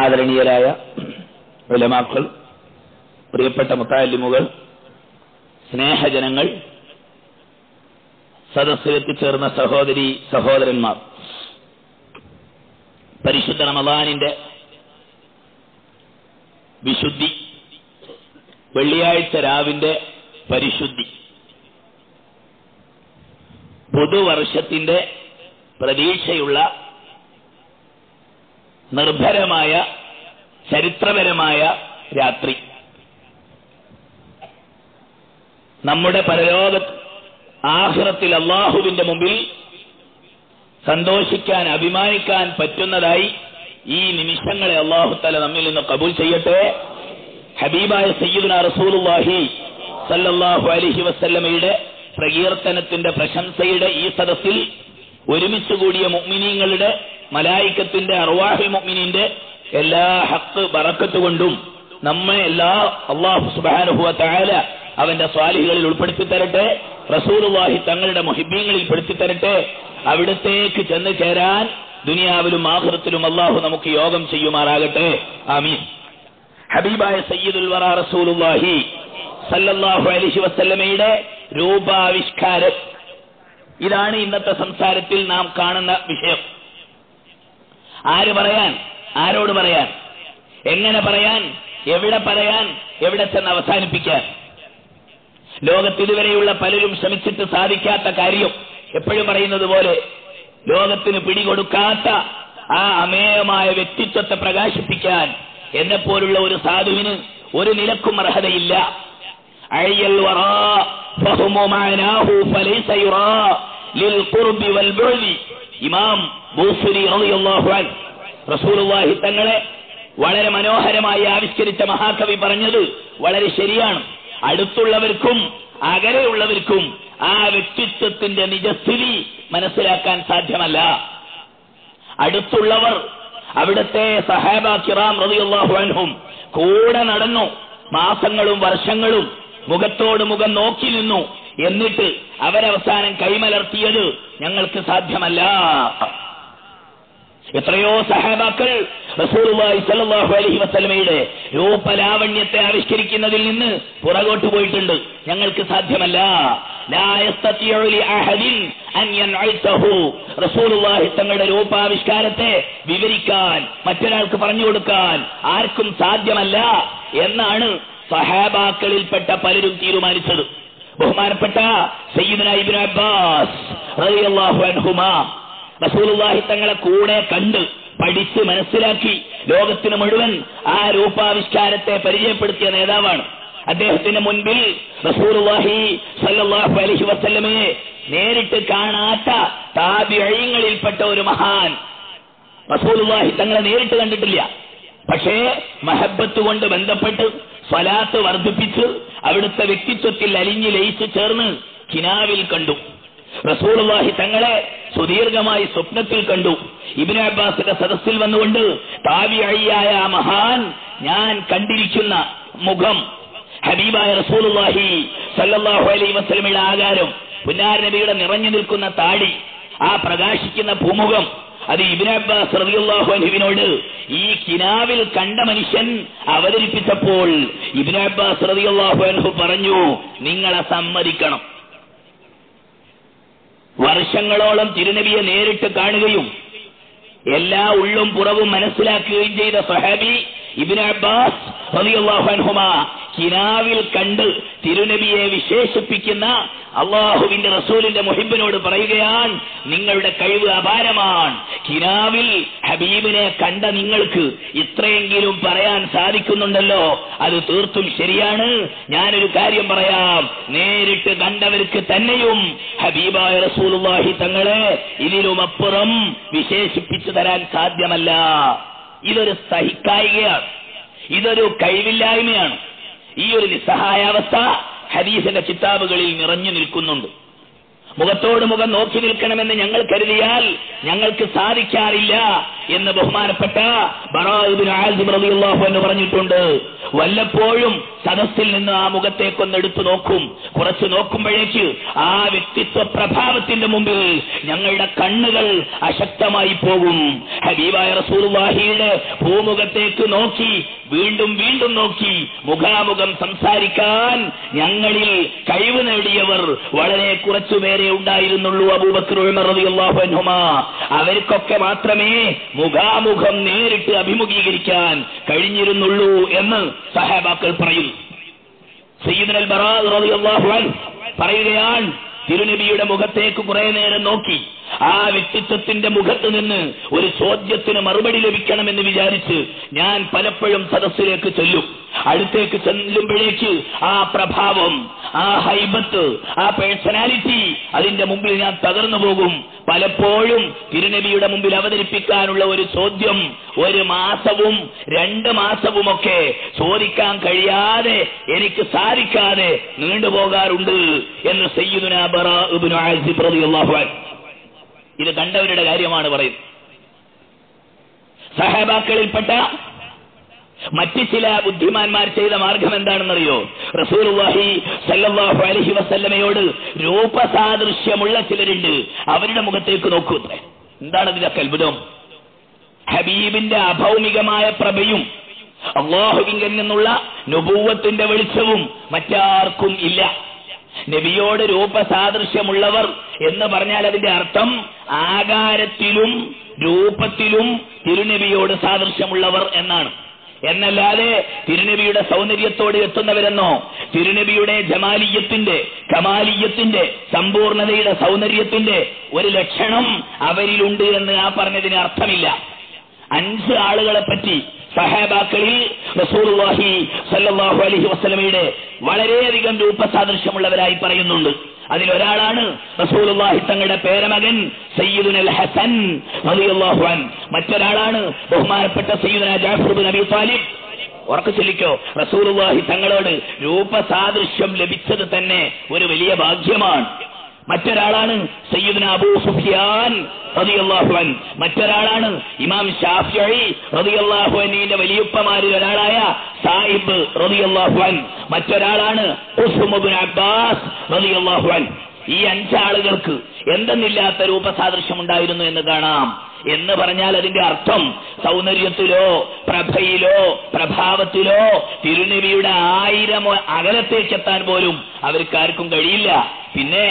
ആദരണീയരായ ഉലമാക്കൾ, പ്രിയപ്പെട്ട മുത്തഅല്ലിമുകൾ, സ്നേഹജനങ്ങൾ, സദസ്സിലെത്തിച്ചേർന്ന സഹോദരി സഹോദരന്മാർ, പരിശുദ്ധ റമദാനിന്റെ വിശുദ്ധി, വെള്ളിയാഴ്ച രാവിന്റെ പരിശുദ്ധി, പുതുവർഷത്തിന്റെ പ്രതീക്ഷയുള്ള നിർഭരമായ ചരിത്രപരമായ രാത്രി, നമ്മുടെ പരലോക ആഖിറത്തിൽ അല്ലാഹുവിന്റെ മുമ്പിൽ സന്തോഷിക്കാൻ, അഭിമാനിക്കാൻ പറ്റുന്നതായി ഈ നിമിഷങ്ങളെ അല്ലാഹു തആല നമ്മിൽ നിന്ന് കബൂൽ ചെയ്യട്ടെ. ഹബീബായ സയ്യിദുനാ റസൂലുള്ളാഹി സല്ലല്ലാഹു അലൈഹി വസല്ലമയുടെ പ്രകീർത്തനത്തിന്റെ, പ്രശംസയുടെ ഈ സദസ്സിൽ ഒരുമിച്ച് കൂടിയ മുഅ്മിനീങ്ങളുടെ, മലായിക്കത്തിന്റെ, അർവാഹുൽ മുഅ്മിനീന്റെ എല്ലാ ഹഖ് ബറക്കത്ത് കൊണ്ടും നമ്മെ എല്ലാ അല്ലാഹു സുബ്ഹാനഹു വ തആല അവന്റെ സ്വാലിഹുകളിൽ ഉൾപ്പെടുത്തി തരട്ടെ. റസൂലുള്ളാഹി തങ്ങളുടെ മുഹിബ്ബീങ്ങളിൽ പെടുത്തി തരട്ടെ. അവിടത്തേക്ക് ചെന്ന് ചേരാൻ ദുനിയാവിലും ആഖിറത്തിലും അല്ലാഹു നമുക്ക് യോഗം ചെയ്യുമാറാകട്ടെ. ആമീൻ. ഹബീബായ സയ്യിദുൽ വറ റസൂലുള്ളാഹി സല്ലല്ലാഹു അലൈഹി വസല്ലമയുടെ രൂപാവിഷ്കാരം, ഇതാണ് ഇന്നത്തെ സംസാരത്തിൽ നാം കാണുന്ന വിഷയം. ആര് പറയാൻ, ആരോട് പറയാൻ, എങ്ങനെ പറയാൻ, എവിടെ പറയാൻ, എവിടെ ചെന്ന് അവസാനിപ്പിക്കാൻ? ലോകത്തിതുവരെയുള്ള പലരും ശ്രമിച്ചിട്ട് സാധിക്കാത്ത കാര്യം, എപ്പോഴും പറയുന്നത് പോലെ ലോകത്തിന് പിടികൊടുക്കാത്ത ആ അമേയമായ വ്യക്തിത്വത്തെ പ്രകാശിപ്പിക്കാൻ എന്നെപ്പോലുള്ള ഒരു സാധുവിന് ഒരു നിലക്കും അർഹതയില്ല. അയ്യൽ വറാ ഫഹുമു മഅനാഹു ഫലൈസ യുറാ ലിൽ ഖുർബി വൽ ബുഅദി. ഇമാം ബൂസരി റളിയല്ലാഹു അൻഹു റസൂലുള്ളാഹി തങ്ങളെ വളരെ മനോഹരമായി ആവിഷ്കരിച്ച മഹാകവി പറഞ്ഞത് വളരെ ശരിയാണ്. അടുത്തുള്ളവർക്കും അകലെയുള്ളവർക്കും ആ വ്യക്തിത്വത്തിന്റെ നിജസ്ഥിതി മനസ്സിലാക്കാൻ സാധ്യമല്ല. അടുത്തുള്ളവർ, അവിടുത്തെ സഹാബ കിറാം റളിയല്ലാഹു അൻഹും കൂടെ നടന്നു, മാസങ്ങളും വർഷങ്ങളും മുഖത്തോട് മുഖം നോക്കി നിന്നു. എന്നിട്ട് അവരവസാനം കൈമലർത്തിയത് ഞങ്ങൾക്ക് സാധ്യമല്ല. എത്രയോ സഹാബാക്കൾ റസൂലുള്ളാഹി സ്വല്ലല്ലാഹു അലൈഹി വസല്ലമയുടെ രൂപലാവണ്യത്തെ ആവിഷ്കരിക്കുന്നതിൽ നിന്ന് പുറകോട്ട് പോയിട്ടുണ്ട്. ഞങ്ങൾക്ക് സാധ്യമല്ല. ലാ യസ്തതിഉ ലി അഹദിൻ അൻ യൻഇസഹു. റസൂലുള്ളാഹി തങ്ങളുടെ രൂപാവിഷ്കാരത്തെ വിവരിക്കാൻ, മറ്റൊരാൾക്ക് പറഞ്ഞു കൊടുക്കാൻ ആർക്കും സാധ്യമല്ല എന്നാണ് സഹാബാക്കളിൽപ്പെട്ട പലരും തീരുമാനിച്ചത്. ബഹുമാനപ്പെട്ട സയ്യിദുനാ ഇബ്നു അബ്ബാസ് റളിയല്ലാഹു അൻഹുമാ റസൂലുള്ളാഹി തങ്ങളെ കൂടെ കണ്ട് പഠിച്ച് മനസ്സിലാക്കി ലോകത്തിന് മുഴുവൻ ആ രൂപാവിഷ്കാരത്തെ പരിചയപ്പെടുത്തിയ നേതാവാണ്. അദ്ദേഹത്തിന് മുൻപിൽ റസൂലുള്ളാഹി സ്വല്ലല്ലാഹു അലൈഹി വസല്ലമയെ നേരിട്ട് കാണാത്ത താബിഈങ്ങളിൽപ്പെട്ട ഒരു മഹാൻ റസൂലുള്ളാഹി തങ്ങളെ നേരിട്ട് കണ്ടിട്ടില്ല. പക്ഷേ മഹബത്ത് കൊണ്ട് ബന്ധപ്പെട്ട് സ്വലാത്ത് വർദ്ധിപ്പിച്ച് അവിടുത്തെ വ്യക്തിത്വത്തിൽ അലിഞ്ഞു ലയിച്ചു ചേർന്ന് കിനാവിൽ കണ്ടു. റസൂലുള്ളാഹി തങ്ങളെ സുദീർഘമായി സ്വപ്നത്തിൽ കണ്ടു. ഇബ്നു അബ്ബാസിന്റെ സദസ്സിൽ വന്നുകൊണ്ട് താബിഈയായ ആ മഹാൻ ഞാൻ കണ്ടിരിക്കുന്ന മുഖം, ഹബീബായ റസൂലുള്ളാഹി സല്ലല്ലാഹു അലൈഹി വസല്ലമയുടെ ആകാരം, പുന്നാര നബിയുടെ നിറഞ്ഞു നിൽക്കുന്ന താടി, ആ പ്രകാശിക്കുന്ന പൂമുഖം, അത് ഇബ്നു അബ്ബാസ് റളിയല്ലാഹു അൻഹുവിനോട് ഈ കിനാവിൽ കണ്ട മനുഷ്യൻ അവതരിപ്പിച്ചപ്പോൾ ഇബ്നു അബ്ബാസ് റളിയല്ലാഹു അൻഹു പറഞ്ഞു, നിങ്ങളെ സമ്മതിക്കണം. വർഷങ്ങളോളം തിരുനബിയെ നേരിട്ട് കാണുകയും എല്ലാ ഉള്ളും പുറവും മനസ്സിലാക്കുകയും ചെയ്ത സ്വഹാബി ഇബ്നു അബ്ബാസ് റളിയല്ലാഹു അൻഹുമാ കിനാവിൽ കണ്ട് തിരുനബിയെ വിശേഷിപ്പിക്കുന്ന അള്ളാഹുവിന്റെ റസൂലിന്റെ മുഹിബ്ബിനോട് പറയുകയാണ്, നിങ്ങളുടെ കഴിവ് അപാരമാണ്. കിനാവിൽ ഹബീബിനെ കണ്ട നിങ്ങൾക്ക് ഇത്രയെങ്കിലും പറയാൻ സാധിക്കുന്നുണ്ടല്ലോ, അത് തീർത്തും ശരിയാണ്. ഞാനൊരു കാര്യം പറയാം, നേരിട്ട് കണ്ടവർക്ക് തന്നെയും ഹബീബായ റസൂലുള്ളാഹി തങ്ങളെ ഇതിലുമപ്പുറം വിശേഷിപ്പിച്ചു തരാൻ സാധ്യമല്ല. ഇതൊരു സഹിക്കായികയാണ്, ഇതൊരു കഴിവില്ലായ്മയാണ്. ഈ ഒരു നിസ്സഹായാവസ്ഥ ഹദീസിന്റെ കിതാബുകളിൽ നിറഞ്ഞു നിൽക്കുന്നുണ്ട്. മുഖത്തോട് മുഖം നോക്കി നിൽക്കണമെന്ന് ഞങ്ങൾ കരുതിയാൽ ഞങ്ങൾക്ക് സാധിക്കാറില്ല എന്ന് ബഹുമാനപ്പെട്ട ബറാ ഇബ്നു ആസിബ് റളിയല്ലാഹു അൻഹു പറഞ്ഞിട്ടുണ്ട്. വല്ലപ്പോഴും സദസ്സിൽ നിന്ന് ആ മുഖത്തേക്കൊന്ന് എടുത്തു നോക്കും. കുറച്ച് നോക്കുമ്പോഴേക്ക് ആ വ്യക്തിത്വ പ്രഭാവത്തിന്റെ മുമ്പിൽ ഞങ്ങളുടെ കണ്ണുകൾ അശക്തമായി പോകും. ഹബീബായ റസൂലുള്ളാഹിയുടെ ഭൂമുഖത്തേക്ക് നോക്കി വീണ്ടും വീണ്ടും നോക്കി മുഖാമുഖം സംസാരിക്കാൻ ഞങ്ങളിൽ കഴിവ് നേടിയവർ വളരെ കുറച്ചുപേരെ ഉണ്ടായിരുന്നുള്ളൂ. അബൂബക്കർ, ഉമർ റളിയല്ലാഹു അൻഹുമാ. അവർക്കൊക്കെ മാത്രമേ മുഖാമുഖം നേരിട്ട് അഭിമുഖീകരിക്കാൻ കഴിഞ്ഞിരുന്നുള്ളൂ എന്ന് സഹാബാക്കൾ പറയും. സയ്യിദുന അൽ ബറാ റളിയല്ലാഹു അൻഹു പറയുകയാണ്, തിരുനബിയുടെ മുഖത്തേക്ക് കുറെ നേരം നോക്കി ആ വ്യക്തിത്വത്തിന്റെ മുഖത്ത് നിന്ന് ഒരു ചോദ്യത്തിന് മറുപടി ലഭിക്കണമെന്ന് വിചാരിച്ച് ഞാൻ പലപ്പോഴും സദസ്സിലേക്ക് ചെല്ലും. അടുത്തേക്ക് ചെല്ലുമ്പോഴേക്ക് ആ പ്രഭാവം, ആ ഹൈബത്ത്, ആ പേഴ്സണാലിറ്റി അതിന്റെ മുമ്പിൽ ഞാൻ തകർന്നു പോകും. പലപ്പോഴും തിരുനബിയുടെ മുമ്പിൽ അവതരിപ്പിക്കാനുള്ള ഒരു ചോദ്യം 1 മാസവും 2 മാസവുമൊക്കെ ചോദിക്കാൻ കഴിയാതെ എനിക്ക് സാധിക്കാതെ നീണ്ടുപോകാറുണ്ട് എന്ന് സയ്യിദുനാ ബറാ ഇബ്നു ആസിബ് റളിയല്ലാഹു അൻഹു. ഇത് കണ്ടവരുടെ കാര്യമാണ് പറയുന്നത്. സഹാബാക്കളിൽപ്പെട്ട മറ്റ് ചില ബുദ്ധിമാന്മാർ ചെയ്ത മാർഗം എന്താണെന്നറിയോ? റസൂലുള്ളാഹി സ്വല്ലല്ലാഹു അലൈഹി വസല്ലമയോട് രൂപസാദൃശ്യമുള്ള ചിലരുണ്ട്, അവരുടെ മുഖത്തേക്ക് നോക്കൂ. എന്താണ് ഇതിനൊക്കെ അത്ഭുതം? ഹബീബിന്റെ അഭൗമികമായ പ്രഭയും അല്ലാഹുവിങ്കിൽ നിന്നുള്ള നുബുവത്തിന്റെ വെളിച്ചവും മറ്റാർക്കും ഇല്ല. നബിയോട് രൂപസാദൃശ്യമുള്ളവർ എന്ന് പറഞ്ഞാൽ അതിന്റെ അർത്ഥം ആകാരത്തിലും രൂപത്തിലും തിരുനബിയോട് സാദൃശ്യമുള്ളവർ എന്നാണ്. എന്നല്ലാതെ തിരുനബിയുടെ സൗന്ദര്യത്തോട് എത്തുന്നവരെന്നോ തിരുനബിയുടെ ജമാലിയത്തിന്റെ, കമാലിയത്തിന്റെ, സമ്പൂർണതയുടെ, സൗന്ദര്യത്തിന്റെ ഒരു ലക്ഷണം അവരിലുണ്ട് എന്ന് ആ പറഞ്ഞതിന് അർത്ഥമില്ല. 5 ആളുകളെ പറ്റി സഹാബാക്കളിൽ റസൂലുള്ളാഹി സ്വല്ലല്ലാഹു അലൈഹി വസല്ലമയുടെ വളരെയധികം രൂപസാദൃശ്യമുള്ളവരായി പറയുന്നുണ്ട്. അതിലൊരാളാണ് റസൂലുള്ളാഹി തങ്ങളുടെ പേരമകൻ സയ്യിദുനൽ ഹസൻ റളിയല്ലാഹു അൻഹു. മറ്റൊരാളാണ് ബഹുമാനപ്പെട്ട സയ്യിദുനാ ജഅഫർ ഇബ്നു അബീ ത്വാലിബ്. ഉറക്കെ ചൊല്ലിക്കോ, റസൂലുള്ളാഹി തങ്ങളോട് രൂപസാദൃശ്യം ലഭിച്ചത് തന്നെ ഒരു വലിയ ഭാഗ്യമാണ്. മറ്റൊരാളാണ് സയ്യിദുനാ അബൂ സുഫിയാൻ റളിയല്ലാഹു അൻഹു. മറ്റൊരാളാണ് ഇമാം ശാഫിഈ റളിയല്ലാഹു അൻഹുവിന്റെ വലിയുപ്പമാരിൽ ഒരാളായ സായിബ് റളിയല്ലാഹു അൻഹു. മറ്റൊരാളാണ് ഉസ്മാൻ ഇബ്നു അബ്ബാസ് റളിയല്ലാഹു അൻഹു. ഈ 5 ആളുകൾക്ക് എന്തെന്നില്ലാത്ത രൂപസാദൃശ്യം ഉണ്ടായിരുന്നു എന്ന് കാണാം. എന്ന് പറഞ്ഞാൽ അതിന്റെ അർത്ഥം സൗന്ദര്യത്തിലോ പ്രഭയിലോ പ്രഭാവത്തിലോ തിരുനബിയുടെ 1000 അകലത്തേക്കെത്താൻ പോലും അവർക്കാർക്കും കഴിയില്ല. പിന്നെ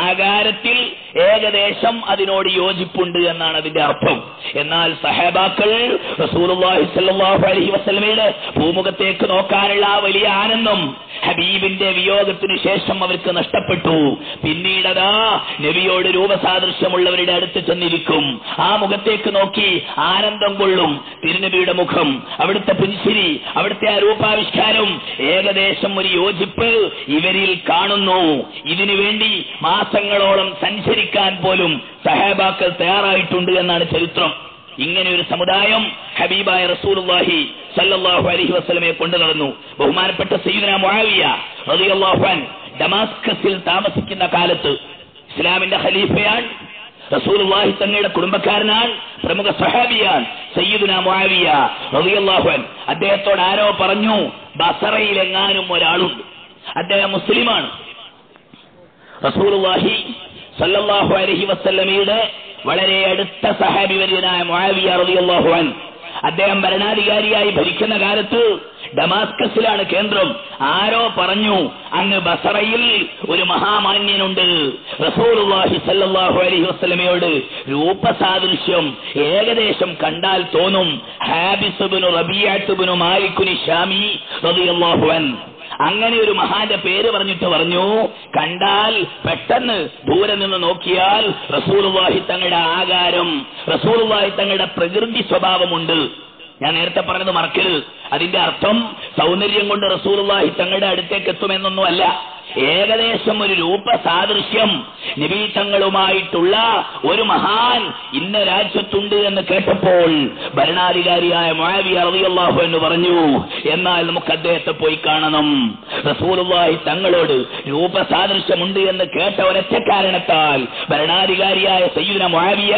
ആകാരത്തിൽ ഏകദേശം അതിനോട് യോജിപ്പുണ്ട് എന്നാണ് അതിന്റെ അർത്ഥം. എന്നാൽ സഹാബാക്കൾ റസൂലുള്ളാഹി സ്വല്ലല്ലാഹു അലൈഹി വസല്ലമയുടെ ഭൂമുഖത്തേക്ക് നോക്കാനുള്ള ആ വലിയ ആനന്ദം ഹബീബിന്റെ വിയോഗത്തിന് ശേഷം അവർക്ക് നഷ്ടപ്പെട്ടു. പിന്നീടതാ നബിയോട് രൂപസാദൃശ്യമുള്ളവരുടെ അടുത്ത് ചെന്നിരിക്കും, ആ മുഖത്തേക്ക് നോക്കി ആനന്ദം കൊള്ളും. തിരുനബിയുടെ മുഖം, അവിടുത്തെ പുഞ്ചിരി, അവിടുത്തെ ആ രൂപാവിഷ്കാരം ഏകദേശം ഒരു യോജിപ്പ് ഇവരിൽ കാണുന്നു. ഇതിനു വേണ്ടി മാസങ്ങളോളം സഞ്ചരിക്കാൻ പോലും സഹാബാക്കൾ തയ്യാറായിട്ടുണ്ട് എന്നാണ് ചരിത്രം. ഇങ്ങനെ ഒരു സമുദായം ഹബീബായ റസൂലുള്ളാഹി സല്ലല്ലാഹു അലൈഹി വസല്ലമയെ കൊണ്ടു നടന്നു. ബഹുമാനപ്പെട്ട സയ്യിദുനാ മുആവിയ റളിയല്ലാഹു അൻഹു ഡമാസ്കസിൽ താമസിക്കുന്ന കാലത്ത് ഇസ്ലാമിന്റെ ഖലീഫയാണ്, റസൂലുള്ളാഹി തങ്ങളുടെ കുടുംബക്കാരനാണ്, പ്രമുഖ സ്വഹാബിയാണ് സയ്യിദുനാ മുആവിയ റളിയല്ലാഹു അൻഹു. അദ്ദേഹത്തോട് ആരോ പറഞ്ഞു, ബസറയിലെങ്ങാനും ഒരാളുണ്ട്, അദ്ദേഹം മുസ്ലിമാണ്. റസൂലുള്ളാഹി സല്ലല്ലാഹു അലൈഹി വസല്ലമയുടെ വളരെ അടുത്ത സഹാബി വര്യനായ മുആവിയ റളിയല്ലാഹു അൻഹു, അദ്ദേഹം ഭരണാധികാരിയായി ഭരിക്കുന്ന കാലത്ത് ഡമാസ്കസിലാണ് കേന്ദ്രം. ആരോ പറഞ്ഞു, അങ്ങ് ബസറയിൽ ഒരു മഹാമാന്യനുണ്ട്, റസൂലുള്ളാഹി സല്ലല്ലാഹു അലൈഹി വസല്ലമയോട് രൂപസാദൃശ്യം ഏകദേശം കണ്ടാൽ തോന്നും. ഹാബിസ് ഇബ്നു റബീഅത്ത് ഇബ്നു മാലിക് ശാമി റളിയല്ലാഹു അൻഹു. അങ്ങനെ ഒരു മഹാന്റെ പേര് പറഞ്ഞിട്ട് പറഞ്ഞു, കണ്ടാൽ പെട്ടെന്ന് ദൂരെ നിന്ന് നോക്കിയാൽ റസൂലുള്ളാഹി തങ്ങളുടെ ആകാരം, റസൂലുള്ളാഹി തങ്ങളുടെ പ്രകൃതി സ്വഭാവമുണ്ട്. ഞാൻ നേരത്തെ പറഞ്ഞത് മറക്കരുത്. അതിന്റെ അർത്ഥം സൗന്ദര്യം കൊണ്ട് റസൂലുള്ളാഹി തങ്ങളുടെ അടുത്തേക്ക് എത്തുമെന്നൊന്നും അല്ല. ഏകദേശം ഒരു രൂപസാദൃശ്യം നബി തങ്ങളുമായിട്ടുള്ള ഒരു മഹാൻ ഇന്ന രാജ്യത്തുണ്ട് എന്ന് കേട്ടപ്പോൾ ഭരണാധികാരിയായ മുആവിയ റളിയല്ലാഹു അൻഹു പറഞ്ഞു, എന്നാൽ നമുക്ക് അദ്ദേഹത്തെ പോയി കാണണം. റസൂലുള്ളാഹി തങ്ങളോട് രൂപസാദൃശ്യമുണ്ട് എന്ന് കേട്ട ഒരൊറ്റ കാരണത്താൽ ഭരണാധികാരിയായ സയ്യിദുനാ മുആവിയ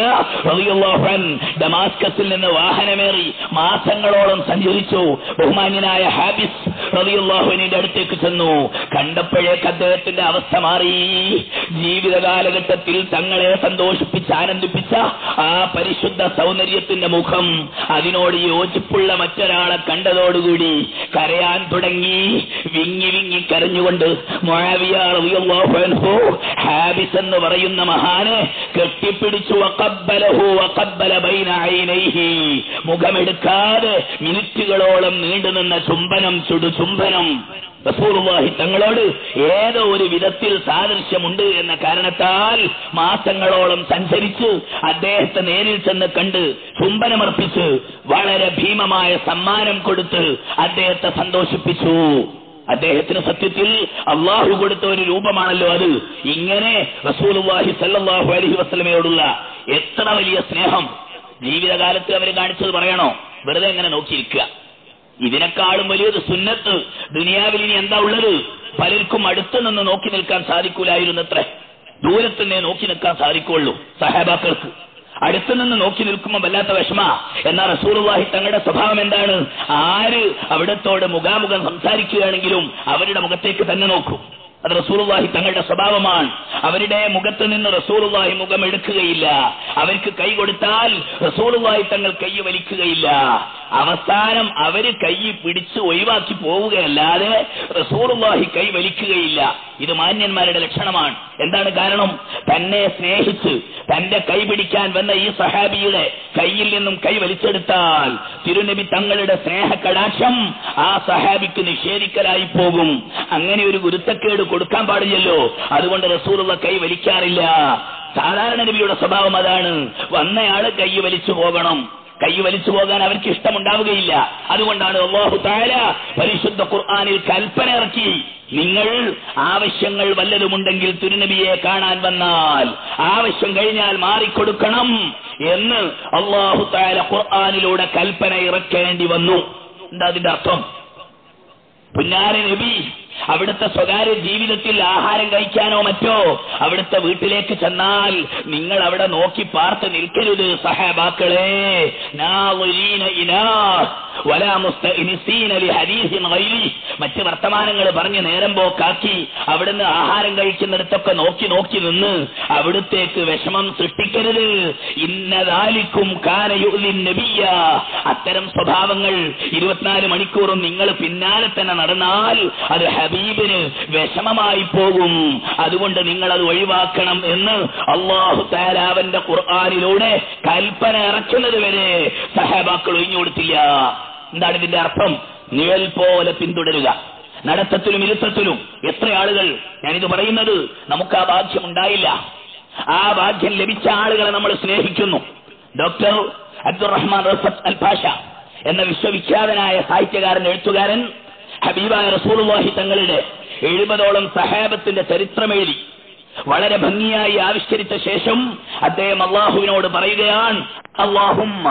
റളിയല്ലാഹു അൻഹു ഡമാസ്കസിൽ നിന്ന് വാഹനമേറി മാസങ്ങളോളം സഞ്ചരിച്ചു. ബഹുമാന്യനായ ഹാബിസ് റളിയല്ലാഹു അൻഹുവിന്റെ അടുത്തേക്ക് ചെന്നു. കണ്ടപ്പോഴേക്ക് അദ്ദേഹത്തിന്റെ അവസ്ഥ മാറി. ജീവിത കാലഘട്ടത്തിൽ തങ്ങളെ സന്തോഷിപ്പിച്ച് ആനന്ദിപ്പിച്ച ആ പരിശുദ്ധ സൗന്ദര്യത്തിന്റെ മുഖം, അതിനോട് യോജിപ്പുള്ള മറ്റൊരാളെ കണ്ടതോടുകൂടി കരയാൻ തുടങ്ങി. വിങ്ങി വിങ്ങി കരഞ്ഞുകൊണ്ട് മുആവിയ റളിയല്ലാഹു അൻഹു ഹാബിസ് എന്ന് പറയുന്ന മഹാനെ കെട്ടിപ്പിടിച്ചു. വഖബ്ബലഹു വഖബ്ബല ബൈന ഐനൈഹി, മുഖമെടുക്കാതെ മിനിറ്റുകളോളം നീണ്ടുനിന്ന ചുംബനം. റസൂലുള്ളാഹി തങ്ങളോട് ഏതോ ഒരു വിധത്തിൽ സാദൃശ്യമുണ്ട് എന്ന കാരണത്താൽ മാസങ്ങളോളം സഞ്ചരിച്ച് അദ്ദേഹത്തെ നേരിൽ ചെന്ന് കണ്ട് ചുംബനമർപ്പിച്ച് വളരെ ഭീമമായ സമ്മാനം കൊടുത്ത് അദ്ദേഹത്തെ സന്തോഷിപ്പിച്ചു. അദ്ദേഹത്തിന് സത്യത്തിൽ അള്ളാഹു കൊടുത്ത ഒരു രൂപമാണല്ലോ അത്. ഇങ്ങനെ റസൂലുള്ളാഹി സ്വല്ലല്ലാഹു അലൈഹി വസല്ലമയോടുള്ള എത്ര വലിയ സ്നേഹം ജീവിതകാലത്ത് അവർ കാണിച്ചത് പറയണോ? വെറുതെ എങ്ങനെ നോക്കിയിരിക്കുക. ഇതിനേക്കാളും വലിയൊരു സുന്നത്ത് ദുനിയാവിൽ ഇനി എന്താ ഉള്ളത്? പലർക്കും അടുത്ത് നിന്ന് നോക്കി നിൽക്കാൻ സാധിക്കൂലായിരുന്നത്രേ. ദൂരത്ത് തന്നെ നോക്കി നിൽക്കാൻ സാധിക്കുള്ളൂ സഹാബാക്കൾക്ക്. അടുത്തു നിന്ന് നോക്കി നിൽക്കുമ്പോൾ വല്ലാത്ത വിഷമ. എന്നാൽ റസൂലുള്ളാഹി തങ്ങളുടെ സ്വഭാവം എന്താണ്? ആര് അവിടത്തോട് മുഖാമുഖം സംസാരിക്കുകയാണെങ്കിലും അവരുടെ മുഖത്തേക്ക് തന്നെ നോക്കും. അത് റസൂലുള്ളാഹി തങ്ങളുടെ സ്വഭാവമാണ്. അവരുടെ മുഖത്ത് നിന്ന് റസൂലുള്ളാഹി മുഖം എടുക്കുകയില്ല. അവർക്ക് കൈ കൊടുത്താൽ റസൂലുള്ളാഹി തങ്ങൾ കൈ വലിക്കുകയില്ല. അവസാനം അവര് കൈ പിടിച്ച് ഒഴിവാക്കി പോവുകയല്ലാതെ റസൂലുള്ളാഹി കൈ വലിക്കുകയില്ല. ഇത് മാന്യന്മാരുടെ ലക്ഷണമാണ്. എന്താണ് കാരണം? തന്നെ സ്നേഹിച്ച് തന്റെ കൈ പിടിക്കാൻ വന്ന ഈ സഹാബിയുടെ കൈയിൽ നിന്നും കൈ വലിച്ചെടുത്താൽ തിരുനബി തങ്ങളുടെ സ്നേഹ കടാക്ഷം ആ സഹാബിക്ക് നിഷേധിക്കലായി പോകും. അങ്ങനെ ഒരു ഗുരുത്തക്കേട് കൊടുക്കാൻ പാടില്ലല്ലോ. അതുകൊണ്ട് റസൂലുള്ള കൈ വലിക്കാറില്ല. സാധാരണ നബിയുടെ സ്വഭാവം അതാണ്. വന്നയാള് കൈ വലിച്ചു പോകണം. കൈ വലിച്ചു പോകാൻ അവർക്ക് ഇഷ്ടമുണ്ടാവുകയില്ല. അതുകൊണ്ടാണ് അല്ലാഹു തആല പരിശുദ്ധ ഖുർആനിൽ കൽപ്പന ഇറക്കി, നിങ്ങൾ ആവശ്യങ്ങൾ വല്ലതുമുണ്ടെങ്കിൽ തിരുനബിയെ കാണാൻ വന്നാൽ ആവശ്യം കഴിഞ്ഞാൽ മാറിക്കൊടുക്കണം എന്ന് അല്ലാഹു തആല ഖുർആനിലൂടെ കൽപ്പന ഇറക്കേണ്ടി വന്നു. എന്താ അതിന്റെ അർത്ഥം? പുന്നാര നബി അവിടുത്തെ സ്വകാര്യ ജീവിതത്തിൽ ആഹാരം കഴിക്കാനോ മറ്റോ അവിടുത്തെ വീട്ടിലേക്ക് ചെന്നാൽ നിങ്ങൾ അവിടെ നോക്കി പാർത്ത് നിൽക്കരുത് സഹാബാക്കളെ. മറ്റ് വർത്തമാനങ്ങൾ പറഞ്ഞ് നേരം പോക്കാക്കി അവിടുന്ന് ആഹാരം കഴിക്കുന്നിടത്തൊക്കെ നോക്കി നോക്കി നിന്ന് അവിടുത്തേക്ക് വിഷമം സൃഷ്ടിക്കരുത്. ഇന്നദാലിക്കും കാന യുഅ്ലിൻ നബിയ്യ. അത്തരം സ്വഭാവങ്ങൾ 24 മണിക്കൂറും നിങ്ങൾ പിന്നാലെ തന്നെ നടന്നാൽ അത് ഹബീബിന് വിഷമമായി പോകും. അതുകൊണ്ട് നിങ്ങൾ അത് ഒഴിവാക്കണം എന്ന് അല്ലാഹു തആല അവന്റെ ഖുർആനിലൂടെ കൽപ്പന ഇറക്കുന്നത് വരെ സഹാബാക്കൾ ഒഴിഞ്ഞു കൊടുത്തില്ല. എന്താണ് ഇതിന്റെ അർത്ഥം? നിഴൽ പോലെ പിന്തുടരുക. നടത്തത്തിലും ഇരുത്തത്തിലും എത്ര ആളുകൾ, ഞാനിത് പറയുന്നത് നമുക്ക് ആ ഭാഗ്യം ഉണ്ടായില്ല. ആ ഭാഗ്യം ലഭിച്ച ആളുകളെ നമ്മൾ സ്നേഹിക്കുന്നു. ഡോക്ടർ അബ്ദുറഹ്മാൻ റഫത്ത് അൽ പാഷ എന്ന വിശ്വവിഖ്യാതനായ സാഹിത്യകാരൻ, എഴുത്തുകാരൻ ഹബീബായ റസൂലുള്ളാഹി തങ്ങളുടെ 70ഓളം സഹാബത്തിന്റെ ചരിത്രം എഴുതി വളരെ ഭംഗിയായി ആവിഷ്കരിച്ച ശേഷം അദ്ദേഹം അല്ലാഹുവിനോട് പറയുകയാണ്, അല്ലാഹുമ്മ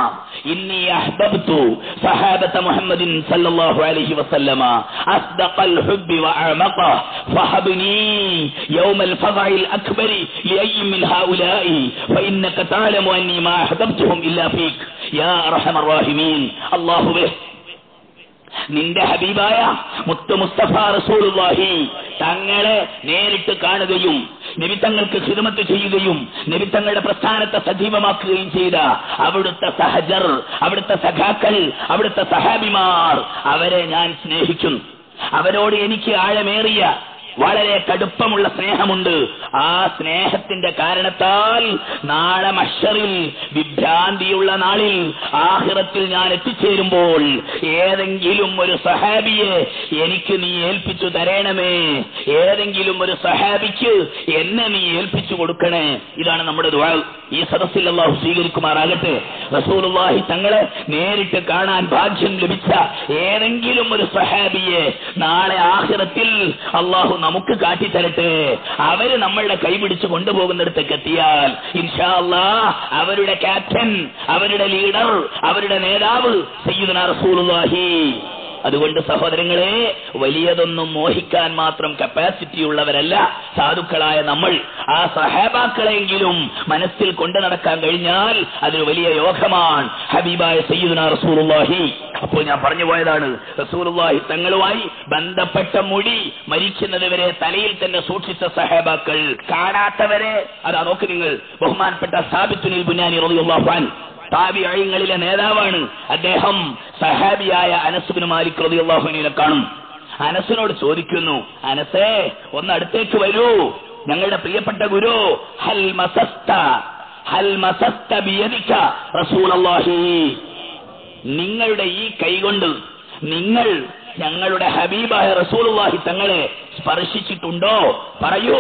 ഇന്നി അഹ്ബബ്തു സഹാബത മുഹമ്മദിൻ സല്ലല്ലാഹു അലൈഹി വസല്ലമ അസ്ദഖൽ ഹുബ്ബി വഅഅമഖ ഫഹബ്നി യൗമൽ ഫദഇൽ അക്ബരി ലിഅയ്യി മിൻ ഹൗലാഇ ഫഇന്നക തഅലമു അന്നി മാ അഹ്ബബ്തുഹും ഇല്ലാ ഫീക യാ അർഹമർ റഹീമീൻ. അല്ലാഹുവേ, നിന്റെ ഹബീബായ മുത്തു മുസ്തഫ റസൂലുള്ളാഹി തങ്ങളെ നേരിട്ട് കാണുകയും നബി തങ്ങൾക്ക് ഖിദ്മത്ത് ചെയ്യുകയും നബി തങ്ങളുടെ പ്രസ്ഥാനത്തെ സജീവമാക്കുകയും ചെയ്ത അവിടുത്തെ സഹജർ, അവിടുത്തെ സഖാക്കൾ, അവിടുത്തെ സഹാബിമാർ, അവരെ ഞാൻ സ്നേഹിക്കുന്നു. അവരോട് എനിക്ക് ആഴമേറിയ വളരെ കടുപ്പമുള്ള സ്നേഹമുണ്ട്. ആ സ്നേഹത്തിന്റെ കാരണത്താൽ നാളെ മഹ്ശറിൽ, വിഭ്രാന്തിയുള്ള നാളിൽ, ആഖിറത്തിൽ ഞാൻ എത്തിച്ചേരുമ്പോൾ ഏതെങ്കിലും ഒരു സഹാബിയെ എനിക്ക് നീ ഏൽപ്പിച്ചു തരണമേ. ഏതെങ്കിലും ഒരു സഹാബിക്ക് എന്നെ നീ ഏൽപ്പിച്ചു കൊടുക്കണേ. ഇതാണ് നമ്മുടെ ദുആ. ഈ സദസ്സിൽ അല്ലാഹു സ്വീകരിക്കുമാറാകട്ടെ. റസൂലുള്ളാഹി തങ്ങളെ നേരിട്ട് കാണാൻ ഭാഗ്യം ലഭിച്ച ഏതെങ്കിലും ഒരു സഹാബിയെ നാളെ ആഖിറത്തിൽ അല്ലാഹു നമുക്ക് കാട്ടിത്തരട്ടെ. അവര് നമ്മളുടെ കൈപിടിച്ച് കൊണ്ടുപോകുന്നിടത്തേക്ക് എത്തിയാൽ ഇൻഷാ അല്ലാഹ് അവരുടെ ക്യാപ്റ്റൻ, അവരുടെ ലീഡർ, അവരുടെ നേതാവ് സയ്യിദുനാ റസൂലുള്ളാഹി. അതുകൊണ്ട് സഹോദരങ്ങളെ, വലിയതൊന്നും മോഹിക്കാൻ മാത്രം കപ്പാസിറ്റി ഉള്ളവരല്ല സാധുക്കളായ നമ്മൾ. ആ സഹാബാക്കളെങ്കിലും മനസ്സിൽ കൊണ്ടു നടക്കാൻ കഴിഞ്ഞാൽ അതൊരു വലിയ യോഗമാണ്. ഹബീബായ സയ്യിദുനാ റസൂലുള്ളാഹി. അപ്പോൾ ഞാൻ പറഞ്ഞു പോയതാണ്, റസൂലുള്ളാഹി തങ്ങളുമായി ബന്ധപ്പെട്ട മുടി മരിക്കുന്നത് വരെ തലയിൽ തന്നെ സൂക്ഷിച്ച സഹാബാക്കൾ. കാണാത്തവരെ അതാ നോക്ക് നിങ്ങൾ, ബഹുമാനപ്പെട്ട സാബിത്തുൽ ബുനാനി റളിയല്ലാഹു അൻഹു താബിഈങ്ങളിലെ നേതാവാണ്. അദ്ദേഹം സഹാബിയായ അനസ് ഇബ്നു മാലിക് റളിയല്ലാഹു അൻഹുവിനെ കാണും. അനസിനോട് ചോദിക്കുന്നു, അനസേ ഒന്ന് അടുത്തേക്ക് വരൂ, ഞങ്ങളുടെ പ്രിയപ്പെട്ട ഗുരു, ഹൽ മസസ്ത ബിയദിക റസൂലുള്ളാഹി, നിങ്ങളുടെ ഈ കൈകൊണ്ട് നിങ്ങൾ ഞങ്ങളുടെ ഹബീബായ റസൂലുള്ളാഹി തങ്ങളെ സ്പർശിച്ചിട്ടുണ്ടോ? പറയൂ.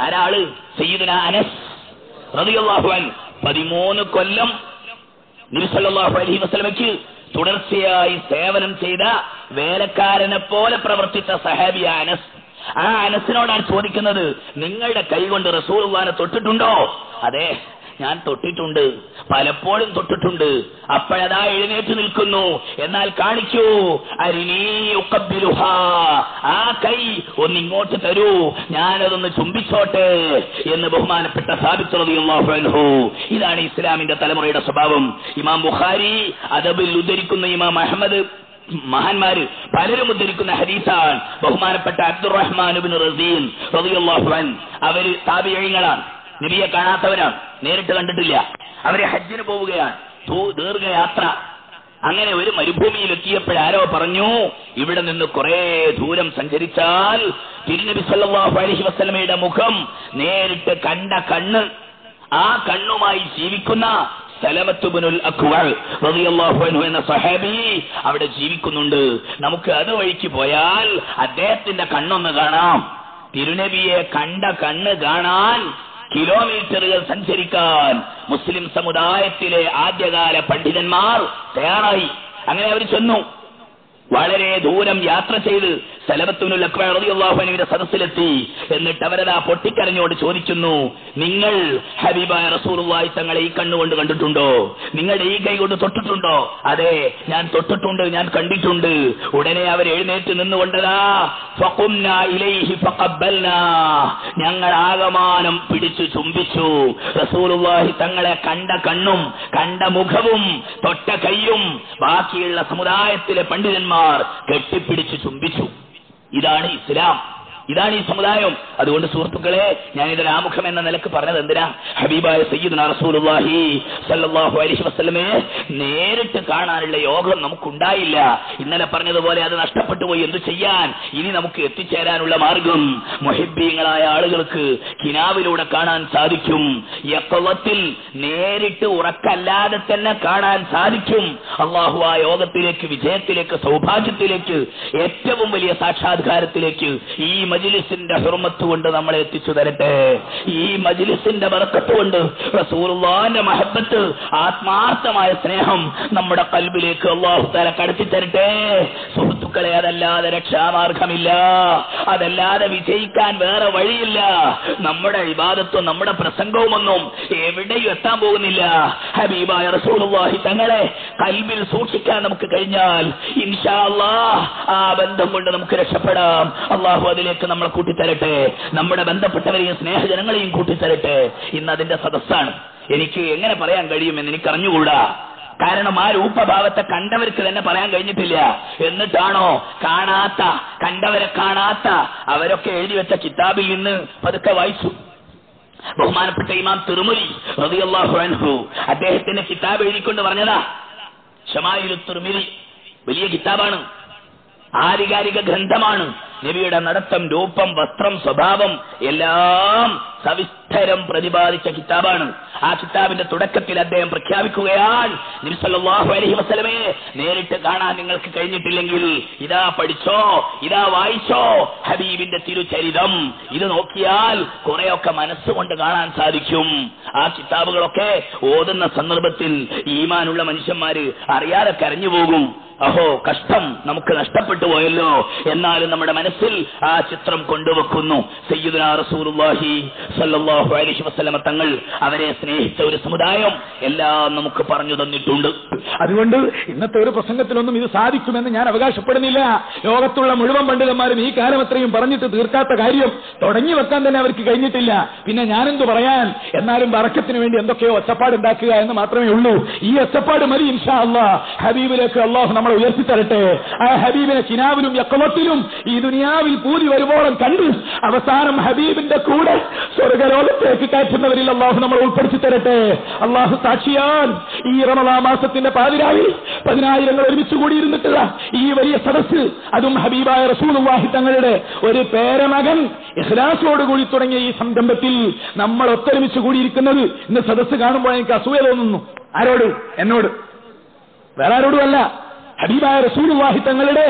ആരാള്? സയ്യിദുനാ അനസ് റളിയല്ലാഹു അൻഹു. 13 കൊല്ലം നബി സല്ലല്ലാഹു അലൈഹി വസല്ലമയ്ക്ക് തുടർച്ചയായി സേവനം ചെയ്ത വേലക്കാരനെ പോലെ പ്രവർത്തിച്ച സഹാബിയ അനസ്. ആ അനസിനോടാണ് ചോദിക്കുന്നത്, നിങ്ങളുടെ കൈ കൊണ്ട് റസൂലുള്ളാഹിനെ തൊട്ടിട്ടുണ്ടോ? അതെ, ഞാൻ തൊട്ടിട്ടുണ്ട്, പലപ്പോഴും തൊട്ടിട്ടുണ്ട്. അപ്പോഴതാ എഴുന്നേറ്റ് നിൽക്കുന്നു. എന്നാൽ കാണിക്കൂ, ആ കൈ ഒന്നിങ്ങോട്ട് തരൂ, ഞാനതൊന്ന് ചുംബിച്ചോട്ടെ എന്ന് ബഹുമാനപ്പെട്ട സാബിത്ത് റളിയല്ലാഹു അൻഹു. ഇതാണ് ഇസ്ലാമിന്റെ തലമുറയുടെ സ്വഭാവം. ഇമാം ബുഖാരി അദബിൽ ഉദ്ധരിക്കുന്ന ഇമാം അഹ്മദ്, മഹാന്മാര് പലരും ഉദ്ധരിക്കുന്ന ഹദീസാണ്. ബഹുമാനപ്പെട്ട അബ്ദുറഹ്മാൻ ഇബ്നു റസീൻ റളിയല്ലാഹു അൻഹു, അവര് താബിഈങ്ങളാണ്, നബിയെ കാണാത്തവരാണ്, നേരിട്ട് കണ്ടിട്ടില്ല. അവര് ഹജ്ജിന് പോവുകയാണ്, ദീർഘയാത്ര. അങ്ങനെ ഒരു മരുഭൂമിയിൽ എത്തിയപ്പോഴാരോ പറഞ്ഞു, ഇവിടെ നിന്ന് കുറെ ദൂരം സഞ്ചരിച്ചാൽ തിരുനബി സല്ലല്ലാഹു അലൈഹി വസല്ലമയുടെ മുഖം നേരിട്ട് കണ്ട കണ്ണ്, ആ കണ്ണുമായി ജീവിക്കുന്ന സലമത്ത് ഇബ്നുൽ അക്വഅ റളിയല്ലാഹു അൻഹു എന്ന സഹാബി അവിടെ ജീവിക്കുന്നുണ്ട്. നമുക്ക് അത് വഴിക്ക് പോയാൽ അദ്ദേഹത്തിന്റെ കണ്ണൊന്ന് കാണാം. തിരുനബിയെ കണ്ട കണ്ണ് കാണാൻ കിലോമീറ്ററുകൾ സഞ്ചരിക്കാൻ മുസ്ലിം സമുദായത്തിലെ ആദ്യകാല പണ്ഡിതന്മാർ തയ്യാറായി. അങ്ങനെ അവർ ചെന്നു. വളരെ ദൂരം യാത്ര ചെയ്ത് സലമത്ത് ഇബ്നുൽ അക്വഅ റളിയല്ലാഹു അൻഹുവിന്റെ സദസ്സിലെത്തി. എന്നിട്ട് അവരതാ പൊട്ടിക്കരഞ്ഞോട് ചോദിക്കുന്നു, നിങ്ങൾ ഹബീബായ റസൂലുള്ളാഹി തങ്ങളെ ഈ കണ്ണുകൊണ്ട് കണ്ടിട്ടുണ്ടോ? നിങ്ങളുടെ ഈ കൈ കൊണ്ട് തൊട്ടിട്ടുണ്ടോ? അതെ, ഞാൻ തൊട്ടിട്ടുണ്ട്, ഞാൻ കണ്ടിട്ടുണ്ട്. ഉടനെ അവർ എഴുന്നേറ്റ് നിന്നുകൊണ്ടതാ ഫഖുംനാ ഇലൈഹി ഫഖബ്ബൽനാ, ഞങ്ങൾ ആകമാനം പിടിച്ചു ചുംബിച്ചു. റസൂലുള്ളാഹി തങ്ങളെ കണ്ട കണ്ണും കണ്ട മുഖവും തൊട്ട കൈയും ബാക്കിയുള്ള സമുദായത്തിലെ പണ്ഡിതന്മാർ കെട്ടിപ്പിടിച്ചു ചുംബിച്ചു. ഇതാണ് ഇസ്ലാം, ഇതാണ് ഈ സമുദായം. അതുകൊണ്ട് സുഹൃത്തുക്കളെ, ഞാനിതൊരു ആമുഖം എന്ന നിലക്ക് പറഞ്ഞത് എന്തിനാ? ഹബീബായ സയ്യിദുനാ റസൂലുള്ളാഹി സ്വല്ലല്ലാഹു അലൈഹി വസല്ലമയെ നേരിട്ട് കാണാനുള്ള യോഗം നമുക്കുണ്ടായില്ല. ഇന്നലെ പറഞ്ഞതുപോലെ അത് നഷ്ടപ്പെട്ടു പോയി. എന്തു ചെയ്യാൻ? ഇനി നമുക്ക് എത്തിച്ചേരാനുള്ള മാർഗം മുഹിബ്ബീങ്ങളായ ആളുകൾക്ക് കിനാവിലൂടെ കാണാൻ സാധിക്കും. യഖ്വത്തിൽ നേരിട്ട് ഉറക്കല്ലാതെ തന്നെ കാണാൻ സാധിക്കും. അല്ലാഹു ആ യോഗത്തിലേക്ക്, വിജയത്തിലേക്ക്, സൗഭാഗ്യത്തിലേക്ക്, ഏറ്റവും വലിയ സാക്ഷാത്കാരത്തിലേക്ക് ഈ മജ്ലിസിന്റെ ഹുർമത്ത് കൊണ്ട് നമ്മളെ എത്തിച്ചു തരട്ടെ. ഈ മജ്ലിസിന്റെ ബറക്കത്ത് കൊണ്ട് റസൂലുള്ളാഹിന്റെ മഹബ്ബത്ത്, ആത്മാർത്ഥമായ സ്നേഹം നമ്മുടെ ഖൽബിലേക്ക് അല്ലാഹു തആല കടത്തി തരട്ടെ. സുഹൃത്തുക്കളെ, അതല്ലാതെ രക്ഷാമാർഗമില്ല, അതല്ലാതെ വിജയിക്കാൻ വേറെ വഴിയില്ല. നമ്മുടെ ഇബാദത്തും നമ്മുടെ പ്രസംഗവുമൊന്നും എവിടെയും എത്താൻ പോകുന്നില്ല. ഹബീബായ റസൂലുള്ളാഹി തങ്ങളെ ഖൽബിൽ സൂക്ഷിക്കാൻ നമുക്ക് കഴിഞ്ഞാൽ ഇൻഷാ അല്ലാഹ് ആ ബന്ധം കൊണ്ട് നമുക്ക് രക്ഷപ്പെടാം. അല്ലാഹു അതിലേക്ക് നമ്മളെ കൂട്ടിത്തരട്ടെ, നമ്മുടെ ബന്ധപ്പെട്ടവരെയും സ്നേഹജനങ്ങളെയും കൂട്ടിത്തരട്ടെ. ഇന്ന് അതിന്റെ സദസ്സാണ്. എനിക്ക് എങ്ങനെ പറയാൻ കഴിയുമെന്ന് എനിക്കറിഞ്ഞുകൂടാ. കാരണം ആ രൂപഭാവത്തെ കണ്ടവർക്ക് തന്നെ പറയാൻ കഴിഞ്ഞിട്ടില്ല. എന്നിട്ടാണോ കണ്ടവരെ കാണാത്ത അവരൊക്കെ എഴുതി വെച്ച കിതാബിൽ നിന്ന് പതുക്കെ വായിച്ചു. ബഹുമാനപ്പെട്ട ഇമാം തിർമിദി റളിയല്ലാഹു അൻഹു അദ്ദേഹത്തിന്റെ കിതാബ് എഴുതിക്കൊണ്ട് പറഞ്ഞതാ ശമായിലു തിർമിദി. വലിയ കിതാബാണ്, ആധികാരിക ഗ്രന്ഥമാണ്. നബിയുടെ നടത്തം, രൂപം, വസ്ത്രം, സ്വഭാവം എല്ലാം സവിസ്തരം പ്രതിപാദിച്ച കിതാബാണ്. ആ കിതാബിന്റെ തുടക്കത്തിൽ അദ്ദേഹം പ്രഖ്യാപിക്കുകയാണ്, നബി സല്ലല്ലാഹു അലൈഹി വസല്ലമയെ നേരിട്ട് കാണാൻ നിങ്ങൾക്ക് കഴിഞ്ഞിട്ടില്ലെങ്കിൽ ഇതാ പഠിച്ചോ, ഇതാ വായിച്ചോ ഹബീബിന്റെ തിരുചരിതം. ഇത് നോക്കിയാൽ കുറെയൊക്കെ മനസ്സുകൊണ്ട് കാണാൻ സാധിക്കും. ആ കിതാബുകളൊക്കെ ഓതുന്ന സന്ദർഭത്തിൽ ഈമാനുള്ള മനുഷ്യന്മാര് അറിയാതെ കരഞ്ഞു പോകും. അഹോ കഷ്ടം, നമുക്ക് നഷ്ടപ്പെട്ടു പോയല്ലോ. എന്നാലും നമ്മുടെ മനസ്സിൽ ആ ചിത്രം കൊണ്ടുവെക്കുന്നു. സയ്യിദുനാ റസൂലുള്ളാഹി സ്വല്ലല്ലാഹു അലൈഹി വസല്ലമ തങ്ങൾ അവരെ സ്നേഹിച്ച ഒരു സമുദായം എല്ലാം നമുക്ക് പറഞ്ഞു തന്നിട്ടുണ്ട്. അതുകൊണ്ട് ഇന്നത്തെ ഒരു പ്രസംഗത്തിലൊന്നും ഇത് സാധിക്കുമെന്ന് ഞാൻ അവകാശപ്പെടുന്നില്ല. ലോകത്തുള്ള മുഴുവൻ പണ്ഡിതന്മാരും ഈ കാലം അത്രയും പറഞ്ഞിട്ട് തീർക്കാത്ത കാര്യം തുടങ്ങി വെക്കാൻ തന്നെ അവർക്ക് കഴിഞ്ഞിട്ടില്ല. പിന്നെ ഞാനെന്തു പറയാൻ? എന്നാലും ബറക്കത്തിന് വേണ്ടി എന്തൊക്കെയോ ഒച്ചപ്പാടുണ്ടാക്കുക എന്ന് മാത്രമേ ഉള്ളൂ. ഈ ഒച്ചപ്പാട് മതി ഇൻഷാ അല്ലാഹ്. ഹബീബിലേക്ക് അല്ലാഹു നമ്മളെ ഉയർത്തിത്തരട്ടെ. ആ ഹബീബിനെ കിനാവിലും യഖവത്തിലും ഈ ദുനിയാവിൽ പൂതി വരുവോളം കണ്ട് അവസാനം ഹബീബിന്റെ കൂടെ സ്വർഗലോകത്തേക്ക് കയറ്റുന്നവരിൽ അല്ലാഹു നമ്മളെ ഉൾപ്പെടുത്തി തരട്ടെ. അല്ലാഹു സാക്ഷിയാൻ ഈ റമളാൻ മാസത്തിന്റെ പാതിരാവിൽ 10,000 ഒരുമിച്ച് കൂടിയിരുന്നിട്ടുള്ള ഈ വലിയ സദസ്സ്, അതും ഹബീബായ റസൂലുള്ളാഹി തങ്ങളുടെ ഒരു പേരമകൻ ഇഖ്ലാസോടുകൂടി തുടങ്ങിയ ഈ സംരംഭത്തിൽ നമ്മൾ ഒത്തൊരുമിച്ച് കൂടിയിരിക്കുന്നത് ഇന്ന് സദസ്സ് കാണുമ്പോൾ എനിക്ക് അസൂയ തോന്നുന്നു. ആരോട്? എന്നോട്, വേറെ ആരോടുമല്ല. ഹബീബായ റസൂലുള്ളാഹി തങ്ങളുടെ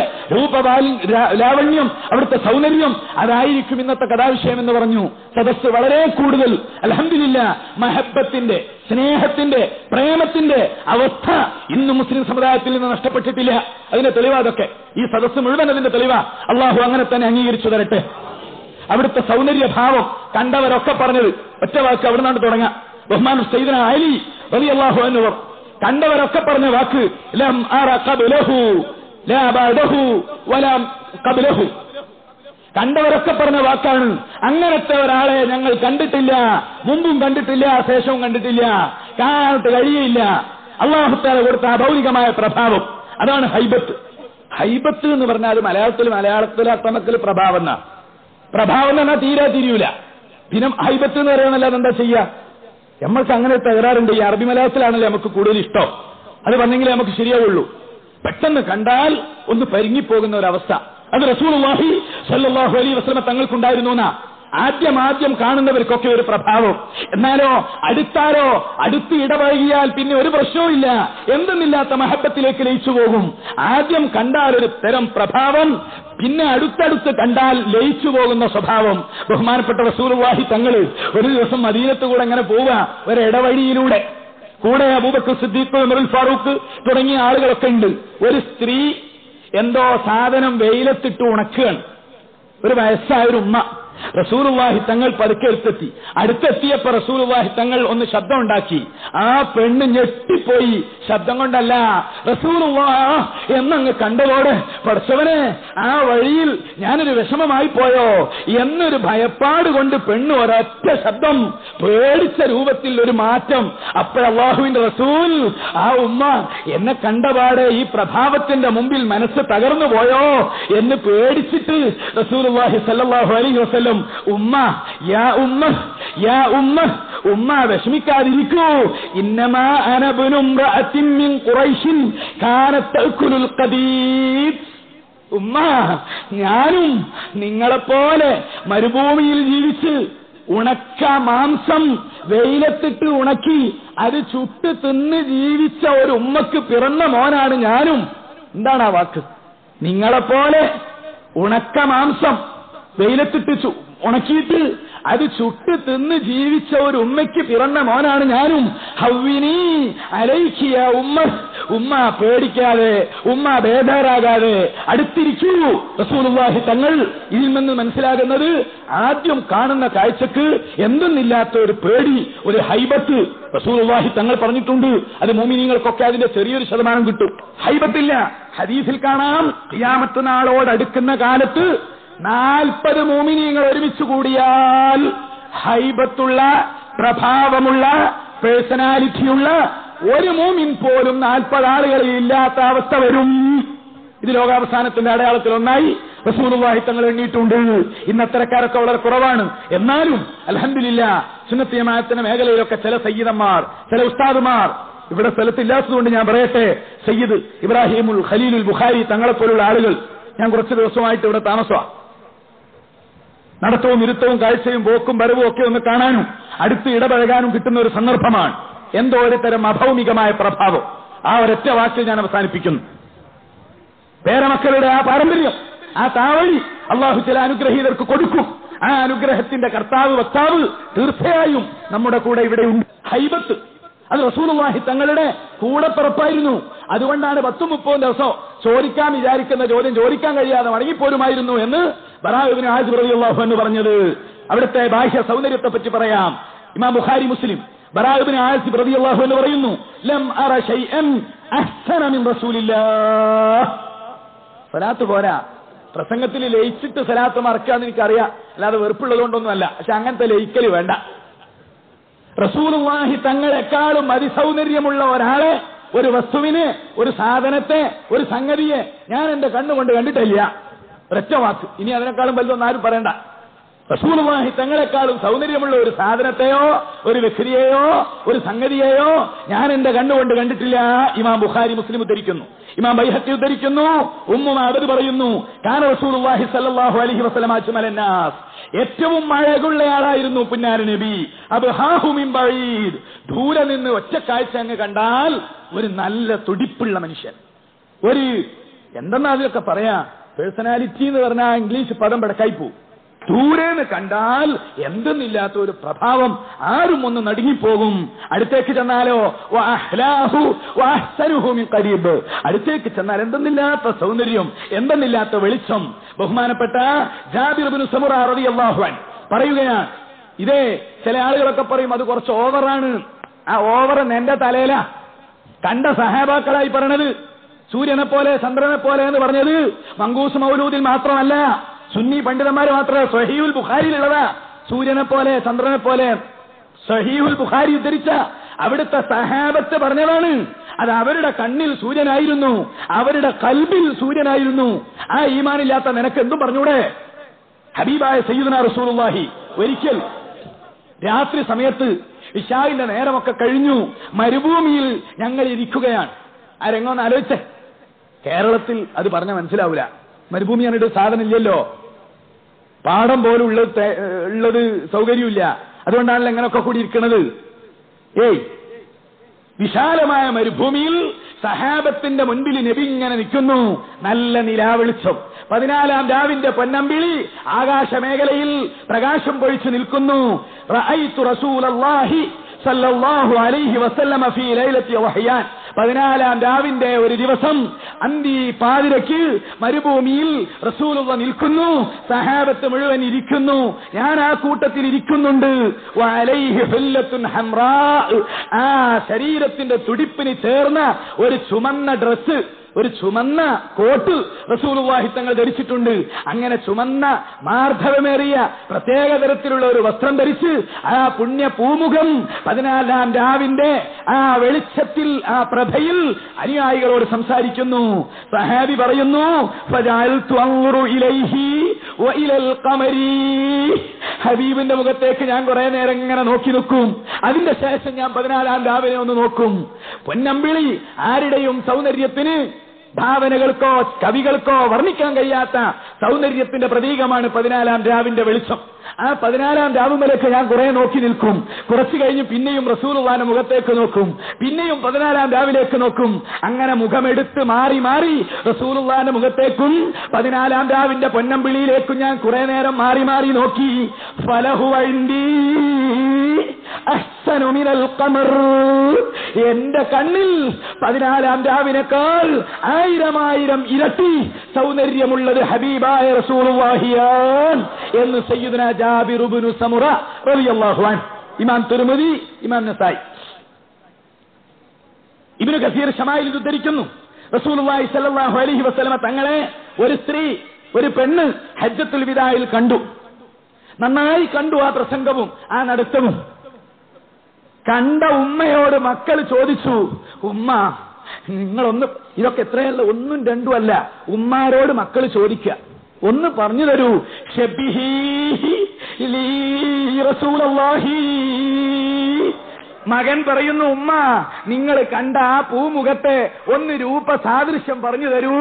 ലാവണ്യം, അവിടുത്തെ സൗന്ദര്യം, അതായിരിക്കും ഇന്നത്തെ കഥാവിഷയം എന്ന് പറഞ്ഞു. സദസ്സ് വളരെ കൂടുതൽ അൽഹംദുലില്ലാഹ് മഹബ്ബത്തിന്റെ, സ്നേഹത്തിന്റെ, പ്രേമത്തിന്റെ അവസ്ഥ ഇന്ന് മുസ്ലിം സമുദായത്തിൽ നിന്ന് നഷ്ടപ്പെട്ടിട്ടില്ല. അതിന്റെ തെളിവാ അതൊക്കെ. ഈ സദസ്സ് മുഴുവൻ അതിന്റെ തെളിവാ. അള്ളാഹു അങ്ങനെ തന്നെ അംഗീകരിച്ചു തരട്ടെ. അവിടുത്തെ സൗന്ദര്യഭാവം കണ്ടവരൊക്കെ പറഞ്ഞത് ഒറ്റ വാക്ക് അവിടെ നിന്നാണ് തുടങ്ങാം. ബഹുമാനു സയ്യിദുനാ അലി റളിയല്ലാഹു അൻഹു കണ്ടവരൊക്കെ പറഞ്ഞ വാക്ക് ലം അറ ഖബ്ലഹു ലാ ബഅദഹു വലാ ഖബ്ലഹു. കണ്ടവരൊക്കെ പറഞ്ഞ വാക്കാണ്. അങ്ങനത്തെ ഒരാളെ ഞങ്ങൾ കണ്ടിട്ടില്ല, മുമ്പും കണ്ടിട്ടില്ല, ശേഷവും കണ്ടിട്ടില്ല, കാണാനായിട്ട് കഴിയില്ല. അല്ലാഹു തആല കൊടുത്ത അഭൗതികമായ പ്രഭാവം, അതാണ് ഹൈബത്ത്. ഹൈബത്ത് എന്ന് പറഞ്ഞാൽ മലയാളത്തിൽ അർത്ഥമക്കൽ പ്രഭാവം എന്നാ. പ്രഭാവം എന്ന് പറഞ്ഞാൽ തീരൂല. പിന്നെ ഹൈബത്ത് എന്ന് പറയുന്നല്ലാതെ എന്താ ചെയ്യാ? നമ്മൾക്ക് അങ്ങനെ തകരാറുണ്ട്. ഈ അറബി മലയാളത്തിലാണല്ലോ നമുക്ക് കൂടുതൽ ഇഷ്ടം. അത് പറഞ്ഞെങ്കിലേ നമുക്ക് ശരിയാവുള്ളൂ. പെട്ടെന്ന് കണ്ടാൽ ഒന്ന് പരിങ്ങിപ്പോകുന്ന ഒരവസ്ഥ, അത് റസൂലുള്ളാഹി സ്വല്ലല്ലാഹു അലൈഹി വസല്ലം തങ്ങൾക്കുണ്ടായിരുന്നു എന്നാ. ആദ്യം കാണുന്നവർക്കൊക്കെ ഒരു പ്രഭാവം. എന്നാലോ അടുത്ത് ഇടപഴകിയാൽ പിന്നെ ഒരു പ്രശ്നവുമില്ല, എന്തെന്നില്ലാത്ത മഹബത്തിലേക്ക് ലയിച്ചു പോകും. ആദ്യം കണ്ടാൽ ഒരു തരം പ്രഭാവം, പിന്നെ അടുത്തടുത്ത് കണ്ടാൽ ലയിച്ചു പോകുന്ന സ്വഭാവം. ബഹുമാനപ്പെട്ട റസൂലുള്ളാഹി തങ്ങൾ ഒരു ദിവസം മദീനത്ത് കൂടെ അങ്ങനെ പോവുക, ഒരു ഇടവഴിയിലൂടെ. കൂടെ അബൂബക്കർ സിദ്ദീഖ്, ഉമറുൽ ഫാറൂഖ് തുടങ്ങിയ ആളുകളൊക്കെ ഉണ്ട്. ഒരു സ്ത്രീ എന്തോ സാധനം വെയിലത്തിട്ട് ഉണക്കുകയാണ്. ഒരു വയസ്സായ ഒരു ഉമ്മ. റസൂലുള്ളാഹി തങ്ങൾ പതുക്കെ അടുത്തെത്തിയപ്പോ റസൂലുള്ളാഹി തങ്ങൾ ഒന്ന് ശബ്ദം ഉണ്ടാക്കി. ആ പെണ്ണ് ഞെട്ടിപ്പോയി. ശബ്ദം കൊണ്ടല്ല, റസൂലുള്ളാഹ് എന്നങ്ങ് കണ്ടതോടെ പടച്ചവനെ ആ വഴിയിൽ ഞാനൊരു വിഷമമായി പോയോ എന്നൊരു ഭയപ്പാട് കൊണ്ട് പെണ്ണ് ഒരൊറ്റ ശബ്ദം, പേടിച്ച രൂപത്തിൽ ഒരു മാറ്റം. അപ്പോൾ അല്ലാഹുവിന്റെ റസൂൽ ആ ഉമ്മ എന്നെ കണ്ടപാടെ ഈ പ്രഭാവത്തിന്റെ മുമ്പിൽ മനസ്സ് തകർന്നു പോയോ എന്ന് പേടിച്ചിട്ട് റസൂലുള്ളാഹി സ്വല്ലല്ലാഹു അലൈഹി വസല്ലം ഉമ്മ വിഷമിക്കാതിരിക്കൂ, ഇന്നമാ അന ഇബ്നു ഇംറഅത്തിൻ മിൻ ഖുറൈശിൻ കാനത് തഅകുലുൽ ഖദീദ്. ഉമ്മ, ഞാനും നിങ്ങളെപ്പോലെ മരുഭൂമിയിൽ ജീവിച്ച് ഉണക്ക മാംസം വെയിലത്തിട്ട് ഉണക്കി അത് ചുട്ട് തിന്ന് ജീവിച്ച ഒരു ഉമ്മക്ക് പിറന്ന മോനാണ് ഞാനും. എന്താണ് ആ വാക്ക്? നിങ്ങളെപ്പോലെ ഉണക്ക മാംസം വെയിലത്തിട്ട് ഉണക്കിയിട്ട് അത് ചുട്ട് തിന്ന് ജീവിച്ച ഒരു ഉമ്മയ്ക്ക് പിറന്ന മോനാണ് ഞാനും. ഹവ്വിനി അലൈഖിയ ഉമ്മ പേടിക്കാതെ, ഉമ്മ ബേജാറാകാതെ അടുത്തിരിക്കൂ. റസൂലുള്ളാഹി തങ്ങൾ ഇതിൽ നിന്ന് മനസ്സിലാകുന്നത്, ആദ്യം കാണുന്ന കാഴ്ചക്ക് എന്തെന്നില്ലാത്ത ഒരു പേടി, ഒരു ഹൈബത്ത് റസൂലുള്ളാഹി തങ്ങൾ പറഞ്ഞിട്ടുണ്ട്. അത് മുഅ്മിനീങ്ങൾക്കൊക്കെ അതിന്റെ ചെറിയൊരു ശതമാനം കിട്ടും. ഹൈബത്തില്ല. ഹദീസിൽ കാണാം, ഖിയാമത്ത് നാളോടടുക്കുന്ന കാലത്ത് 40 മുഅ്മിനീങ്ങൾ ഒരുമിച്ച് കൂടിയാൽ ഹൈബത്തുള്ള, പ്രഭാവമുള്ള, പേഴ്സണാലിറ്റിയുള്ള ഒരു മുഅ്മിൻ പോലും 40 ആളുകളിൽ ഇല്ലാത്ത അവസ്ഥ വരും. ഇത് ലോകാവസാനത്തിന്റെ അടയാളത്തിൽ ഒന്നായി റസൂലുള്ളാഹി തങ്ങൾ എണ്ണിയിട്ടുണ്ട്. ഇന്ന് അത്തരക്കാരൊക്കെ വളരെ കുറവാണ്. എന്നാലും അൽഹംദുലില്ലാഹ് സുന്നത്ത് ജമാഅത്തിന്റെ മേഖലയിലൊക്കെ ചില സയ്യിദന്മാർ, ചില ഉസ്താദുമാർ, ഇവിടെ സ്ഥലത്തില്ലാത്തതുകൊണ്ട് ഞാൻ പറയട്ടെ, സയ്യിദ് ഇബ്രാഹിമുൽ ഖലീലുൽ ബുഖാരി തങ്ങളെപ്പോലുള്ള ആളുകൾ, ഞാൻ കുറച്ച് ദിവസമായിട്ട് ഇവിടെ താമസമാണ്. നടത്തവും ഇരുത്തവും കാഴ്ചയും പോക്കും വരവും ഒക്കെ ഒന്ന് കാണാനും അടുത്ത് ഇടപഴകാനും കിട്ടുന്ന ഒരു സന്ദർഭമാണ്. എന്തോ ഒരു തരം അഭൗമികമായ പ്രഭാവം. ആ ഒരൊറ്റ വാക്കിൽ ഞാൻ അവസാനിപ്പിക്കുന്നു. പേരമക്കളുടെ ആ പാരമ്പര്യം, ആ താവഴി അള്ളാഹു ചില അനുഗ്രഹീതർക്ക് കൊടുക്കും. ആ അനുഗ്രഹത്തിന്റെ കർത്താവ്, വക്താവ് തീർച്ചയായും നമ്മുടെ കൂടെ ഇവിടെ ഉണ്ട്. ഹൈബത്ത് അത് റസൂലുള്ളാഹി തങ്ങളുടെ കൂടെ പിറപ്പായിരുന്നു. അതുകൊണ്ടാണ് 10-30 ദിവസം ചോദിക്കാൻ വിചാരിക്കുന്ന ചോദ്യം ചോദിക്കാൻ കഴിയാതെ മടങ്ങിപ്പോരുമായിരുന്നു എന്ന് ബറാ ഇബ്നു ആസിബ് റളിയല്ലാഹു അൻഹു പറഞ്ഞത്. അവിടുത്തെ ബാഹ്യ സൗന്ദര്യത്തെ പറ്റി പറയാം. ഇമാം ബുഖാരി മുസ്ലിം ബറാ ഇബ്നു ആസിബ് റളിയല്ലാഹു അൻഹു പറയുന്നു, ലം അറ ശൈഅൻ അഹ്സന മിൻ റസൂലില്ലാഹ്. സ്വലാത്ത് പോരാ, പ്രസംഗത്തിൽ ലയിച്ചിട്ട് സ്വലാത്ത് മറക്കാന്ന് എനിക്കറിയാം, അല്ലാതെ വെറുപ്പുള്ളതുകൊണ്ടൊന്നുമല്ല. പക്ഷെ അങ്ങനത്തെ ലയിക്കല് വേണ്ട. റസൂലുള്ളാഹി തങ്ങളെക്കാളും അതിസൗന്ദര്യമുള്ള ഒരാളെ, ഒരു വസ്തുവിനെ, ഒരു സാധനത്തെ, ഒരു സംഗതിയെ ഞാൻ എന്റെ കണ്ണുകൊണ്ട് കണ്ടിട്ടില്ല. ഒരൊറ്റ വാക്ക്. ഇനി അതിനേക്കാളും വലുതൊന്നും ആരും പറയണ്ട. റസൂലുള്ളാഹി തങ്ങളെക്കാളും സൗന്ദര്യമുള്ള ഒരു സാധനത്തെയോ ഒരു വ്യക്തിയെയോ ഒരു സംഗതിയെയോ ഞാൻ എന്റെ കണ്ണുകൊണ്ട് കണ്ടിട്ടില്ല. ഇമാം ബുഖാരി മുസ്ലിം ഉദ്ധരിക്കുന്നു, ഇമാം ബൈഹഖി ഉദ്ധരിക്കുന്നു. ഉമ്മു മഅബദ് പറയുന്നു, കാന റസൂലുള്ളാഹി സ്വല്ലല്ലാഹു അലൈഹി വസല്ലം അജ്മലൻ നാസ്, ഏറ്റവും അഴകുള്ളയാളായിരുന്നു പുന്നാര നബി. അബ്ഹാഹു മിൻ ബഈദ്, ദൂരെ നിന്ന് ഒറ്റക്കാഴ്ച അങ്ങ് കണ്ടാൽ ഒരു നല്ല തുടിപ്പുള്ള മനുഷ്യൻ. ഒരു എന്തെന്നാ അതിലൊക്കെ പറയാ, പേഴ്സണാലിറ്റി എന്ന് പറഞ്ഞാൽ ഇംഗ്ലീഷ് പദം പിടക്കായി പോവും. ദൂരേന്ന് കണ്ടാൽ എന്തെന്നില്ലാത്ത ഒരു പ്രഭാവം, ആരും ഒന്ന് നടുങ്ങിപ്പോകും. അടുത്തേക്ക് ചെന്നാലോ ഖരീബ്, അടുത്തേക്ക് ചെന്നാൽ എന്തെന്നില്ലാത്ത സൗന്ദര്യം, എന്തെന്നില്ലാത്ത വെളിച്ചം. ബഹുമാനപ്പെട്ട ജാബിർ ഇബ്നു സമുറ റളിയല്ലാഹു അൻഹു പറയുകയാണ്, ഇതേ ചില ആളുകളൊക്കെ പറയും അത് കുറച്ച് ഓവറാണ്. ആ ഓവർ എന്റെ തലയില കണ്ട സഹാബാക്കളായി പറഞ്ഞത്. സൂര്യനെ പോലെ ചന്ദ്രനെ പോലെ എന്ന് പറഞ്ഞത് മങ്കൂസ് മൗലൂദിൽ മാത്രമല്ല, സുന്നി പണ്ഡിതന്മാര് മാത്രമേ. സ്വഹീഹുൽ ബുഖാരിയിലുള്ളതാ. സൂര്യനെ പോലെ ചന്ദ്രനെ പോലെ സ്വഹീഹുൽ ബുഖാരി ഉദ്ധരിച്ച അവിടുത്തെ സഹാബത്ത് പറഞ്ഞതാണ്. അത് അവരുടെ കണ്ണിൽ സൂര്യനായിരുന്നു, അവരുടെ കൽബിൽ സൂര്യനായിരുന്നു. ആ ഈമാനില്ലാത്ത നിനക്ക് എന്തും പറഞ്ഞൂടെ? ഹബീബായ സയ്യിദുനാ റസൂലുള്ളാഹി ഒരിക്കൽ രാത്രി സമയത്ത് ഇശാഇന്റെ നേരമൊക്കെ കഴിഞ്ഞു, മരുഭൂമിയിൽ ഞങ്ങൾ ഇരിക്കുകയാണ്. ആ രംഗം ഒന്ന് ആലോചിച്ചേ. കേരളത്തിൽ അത് പറഞ്ഞാൽ മനസ്സിലാവൂല. മരുഭൂമി എന്നിട്ട് സാധനം ഇല്ലല്ലോ, പാടം പോലും ഉള്ളത് സൗകര്യമില്ല. അതുകൊണ്ടാണല്ലോ എങ്ങനെയൊക്കെ കൂടി ഇരിക്കുന്നത്. വിശാലമായ മരുഭൂമിയിൽ സഹാബത്തിന്റെ മുൻപിൽ നബി ഇങ്ങനെ നിൽക്കുന്നു. നല്ല നിലാവെളിച്ചം, 14-ാം രാവിന്റെ പൊന്നമ്പിളി ആകാശമേഖലയിൽ പ്രകാശം പൊഴിച്ചു നിൽക്കുന്നു. റഅയ്തു റസൂലല്ലാഹി സല്ലല്ലാഹു അലൈഹി വസല്ലമ ഫീ ലൈലത്തി വഹ്യാൻ, 14-ാം രാവിന്റെ ഒരു ദിവസം അന്തി പാതിരയ്ക്ക് മരുഭൂമിയിൽ റസൂലുള്ളാഹി നിൽക്കുന്നു. സഹാബത്ത് മുഴുവൻ ഇരിക്കുന്നു, ഞാൻ ആ കൂട്ടത്തിൽ ഇരിക്കുന്നുണ്ട്. വഅലൈഹി ഹുല്ലത്തുൻ ഹംറാ, ആ ശരീരത്തിന്റെ തുടിപ്പിന് ചേർന്ന ഒരു ചുമന്ന ഡ്രസ്സ്, ഒരു ചുമന്ന കോട്ട് റസൂലുള്ളാഹി തങ്ങൾ ധരിച്ചിട്ടുണ്ട്. അങ്ങനെ ചുമന്ന മാർദ്ധവമേറിയ പ്രത്യേക തരത്തിലുള്ള ഒരു വസ്ത്രം ധരിച്ച് ആ പുണ്യ പൂമുഖം 14-ാം രാവിന്റെ ആ വെളിച്ചത്തിൽ, ആ പ്രഭയിൽ അനുയായികളോട് സംസാരിക്കുന്നു. സഹാബി പറയുന്നു, ഫജഅൽതു അൻദുറു ഇലൈഹി വഇലൽ ഖമരി, ഹബീബിന്റെ മുഖത്തേക്ക് ഞാൻ കുറെ നേരം ഇങ്ങനെ നോക്കി നിൽക്കും. അതിന്റെ ശേഷം ഞാൻ 14-ാം രാവിനെ ഒന്ന് നോക്കും. പൊന്നമ്പിളി ആരുടെയും സൗന്ദര്യത്തിന്, ഭാവനകൾക്കോ കവികൾക്കോ വർണ്ണിക്കാൻ കഴിയാത്ത സൗന്ദര്യത്തിന്റെ പ്രതീകമാണ് 14-ാം രാവിന്റെ വെളിച്ചം. ആ 14-ാം രാവുമലേക്ക് ഞാൻ കുറെ നോക്കി നിൽക്കും. കുറച്ചു കഴിഞ്ഞ് പിന്നെയും റസൂലുള്ളാഹിന്റെ മുഖത്തേക്ക് നോക്കും, പിന്നെയും 14-ാം രാവിലേക്ക് നോക്കും. അങ്ങനെ മുഖമെടുത്ത് മാറി മാറി റസൂലുള്ളാഹിന്റെ മുഖത്തേക്കും 14-ാം രാവിന്റെ പൊന്നമ്പിളിയിലേക്കും ഞാൻ കുറെ നേരം മാറി മാറി നോക്കി. ഫലഹു ഇൻദീ അഹ്സനു മിനൽ ഖമർ, എന്റെ കണ്ണിൽ 14-ാം രാവിനേക്കാൾ 1000 ഇരട്ടി സൗന്ദര്യമുള്ളത് ഹബീബായ റസൂലുള്ളാഹിയാണ് എന്ന് സയ്യിദുനാ ജാബിർ ഇബ്നു സമുറ റളിയല്ലാഹു അൻഹു. ഇമാം തിർമിദി, ഇമാം നസായി, ഇബ്നു കസീർ ശമായിൽ ഉദ്ധരിക്കുന്നു. റസൂലുള്ളാഹി സ്വല്ലല്ലാഹു അലൈഹി വസല്ലമ തങ്ങളെ ഒരു സ്ത്രീ, ഒരു പെണ്ണ് ഹജ്ജത്തുൽ വിദായിൽ കണ്ടു. നന്നായി കണ്ടു ആ പ്രസംഗവും ആ നടത്തവും. കണ്ട ഉമ്മയോട് മക്കൾ ചോദിച്ചു, ഉമ്മ നിങ്ങളൊന്ന്, ഇതൊക്കെ എത്രയല്ല, 1ഉം 2ഉം അല്ല, ഉമ്മാരോട് മക്കൾ ചോദിക്കുക, ഒന്ന് പറഞ്ഞു തരൂ. ഷബ്ബിഹീ ലീ റസൂലല്ലാഹി, മകൻ പറയുന്നു, ഉമ്മ നിങ്ങൾ കണ്ട ആ പൂമുഖത്തെ ഒന്ന് രൂപസാദൃശ്യം പറഞ്ഞു തരൂ,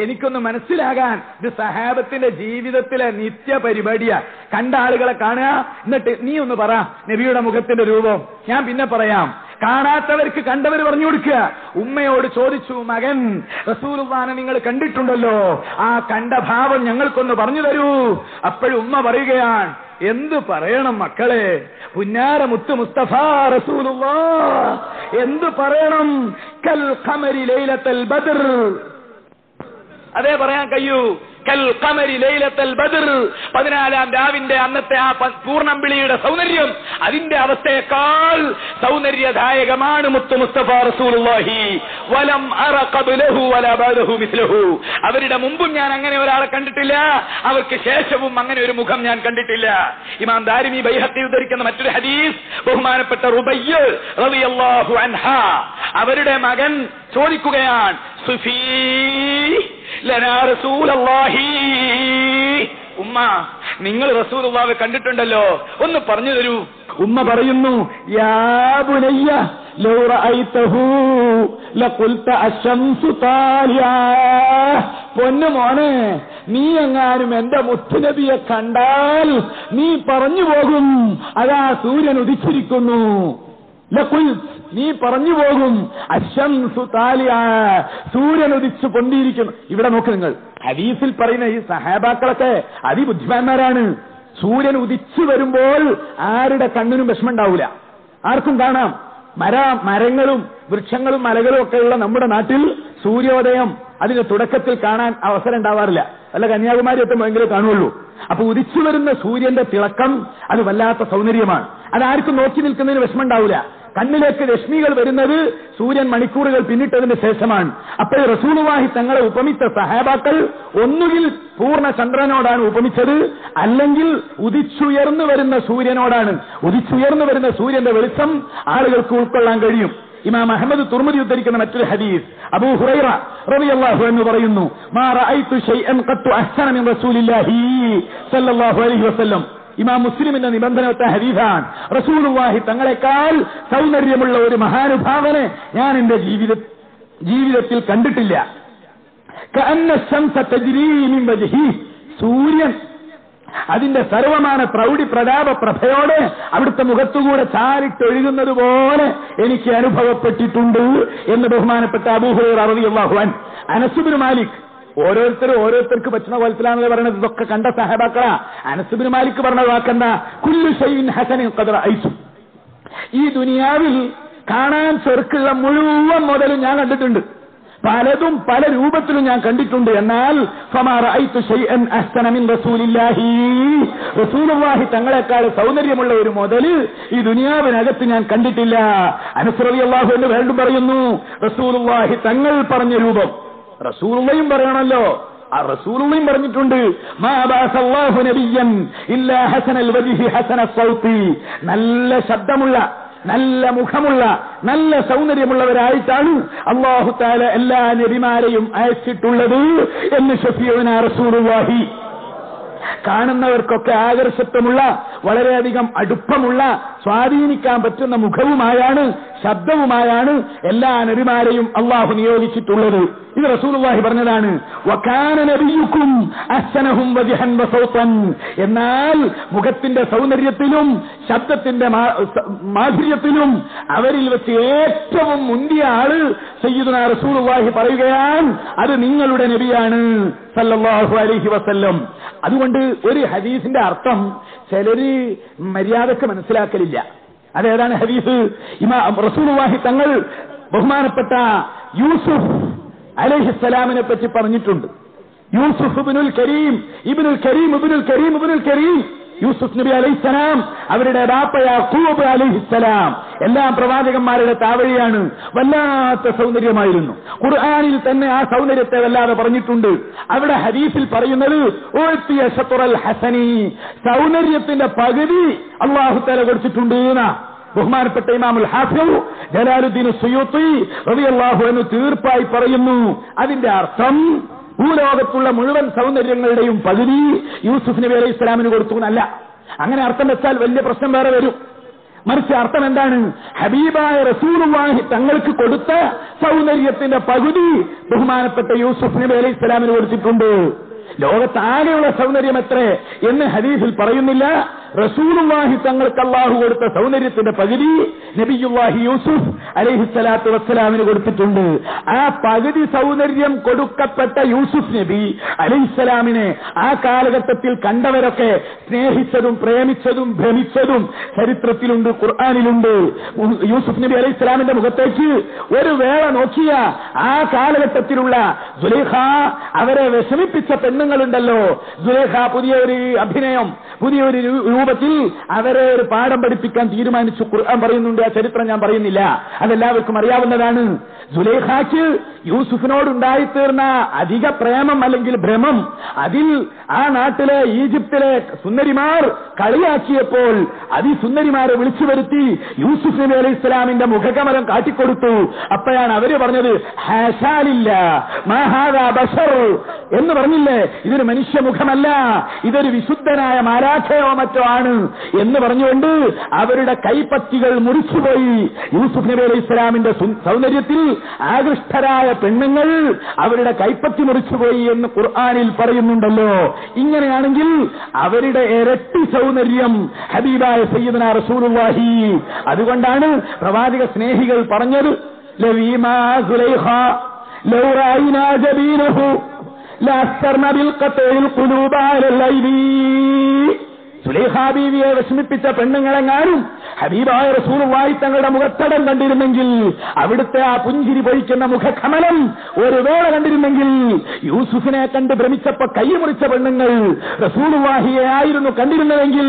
എനിക്കൊന്ന് മനസ്സിലാകാൻ. ഇത് സഹാബത്തിന്റെ ജീവിതത്തിലെ നിത്യ പരിപാടിയാ. കണ്ട ആളുകളെ കാണുക, എന്നിട്ട് നീ ഒന്ന് പറ നബിയുടെ മുഖത്തിന്റെ രൂപം, ഞാൻ പിന്നെ പറയാം. കാണാത്തവർക്ക് കണ്ടവർ പറഞ്ഞു കൊടുക്കുക. ഉമ്മയോട് ചോദിച്ചു, മകൻ റസൂലുള്ളാഹിനെ നിങ്ങൾ കണ്ടിട്ടുണ്ടല്ലോ, ആ കണ്ട ഭാവം ഞങ്ങൾക്കൊന്ന് പറഞ്ഞു തരൂ. അപ്പോഴും ഉമ്മ പറയുകയാണ്, എന്ത് പറയണം മക്കളെ, പുന്നാര മുത്ത് മുസ്തഫ റസൂലുള്ളാഹ് എന്ത് പറയണം. കൽ ഖമരി ലൈലത്തുൽ ബദർ, അതേ പറയാൻ കഴിയൂ. കൽ ഖമരി ലൈലത്തുൽ ബദർ, 14 രാവിന്റെ അന്നത്തെ ആ പൂർണ്ണംവിളിയുടെ സൗന്ദര്യം അതിന്റെ അവസ്ഥയേക്കാൾ സൗന്ദര്യദായകമാണ് മുത്ത് മുസ്തഫ റസൂലുള്ളാഹി. വലം അറ ഖബ്ലഹു വലാ ബഅദഹു മിസ്ലഹു, അവരുടെ മുമ്പും ഞാൻ അങ്ങനെ ഒരാളെ കണ്ടിട്ടില്ല, അവർക്ക് ശേഷവും അങ്ങനെ ഒരു മുഖം ഞാൻ കണ്ടിട്ടില്ല. ഇമാം ദാരിമി ബൈഹഖി ഉദ്ധരിക്കുന്ന മറ്റൊരു ഹദീസ്, ബഹുമാനപ്പെട്ട റുബയ്യ റളിയല്ലാഹു അൻഹാ അവരുടെ മകൻ ചോദിക്കുകയാണ്, സുഫീ ലനാ റസൂലല്ലാഹി, ഉമ്മ നിങ്ങൾ റസൂലുള്ളാഹിയെ കണ്ടിട്ടുണ്ടല്ലോ, ഒന്ന് പറഞ്ഞു തരൂ. ഉമ്മ പറയുന്നു, യാ ബുനയ്യ ലൗ റഅയ്തഹു ലഖുൽത അശംസു താലിയാ, പൊന്നു മോനെ നീ എങ്ങാനും എന്റെ മുത്തുനബിയെ കണ്ടാൽ നീ പറഞ്ഞു പോകും അതാ സൂര്യൻ ഉദിച്ചിരിക്കുന്നു. ലഖുൽ, നീ പറഞ്ഞു പോകും അശംസു താലിയാ, സൂര്യൻ ഉദിച്ചു കൊണ്ടിരിക്കുന്നു. ഇവിടെ നോക്ക് നിങ്ങൾ, ഹദീസിൽ പറയുന്ന ഈ സഹാബാക്കളൊക്കെ അതിബുദ്ധിമാന്മാരാണ്. സൂര്യൻ ഉദിച്ചു വരുമ്പോൾ ആരുടെ കണ്ണിനും വിഷമം ഉണ്ടാവില്ല, ആർക്കും കാണാം. മരങ്ങളും വൃക്ഷങ്ങളും മലകളും ഒക്കെയുള്ള നമ്മുടെ നാട്ടിൽ സൂര്യോദയം അതിന്റെ തുടക്കത്തിൽ കാണാൻ അവസരം ഉണ്ടാവാറില്ല. അല്ല, കന്യാകുമാരി എത്തുമ്പോഴെങ്കിലും കാണുള്ളൂ. അപ്പൊ ഉദിച്ചു വരുന്ന സൂര്യന്റെ തിളക്കം അത് വല്ലാത്ത സൗന്ദര്യമാണ്. അതാർക്കും നോക്കി നിൽക്കുന്നതിന് വിഷമം ഉണ്ടാവില്ല. കണ്ണിലേക്ക് രശ്മികൾ വരുന്നത് സൂര്യൻ മണിക്കൂറുകൾ പിന്നിട്ടതിന് ശേഷമാണ്. അപ്പോൾ റസൂലുള്ളാഹി തങ്ങളെ ഉപമിച്ച സഹാബാക്കൾ ഒന്നുകിൽ പൂർണ്ണ ചന്ദ്രനോടാണ് ഉപമിച്ചത്, അല്ലെങ്കിൽ ഉദിച്ചുയർന്നു വരുന്ന സൂര്യനോടാണ്. ഉദിച്ചുയർന്നു വരുന്ന സൂര്യന്റെ വെളിച്ചം ആളുകൾക്ക് ഉൾക്കൊള്ളാൻ കഴിയും. ഇമാം അഹ്മദ് തുർമുദി ഉദ്ധരിക്കുന്ന മറ്റൊരു ഹദീസ്, അബൂ ഹുറൈറ റളിയല്ലാഹു അൻഹു പറയുന്നു, മാ റഅയ്തു ശൈഅൻ ഖത്തു അഹ്സന മിൻ റസൂലില്ലാഹി സ്വല്ലല്ലാഹു അലൈഹി വസല്ലം. ഇമാം മുസ്ലിമിന്റെ നിബന്ധനത്തെ ഹദീസാണ്. റസൂലുള്ളാഹി തങ്ങളെക്കാൾ സൗന്ദര്യമുള്ള ഒരു മഹാനുഭാവനെ ഞാൻ എന്റെ ജീവിതത്തിൽ കണ്ടിട്ടില്ല. കഅന്ന ശംസ തജ്രീ മിൻ വജ്ഹി, സൂര്യൻ അതിന്റെ സർവമാന പ്രൗഢി പ്രതാപ പ്രഭയോടെ അവിടുത്തെ മുഖത്തുകൂടെ ചാരിട്ടൊഴുകുന്നത് പോലെ എനിക്ക് അനുഭവപ്പെട്ടിട്ടുണ്ട് എന്ന് ബഹുമാനപ്പെട്ട അബൂ ഹുറൈറ റളിയല്ലാഹു അൻഹു. അനസ് ഇബ്നു മാലിക്, ഓരോരുത്തർക്ക് പറ്റുന്ന കോലത്തിലാണല്ലോ പറയുന്നത്, ഇതൊക്കെ കണ്ട സഹാബാക്കളാ. അനസ് ഇബ്നു മാലിക് പറഞ്ഞ വാക്കെന്താ, കുല്ലു ഷൈഇൻ ഹസനിൻ ഖദ് റഅയ്തു, ഈ ദുനിയാവിൽ കാണാൻ ചെറുക്കുള്ള മുഴുവൻ മുതലും ഞാൻ കണ്ടിട്ടുണ്ട്, പലതും പല രൂപത്തിലും ഞാൻ കണ്ടിട്ടുണ്ട്. എന്നാൽ ഫമാ റഅയ്തു ശൈഅൻ അഹ്സന മിൻ റസൂലില്ലാഹി, റസൂലുള്ളാഹി തങ്ങളെക്കാൾ സൗന്ദര്യമുള്ള ഒരു മുതല് ഈ ദുനിയാവിനകത്ത് ഞാൻ കണ്ടിട്ടില്ല. അനസ് റളിയല്ലാഹു അൻഹു വീണ്ടും പറയുന്നു, റസൂലുള്ളാഹി തങ്ങൾ പറഞ്ഞ രൂപം റസൂലുള്ളയും പറയണല്ലോ, ആ റസൂലുള്ളയും പറഞ്ഞിട്ടുണ്ട്, മാ ബഅസല്ലാഹു നബിയ്യൻ ഇല്ലാ ഹസനൽ വജ്ഹി ഹസനസ് സൗതി, നല്ല ശബ്ദമുള്ള നല്ല മുഖമുള്ള നല്ല സൗന്ദര്യമുള്ളവരായിട്ടാണ് അല്ലാഹു തആല എല്ലാ നബിമാരെയും അയച്ചിട്ടുള്ളത് എന്ന് ശഫീഉനാ റസൂലുള്ളാഹി. കാണുന്നവർക്കൊക്കെ ആകർഷത്വമുള്ള വളരെയധികം അടുപ്പമുള്ള സ്വാധീനിക്കാൻ പറ്റുന്ന മുഖവുമായാണ് ശബ്ദവുമായാണ് എല്ലാ നബിമാരെയും അള്ളാഹു നിയോഗിച്ചിട്ടുള്ളത്. ഇത് റസൂലുള്ളാഹി പറഞ്ഞതാണ്. വകാന നബിയുക്കും അഹ്സനഹും വജ്ഹൻ വസൗതൻ, എന്നാൽ മുഖത്തിന്റെ സൗന്ദര്യത്തിലും ശബ്ദത്തിന്റെ മാധുര്യത്തിലും അവരിൽ വെച്ച് ഏറ്റവും മുന്തിയ ആള് സയ്യിദുനാ റസൂലുള്ളാഹി പറയുകയാണ്, അത് നിങ്ങളുടെ നബിയാണ് സല്ലല്ലാഹു അലൈഹി വസല്ലം. അതുകൊണ്ട് ഒരു ഹദീസിന്റെ അർത്ഥം ചിലര് മര്യാദക്ക് മനസ്സിലാക്കലില്ല. അതേതാണ് ഹദീസ്? ഇമാം റസൂലുള്ളാഹി തങ്ങൾ ബഹുമാനപ്പെട്ട യൂസുഫ് അലൈഹിസ്സലാമിനെ പറ്റി പറഞ്ഞിട്ടുണ്ട്. യൂസുഫ് ഇബ്നുൽ കരീം ഇബ്നുൽ കരീം ഇബ്നുൽ കരീം ഇബ്നുൽ കരീം, യൂസുഫ് നബി അലൈഹിസ്സലാം അവരുടെ ബാപ്പ യാഖൂബ് അലൈഹിസ്സലാം എല്ലാം പ്രവാചകന്മാരുടെ താവഴിയാണ്. വല്ലാത്ത സൗന്ദര്യമായിരുന്നു. ഖുർആനിൽ തന്നെ ആ സൗന്ദര്യത്തെ വല്ലാതെ പറഞ്ഞിട്ടുണ്ട്. അവിടെ ഹദീസിൽ പറയുന്നത് ഉഅ്തിയ ശത്റൽ ഹസനി, സൗന്ദര്യത്തിന്റെ പകുതി അല്ലാഹു തആല കൊടുത്തിട്ടുണ്ട് എന്നാ. ബഹുമാനപ്പെട്ട ഇമാമുൽ ഹാഫിദ് ജലാലുദ്ദീൻ സുയൂത്തി റളിയല്ലാഹു അൻഹു തീർപ്പായി പറയുന്നു, അതിന്റെ അർത്ഥം ഭൂലോകത്തുള്ള മുഴുവൻ സൗന്ദര്യങ്ങളുടെയും പകുതി യൂസുഫ് നബി അലൈഹി ഇസ്ലാമിന് കൊടുത്തു എന്നല്ല. അങ്ങനെ അർത്ഥം വെച്ചാൽ വലിയ പ്രശ്നം വേറെ വരും. മറിച്ച് അർത്ഥം എന്താണ്? ഹബീബായ റസൂലുള്ളാഹി തങ്ങൾക്ക് കൊടുത്ത സൗന്ദര്യത്തിന്റെ പകുതി ബഹുമാനപ്പെട്ട യൂസുഫ് നബി അലൈഹി ഇസ്ലാമിന് കൊടുത്തിട്ടുണ്ട്. ലോകത്താകെയുള്ള സൗന്ദര്യം എത്ര എന്ന് ഹദീസിൽ പറയുന്നില്ല. റസൂലുള്ളാഹി തങ്ങൾക്ക് അല്ലാഹു കൊടുത്ത സൗന്ദര്യത്തിന്റെ പകുതി നബിയുല്ലാഹി യൂസുഫ് അലൈഹിസ്സലാത്തു വസ്സലാമിന് കൊടുത്തിട്ടുണ്ട്. ആ പകുതി സൗന്ദര്യം കൊടുക്കപ്പെട്ട യൂസുഫ് നബി അലൈഹിസ്സലാമിനെ ആ കാലഘട്ടത്തിൽ കണ്ടവരൊക്കെ സ്നേഹിച്ചതും പ്രേമിച്ചതും ഭ്രമിച്ചതും ചരിത്രത്തിലുണ്ട്, ഖുർആനിലുണ്ട്. യൂസുഫ് നബി അലൈഹിസ്സലാമിന്റെ മുഖത്തേക്ക് ഒരു വേള നോക്കിയ ആ കാലഘട്ടത്തിലുള്ള സുലൈഖ, അവരെ വിഷമിപ്പിച്ച പെണ്ണുങ്ങളുണ്ടല്ലോ, സുലൈഖ പുതിയൊരു അഭിനയം, പുതിയൊരു രൂപത്തിൽ അവരെ ഒരു പാഠം പഠിപ്പിക്കാൻ തീരുമാനിച്ചു. ഖുർആൻ പറയുന്നുണ്ട്, ആ ചരിത്രം ഞാൻ പറയുന്നില്ല, അതെല്ലാവർക്കും അറിയാവുന്നതാണ്. സുലൈഖയ്ക്ക് യൂസുഫിനോടുണ്ടായിത്തീർന്ന അധിക പ്രേമം അല്ലെങ്കിൽ ഭ്രമം, അതിൽ ആ നാട്ടിലെ ഈജിപ്തിലെ സുന്ദരിമാർ കളിയാക്കിയപ്പോൾ അതിസുന്ദരിമാരെ വിളിച്ചു വരുത്തി യൂസുഫ് നബി അലൈഹി ഇസ്ലാമിന്റെ മുഖകമലം കാട്ടിക്കൊടുത്തു. അപ്പോഴാണ് അവര് പറഞ്ഞത് ഹാശാലില്ല മഹാദാ ബശർ എന്ന് പറഞ്ഞില്ലേ, ഇതൊരു മനുഷ്യമുഖമല്ല, ഇതൊരു വിശുദ്ധനായ മാലാഖയോ മറ്റോ ആണ് എന്ന് പറഞ്ഞുകൊണ്ട് അവരുടെ കൈപ്പത്തികൾ മുറിച്ചുപോയി. യൂസുഫ് നബി അലൈഹി ഇസ്ലാമിന്റെ സൗന്ദര്യത്തിൽ ആകൃഷ്ടരായ പെണ്ണുങ്ങൾ അവരുടെ കൈപ്പത്തി മുറിച്ചുപോയി എന്ന് ഖുർആനിൽ പറയുന്നുണ്ടല്ലോ. ഇങ്ങനെയാണെങ്കിൽ അവരുടെ ഇരട്ടി സൗന്ദര്യം ഹബീബായ സയ്യിദുനാ റസൂലുള്ളാഹി. അതുകൊണ്ടാണ് പ്രവാചക സ്നേഹികൾ പറഞ്ഞത്, ലവീമാ സുലൈഖ ലൗ റഅയ്നാ ജബീനഹു ലഅസ്തർന ബിൽ ഖതയിൽ ഖുലൂബ അലൽ ഐദി. സുലൈഖ ബീവിയെ വിഷമിപ്പിച്ച പെണ്ണുങ്ങളെങ്ങാനും ഹബീബായ റസൂലുള്ളാഹി തങ്ങളുടെ മുഖത്തടം കണ്ടിരുന്നെങ്കിൽ, അവിടുത്തെ ആ പുഞ്ചിരി പൊഴിക്കുന്ന മുഖകമലം ഒരു വേള കണ്ടിരുന്നെങ്കിൽ, യൂസുഫിനെ കണ്ട് ഭ്രമിച്ചപ്പോ കൈ മുറിച്ച പെണ്ണുങ്ങൾ റസൂലുള്ളാഹിയെ ആയിരുന്നു കണ്ടിരുന്നതെങ്കിൽ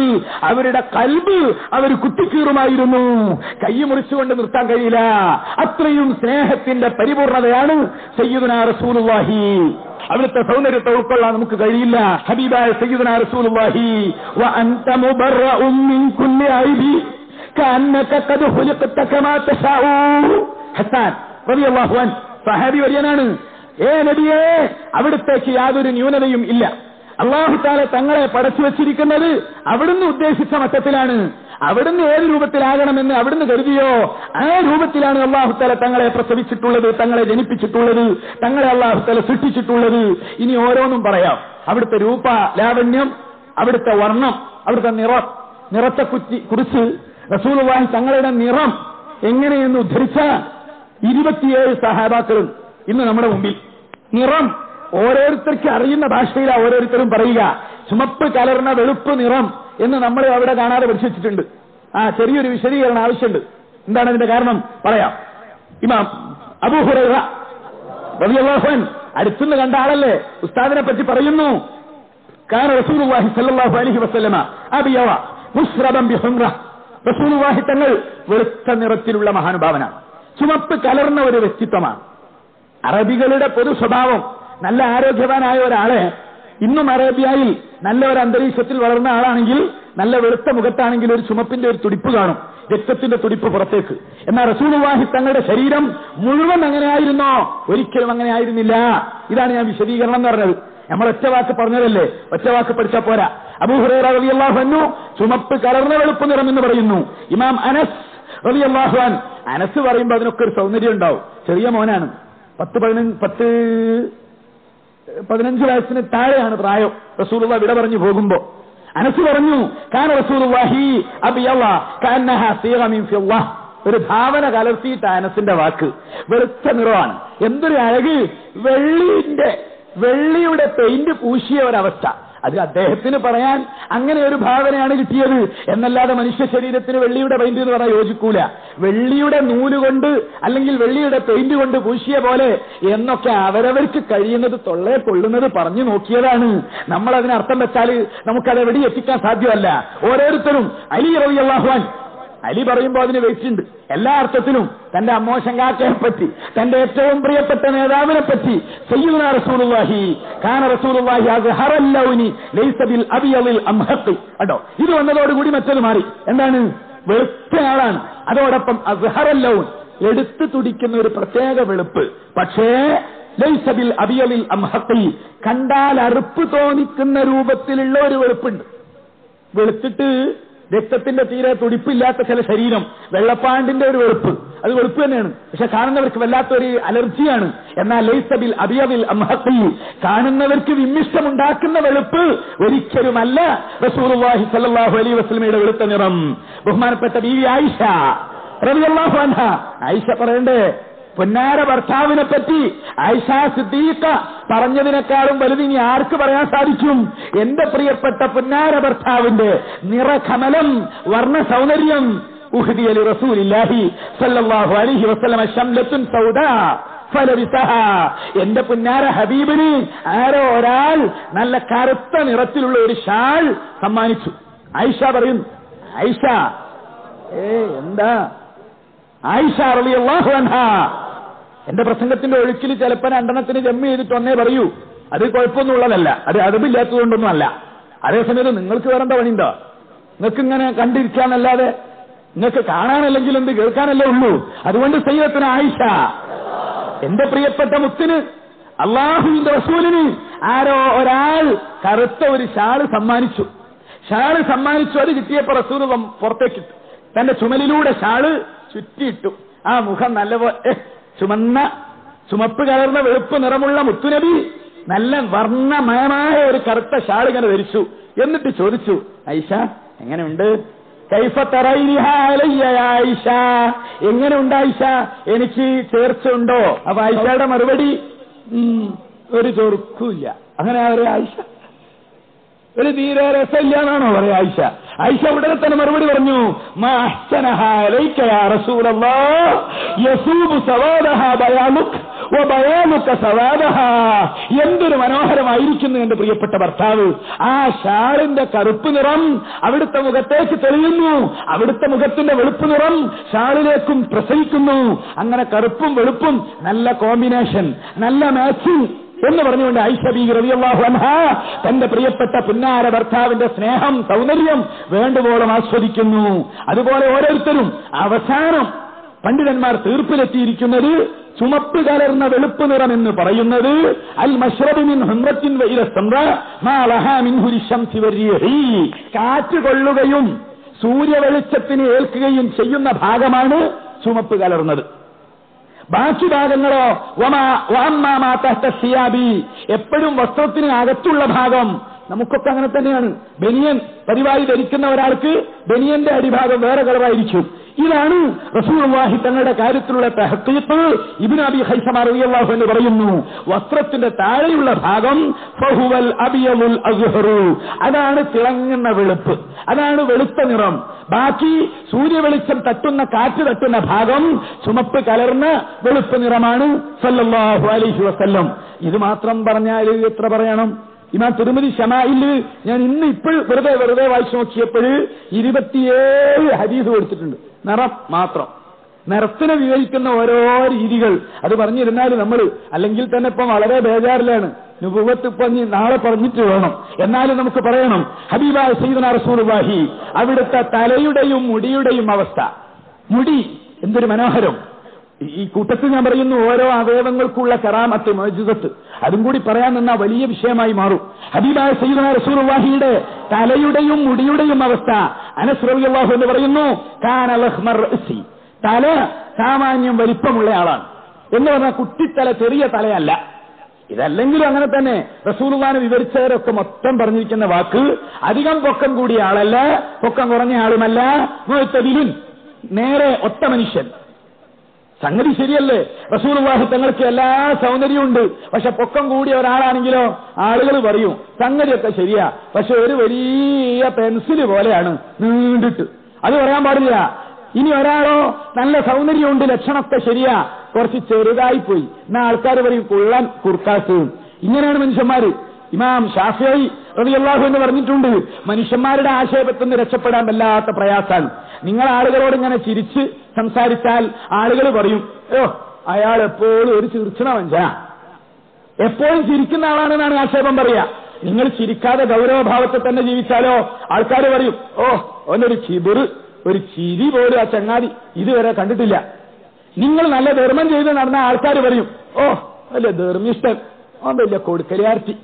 അവരുടെ കൽബ് അവർ കുത്തിക്കീറുമായിരുന്നു. കൈ മുറിച്ചുകൊണ്ട് നിർത്താൻ കഴിയില്ല. അത്രയും സ്നേഹത്തിന്റെ പരിപൂർണതയാണ് സയ്യിദുനാ റസൂലുള്ളാഹി. അവിടുത്തെ സൗന്ദര്യത്തെ ഉൾക്കൊള്ളാൻ നമുക്ക് കഴിയില്ല. ഹബീബായ സയ്യിദുനാ റസൂലുള്ളാഹി വ അൻത മുബറഉം മിൻ കുല്ലി ഐബി കഅന്നക ഖദ് ഖുലിഖത കമാ തശാഉ. ഹസ്സാൻ റളിയല്ലാഹു അൻഹു സഹാബി വര്യനാണ്. നബിയേ, അവിടുത്തേക്ക് യാതൊരു ന്യൂനതയും ഇല്ല. അല്ലാഹു തആല തങ്ങളെ പടച്ചു വെച്ചിരിക്കുന്നത് അവിടുന്ന് ഉദ്ദേശിച്ച മട്ടത്തിലാണ്. അവിടുന്ന് ഏത് രൂപത്തിലാകണമെന്ന് അവിടുന്ന് കരുതിയോ ആ രൂപത്തിലാണ് അല്ലാഹു തആല തങ്ങളെ പ്രസവിച്ചിട്ടുള്ളത്, തങ്ങളെ ജനിപ്പിച്ചിട്ടുള്ളത്, തങ്ങളെ അല്ലാഹു തആല സൃഷ്ടിച്ചിട്ടുള്ളത്. ഇനി ഓരോന്നും പറയാം. അവിടുത്തെ രൂപ ലാവണ്യം, അവിടുത്തെ വർണ്ണം, അവിടുത്തെ നിറത്തെ കുറിച്ച് റസൂലുള്ളാഹി തങ്ങളുടെ നിറം എങ്ങനെയെന്ന് ഉദ്ധരിച്ച 27 സഹാബാക്കളും ഇന്ന് നമ്മുടെ മുമ്പിൽ. നിറം ഓരോരുത്തർക്ക് അറിയുന്ന ഭാഷയിലാണ് ഓരോരുത്തരും പറയുക. ചുമപ്പ് കലർന്ന വെളുപ്പ് നിറം എന്ന് നമ്മൾ അവിടെ കാണാതെ പഠിച്ചിട്ടുണ്ട്. ചെറിയൊരു വിശദീകരണം ആവശ്യമുണ്ട്. എന്താണ് അതിന്റെ കാരണം പറയാം. ഇമാം അബൂ ഹുറൈറ റളിയല്ലാഹു അൻഹു അടുത്തുനിന്ന് കണ്ട ആളല്ലേ, ഉസ്താദിനെ പറ്റി പറയുന്നു, കാന റസൂലുള്ളാഹി സ്വല്ലല്ലാഹു അലൈഹി വസല്ലമ അബിയവ മുശ്റബൻ ബിഹുംറ. റസൂലുള്ളാഹി തങ്ങൾ വെളുത്ത നിറത്തിലുള്ള മഹാനുഭാവനാണ്, ചുമപ്പ് കലർന്ന ഒരു വ്യക്തിത്വമാണ്. അറബികളുടെ പൊതു സ്വഭാവം, നല്ല ആരോഗ്യവാനായ ഒരാളെ ഇന്നും അറേബ്യയിൽ നല്ല ഒരു അന്തരീക്ഷത്തിൽ വളർന്ന ആളാണെങ്കിൽ, നല്ല വെളുത്ത മുഖത്താണെങ്കിൽ ഒരു ചുമപ്പിന്റെ ഒരു തുടിപ്പ് കാണും, രക്തത്തിന്റെ തുടിപ്പ് പുറത്തേക്ക്. എന്നാൽ റസൂലുള്ളാഹി തങ്ങളുടെ ശരീരം മുഴുവൻ അങ്ങനെയായിരുന്നോ? ഒരിക്കലും അങ്ങനെ ആയിരുന്നില്ല. ഇതാണ് ഞാൻ വിശദീകരണം എന്ന് പറഞ്ഞത്. നമ്മൾ ഒറ്റ വാക്ക് പറഞ്ഞതല്ലേ, ഒറ്റ വാക്ക് പഠിച്ചാൽ പോരാ. അബൂ ഹുറൈറ റളിയല്ലാഹു അൻഹു ചുമപ്പ് കലർന്ന വെളുപ്പ് നിറം എന്ന് പറയുന്നു. ഇമാം അനസ് റളിയല്ലാഹു അൻഹു, അനസ് പറയുമ്പോൾ അതിനൊക്കെ ഒരു സൗന്ദര്യം ഉണ്ടാവും. ചെറിയ മോനാണ്, 10-15 വയസ്സിന് താഴെയാണ് പ്രായം. റസൂലുള്ളാഹി വിട പറഞ്ഞു പോകുമ്പോ അനസ് പറഞ്ഞു, കാന റസൂലുള്ളാഹി അബിയള കഅന്നഹാ സീഗ മിൻ ഫിദ്ദ. ഒരു ഭാവന കലർത്തിയിട്ട് അനസിന്റെ വാക്ക്, വെളുത്ത നിറമാണ്. എന്തൊരു അഴക്! വെള്ളിയുടെ പെയിന്റ് പൂശിയ ഒരവസ്ഥ. അത് അദ്ദേഹത്തിന് പറയാൻ അങ്ങനെ ഒരു ഭാവനയാണ് കിട്ടിയത് എന്നല്ലാതെ മനുഷ്യ ശരീരത്തിന് വെള്ളിയുടെ പെയിന്റ് എന്ന് പറയാൻ യോജിക്കൂല. വെള്ളിയുടെ നൂലുകൊണ്ട് അല്ലെങ്കിൽ വെള്ളിയുടെ പെയിന്റ് കൊണ്ട് പൂശിയ പോലെ എന്നൊക്കെ അവരവർക്ക് കഴിയുന്നത് തൊള്ളേ കൊള്ളുന്നത് പറഞ്ഞു നോക്കിയതാണ്. നമ്മൾ അതിനർത്ഥം വെച്ചാൽ നമുക്കത് എവിടെ എത്തിക്കാൻ സാധ്യമല്ല. ഓരോരുത്തരും അലി റളിയല്ലാഹു അൻഹു, അലി പറയുമ്പോൾ അതിന് വെയിറ്റുണ്ട്. എല്ലാ അർത്ഥത്തിലും തന്റെ അമ്മോശങ്കാക്കയെ പറ്റി, തന്റെ ഏറ്റവും പ്രിയപ്പെട്ട നേതാവിനെ പറ്റി സയ്യിദുനാ റസൂലുള്ളാഹി കാന റസൂലുള്ളാഹി അസ്ഹറൽ ലൗനി ലൈസ ബിൽ അബിയദിൽ അംഹഖി. കേട്ടോ, ഇത് വന്നതോടുകൂടി മറ്റൊരു മാറി. എന്താണ്? വെളുത്തയാളാണ്, അതോടൊപ്പം അസ്ഹറൽ ലൗൻ, എടുത്തു തുടിക്കുന്ന ഒരു പ്രത്യേക വെളുപ്പ്. പക്ഷേ ലൈസ ബിൽ അബിയദിൽ അംഹഖി, കണ്ടാൽ അറുപ്പ് തോന്നിക്കുന്ന രൂപത്തിലുള്ള ഒരു വെളുപ്പുണ്ട്. വെളുത്തിട്ട് രക്തത്തിന്റെ തീരെ തുടിപ്പില്ലാത്ത ചില ശരീരം, വെള്ളപ്പാണ്ടിന്റെ ഒരു വെളുപ്പ്, അത് വെളുപ്പ് തന്നെയാണ്, പക്ഷെ കാണുന്നവർക്ക് വല്ലാത്തൊരു അലർജിയാണ്. എന്നാൽ ലൈസബിൽ അബിയബിൽ അംഹഖി, കാണുന്നവർക്ക് വിമ്മിഷ്ടമുണ്ടാക്കുന്ന വെളുപ്പ് ഒരിക്കലുമല്ല റസൂലുള്ളാഹി സ്വല്ലല്ലാഹു അലൈഹി വസല്ലമയുടെ വെളുത്ത നിറം. ബഹുമാനപ്പെട്ട ബീവി ആയിഷ റളിയല്ലാഹു അൻഹ, ആയിഷ പറയണ്ടേ, പൊന്നാര ഭർത്താവിനെ പറ്റി ആയിഷ സിദ്ദീഖ പറഞ്ഞതിനേക്കാളും വലുത് ഇനി ആർക്ക് പറയാൻ സാധിക്കും? എന്റെ പ്രിയപ്പെട്ട പൊന്നാര ഭർത്താവിന്റെ നിറകമലം, വർണ്ണ സൗന്ദര്യം, ഉഹ്ദിയ ലിറസൂലില്ലാഹി സ്വല്ലല്ലാഹു അലൈഹി വസല്ലമ ശംലത്തുൻ സൗദാ ഫലബിസഹാ, എന്റെ പുന്നാര ഹബീബിന് ആരോ ഒരാൾ നല്ല കറുത്ത നിറത്തിലുള്ള ഒരു ഷാൾ സമ്മാനിച്ചു. ആയിഷ പറയുന്നു, ആയിഷ എന്താ ആയിഷ റളിയല്ലാഹു അൻഹാ, എന്റെ പ്രസംഗത്തിന്റെ ഒഴുക്കിൽ ചിലപ്പോൾ രണ്ടെണ്ണത്തിന് ജമ്മ് ചെയ്തിട്ട് ഒന്നേ പറയൂ, അത് കുഴപ്പമൊന്നും ഉള്ളതല്ല, അത് അറിവില്ലാത്തതുകൊണ്ടൊന്നും അല്ല. അതേസമയത്ത് നിങ്ങൾക്ക് വേറെന്താ പണിയുണ്ടോ? നിങ്ങൾക്ക് ഇങ്ങനെ കണ്ടിരിക്കാന്നല്ലാതെ നിങ്ങൾക്ക് കാണാനല്ലെങ്കിൽ എന്ത് കേൾക്കാനല്ലേ ഉള്ളൂ. അതുകൊണ്ട് സയ്യിദത്തുന ആയിഷ, എന്റെ പ്രിയപ്പെട്ട മുത്തിന് അല്ലാഹുവിന്റെ റസൂലിന് ആരോ ഒരാൾ കറുത്ത ഒരു ഷാള് സമ്മാനിച്ചു. അത് കിട്ടിയപ്പോ റസൂൽ പുറത്തേക്ക് തന്റെ ചുമലിലൂടെ ഷാള് ചുറ്റിയിട്ടു. ആ മുഖം നല്ലപോലെ ചുമപ്പ് കലർന്ന വെളുപ്പ് നിറമുള്ള മുത്തുനബി നല്ല വർണ്ണമയമായ ഒരു കറുത്ത ഷാൾ ഇങ്ങനെ ധരിച്ചു. എന്നിട്ട് ചോദിച്ചു, ആയിഷ എങ്ങനെയുണ്ട്? കൈഫ തറൈനിഹാ അലയ്യ ആയിഷ, എങ്ങനെയുണ്ട് ആയിഷ, എനിക്ക് ചേർച്ച ഉണ്ടോ? അപ്പൊ ആയിഷയുടെ മറുപടി ഒരു ചൊറുക്കില്ല. അങ്ങനെ ഒരു ആയിഷ ഒരു തീരെ രസമില്ല എന്നാണോ പറയാ ആയിഷ. ആയിഷ ഉടനെ തന്നെ മറുപടി പറഞ്ഞു, മാ അഹ്സനഹാ അലൈക യാ റസൂലല്ലാഹ് യസൂബു സവാദഹാ ബയാനുക വബയാനുക സവാദഹാ, എന്തൊരു മനോഹരമായിരിക്കുന്നു എന്റെ പ്രിയപ്പെട്ട ഭർത്താവ്. ആ ഷാളിന്റെ കറുപ്പ് നിറം അവിടുത്തെ മുഖത്തേക്ക് തെളിയുന്നു, അവിടുത്തെ മുഖത്തിന്റെ വെളുപ്പ് നിറം ഷാളിലേക്കും പ്രസരിക്കുന്നു. അങ്ങനെ കറുപ്പും വെളുപ്പും നല്ല കോമ്പിനേഷൻ, നല്ല മാച്ചിങ് എന്ന് പറഞ്ഞുകൊണ്ട് ആയിഷ ബീവി റളിയല്ലാഹു അൻഹാ തന്റെ പ്രിയപ്പെട്ട പുന്നാര ഭർത്താവിന്റെ സ്നേഹം, സൗന്ദര്യം വേണ്ടുവോളം ആസ്വദിക്കുന്നു. അതുപോലെ ഓരോരുത്തരും അവസാനം പണ്ഡിതന്മാർ തീർപ്പിലെത്തിയിരിക്കുന്നത് ചുമപ്പ് കലർന്ന വെളുപ്പ് നിറം എന്ന് പറയുന്നത് അൽ മശ്റബ് മിൻ ഹുംറത്തിൻ വഇല സംറ മാ ലഹാ മിൻഹു ലിശംസി വരിഹി, കാറ്റ് കൊള്ളുകയും സൂര്യവെളിച്ചത്തിന് ഏൽക്കുകയും ചെയ്യുന്ന ഭാഗമാണ് ചുമപ്പ് കലർന്നത്. ബാക്കി ഭാഗങ്ങളോ എപ്പോഴും വസ്ത്രത്തിന് അകത്തുള്ള ഭാഗം, നമുക്കൊക്കെ അങ്ങനെ തന്നെയാണ്. ബനിയൻ പതിവായി ധരിക്കുന്ന ഒരാൾക്ക് ബനിയന്റെ അടിഭാഗം വേറെ കളറായിരിക്കും. ഇതാണ് റസൂലുള്ളാഹി തങ്ങളുടെ കാര്യത്തിലുള്ള തഹ്ഖീഖ്. ഇബ്നു അബീ ഖൈസമ റളിയല്ലാഹു അൻഹു പറയുന്നു, വസ്ത്രത്തിന്റെ താഴെയുള്ള ഭാഗം ഫഹുവൽ അബിയലുൽ അസ്ഹറു, അതാണ് തിളങ്ങുന്ന വെളുപ്പ്, അതാണ് വെളുത്ത നിറം. ബാക്കി സൂര്യവെളിച്ചം തട്ടുന്ന, കാറ്റ് തട്ടുന്ന ഭാഗം ചുമപ്പ് കലർന്ന വെളുപ്പ് നിറമാണ് സല്ലല്ലാഹു അലൈഹി വസല്ലം. ഇത് മാത്രം പറഞ്ഞാൽ എത്ര പറയണം? ഇമാം തിർമിദി ശമാഇല് ഞാൻ ഇന്ന് വെറുതെ വായിച്ചു നോക്കിയപ്പോൾ 27 ഹദീസ് കൊടുത്തിട്ടുണ്ട്. നിറം മാത്രം, നിറത്തിനെ വിവരിക്കുന്ന ഓരോ രീതികൾ അത് പറഞ്ഞിരുന്നാൽ നമ്മൾ അല്ലെങ്കിൽ തന്നെ ഇപ്പം വളരെ ബേജാറിലാണ്. നുബുവത്ത് ഇപ്പം നാളെ പറഞ്ഞിട്ട് വേണം, എന്നാലും നമുക്ക് പറയണം. ഹബീബായ സയ്യിദുനാ റസൂലുള്ളാഹി അവിടുത്തെ തലയുടെയും മുടിയുടെയും അവസ്ഥ, മുടി എന്തൊരു മനോഹരം. ഈ കൂട്ടത്തിൽ ഞാൻ പറയുന്നു ഓരോ അവയവങ്ങൾക്കുള്ള കറാമത്ത്, മുഅ്ജിസത്ത്, അതും കൂടി പറയാൻ നിന്ന വലിയ വിഷയമായി മാറും. ഹബീബായ സയ്യിദുനാ റസൂലുള്ളാഹിയുടെ തലയുടെയും മുടിയുടെയും അവസ്ഥ അനസ് റളിയല്ലാഹു എന്ന് പറയുന്നു, കാന ലഹ്മർ റഅസി, തല സാമാന്യം വലിപ്പമുള്ള ആളാണ് എന്ന് പറഞ്ഞാൽ കുട്ടിത്തല, ചെറിയ തലയല്ല. ഇതല്ലെങ്കിലും അങ്ങനെ തന്നെ റസൂലുള്ളാഹിനെ വിവരിച്ചവരൊക്കെ മൊത്തം പറഞ്ഞിരിക്കുന്ന വാക്ക് അധികം പൊക്കം കൂടിയ ആളല്ല, പൊക്കം കുറഞ്ഞ ആളുമല്ല, മുഅ്തദിലുൻ, നേരെ ഒത്ത മനുഷ്യൻ. സംഗതി ശരിയല്ലേ? റസൂലുള്ളാഹി തങ്ങൾക്ക് എല്ലാ സൗന്ദര്യവും ഉണ്ട്, പക്ഷെ പൊക്കം കൂടിയ ഒരാളാണെങ്കിലോ ആളുകൾ പറയും സംഗതിയൊക്കെ ശരിയാ, പക്ഷെ ഒരു വലിയ പെൻസില് പോലെയാണ് നീണ്ടിട്ട്, അത് പറയാൻ പാടില്ല. ഇനി ഒരാളോ നല്ല സൗന്ദര്യമുണ്ട്, ലക്ഷണമൊക്കെ ശരിയാ, കുറച്ച് ചെറുതായി പോയി, എന്നാ ആൾക്കാർ പറയും കൊള്ളാൻ കുർക്കാസ്. ഇങ്ങനെയാണ് മനുഷ്യന്മാര്. ഇമാം ഷാഫിഈ റളിയല്ലാഹു അൻഹു പറഞ്ഞിട്ടുണ്ട്, മനുഷ്യന്മാരുടെ ആക്ഷേപത്തിൽ നിന്ന് രക്ഷപ്പെടാൻ വല്ലാത്ത പ്രയാസാണ്. നിങ്ങൾ ആളുകളോട് ഇങ്ങനെ ചിരിച്ച് സംസാരിച്ചാൽ ആളുകൾ പറയും, ഓ അയാൾ എപ്പോഴും ഒരു ചിരിച്ചണ മനുഷ്യനാ, എപ്പോഴും ചിരിക്കുന്ന ആളാണെന്നാണ് ആക്ഷേപം പറയാ. നിങ്ങൾ ചിരിക്കാതെ ഗൗരവഭാവത്തിൽ തന്നെ ജീവിച്ചാലോ ആൾക്കാർ പറയും, ഓ അവനൊരു ചിബിറ്, ഒരു ചിരി പോലും ആ ചങ്ങാതി ഇതുവരെ കണ്ടിട്ടില്ല. നിങ്ങൾ നല്ല ധർമ്മം ചെയ്ത് നടന്ന ആൾക്കാർ പറയും, ഓ വലിയ ധർമ്മിഷ്ടൻ, ഓ വലിയ കൊടുക്കലിയാർത്തി,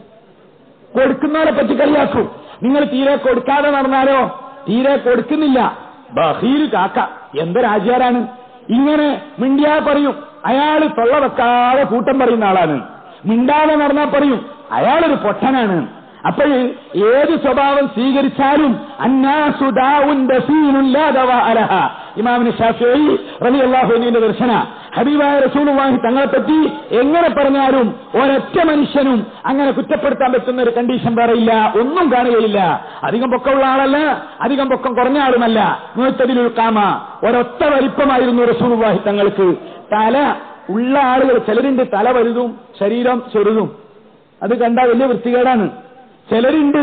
കൊടുക്കുന്നവരെ പറ്റി കളിയാക്കും. നിങ്ങൾ തീരെ കൊടുക്കാതെ നടന്നാലോ തീരെ കൊടുക്കുന്നില്ല. ബഹീൽ കാക്ക എന്തൊരാചാരാണ്! ഇങ്ങനെ മിണ്ടിയാ പറയും അയാള് തൊള്ള വെക്കാതെ കൂട്ടം പറയുന്ന ആളാണ്, മിണ്ടാതെ നടന്നാൽ പറയും അയാളൊരു പൊട്ടനാണ്. അപ്പോൾ ഏത് സ്വഭാവം സ്വീകരിച്ചാലും ഇമാമിന് ശാഫിഈ റളിയല്ലാഹു അൻഹുവിന്റെ ദർശന. ഹബീബായ റസൂലുള്ളാഹി തങ്ങളെപ്പറ്റി എങ്ങനെ പറഞ്ഞാലും ഒരൊറ്റ മനുഷ്യനും അങ്ങനെ കുറ്റപ്പെടുത്താൻ പറ്റുന്ന ഒരു കണ്ടീഷൻ പറയില്ല, ഒന്നും കാണുകയില്ല. അധികം പൊക്കമുള്ള ആളല്ല, അധികം പൊക്കം കുറഞ്ഞ ആളുമല്ല. മുഅ്തദിലുൽ ഖാമ, ഒരൊറ്റ വലിപ്പമായിരുന്നു റസൂലുള്ളാഹി തങ്ങൾക്ക്. തല ഉള്ള ആളുകൾ ചിലരുണ്ട് തല വലുതും ശരീരം ചെറുതും, അത് കണ്ടാൽ വലിയ വൃത്തികേടാണ്. ചിലരുണ്ട്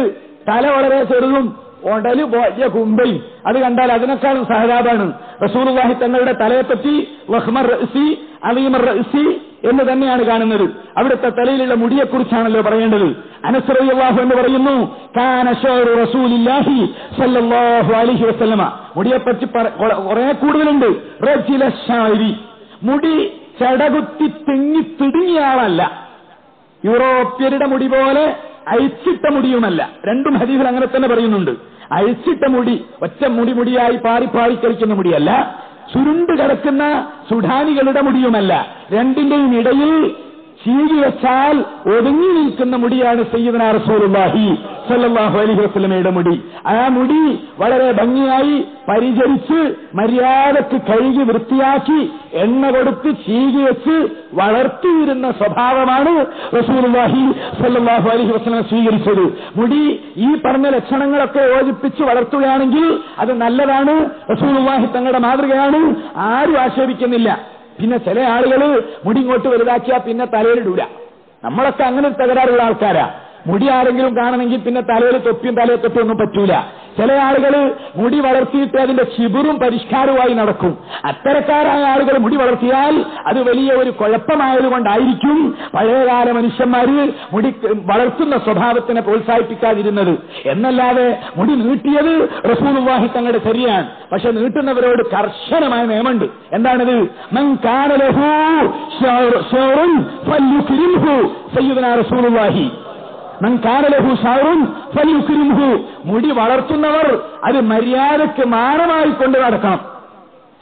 തല വളരെ ചെറുതും ഉടല് വലിയ കുമ്പയും, അത് കണ്ടാൽ അതിനേക്കാളും സഹതാപാണ്. റസൂലുള്ളാഹി തങ്ങളുടെ തലയെപ്പറ്റി വഹ്മർ റഅ്സി അലീമർ റഅ്സി എന്ന് തന്നെയാണ് കാണുന്നത്. അവിടുത്തെ തലയിലുള്ള മുടിയെക്കുറിച്ചാണല്ലോ പറയേണ്ടത്. അനസ് റളിയല്ലാഹു അൻഹു പറയുന്നു, കാന ശഅറു റസൂലില്ലാഹി സ്വല്ലല്ലാഹു അലൈഹി വസല്ലമ. മുടിയെപ്പറ്റി കുറെ കൂടുതലുണ്ട്. റജില ശഅരി, മുടി ചടകുത്തി തിങ്ങി തിടുങ്ങിയ ആളല്ല, യൂറോപ്യരുടെ മുടി പോലെ അഴിച്ചിട്ട മുടിയുമല്ല. രണ്ടും ഹദീസിൽ അങ്ങനെ തന്നെ പറയുന്നുണ്ട്. അഴിച്ചിട്ട മുടി, ഒറ്റ മുടിയായി പാറി കളിക്കുന്ന മുടിയല്ല, ചുരുണ്ട് കിടക്കുന്ന സുഡാനികളുടെ മുടിയുമല്ല. രണ്ടിന്റെയും ഇടയിൽ ചീകി വെച്ചാൽ ഒതുങ്ങി നിൽക്കുന്ന മുടിയാണ് സയ്യിദുനാ റസൂലുള്ളാഹി സ്വല്ലല്ലാഹു അലൈഹി വസല്ലമയുടെ മുടി. ആ മുടി വളരെ ഭംഗിയായി പരിചരിച്ച് മര്യാദക്ക് കഴുകി വൃത്തിയാക്കി എണ്ണ കൊടുത്ത് ചീകി വെച്ച് വളർത്തിയിരുന്ന സ്വഭാവമാണ് റസൂലുള്ളാഹി സ്വല്ലല്ലാഹു അലൈഹി വസല്ലം സ്വീകരിച്ചത്. മുടി ഈ പറഞ്ഞ ലക്ഷണങ്ങളൊക്കെ യോജിപ്പിച്ച് വളർത്തുകയാണെങ്കിൽ അത് നല്ലതാണ്, റസൂലുള്ളാഹി തങ്ങളുടെ മാതൃകയാണ്, ആരും ആക്ഷേപിക്കുന്നില്ല. പിന്നെ ചില ആളുകൾ മുടി ഇങ്ങോട്ട് വലുതാക്കിയാൽ പിന്നെ തലയിലിടൂല. നമ്മളൊക്കെ അങ്ങനെ തകരാറുള്ള ആൾക്കാരാ. മുടി ആരെങ്കിലും കാണണമെങ്കിൽ പിന്നെ തലയിൽ തൊപ്പിയും തലയിൽ തൊപ്പിയൊന്നും പറ്റൂല. ചില ആളുകൾ മുടി വളർത്തിയിട്ട് അതിന്റെ ചിബുറും പരിഷ്കാരവുമായി നടക്കും. അത്തരക്കാരായ ആളുകൾ മുടി വളർത്തിയാൽ അത് വലിയ ഒരു കുഴപ്പമായതുകൊണ്ടായിരിക്കും പഴയകാല മനുഷ്യന്മാര് മുടി വളർത്തുന്ന സ്വഭാവത്തിനെ പ്രോത്സാഹിപ്പിക്കാതിരുന്നത്. എന്നല്ലാതെ മുടി നീട്ടിയത് റസൂലുള്ളാഹി തങ്ങളുടെ ശരിയാണ്. പക്ഷെ നീട്ടുന്നവരോട് കർശനമായ നിയമമുണ്ട്. എന്താണത്? മൻ കാന ലഹു ശഅറുൻ ഫല്യുക്രിംഹു സയ്യിദുനാ റസൂലുള്ളാഹി. മൻ കാന ലഹു ശഅറുൻ ഫല്യുക്രിംഹു. മുടി വളർത്തുന്നവർ അത് മര്യാദക്ക് മാനമായി കൊണ്ട് നടക്കണം.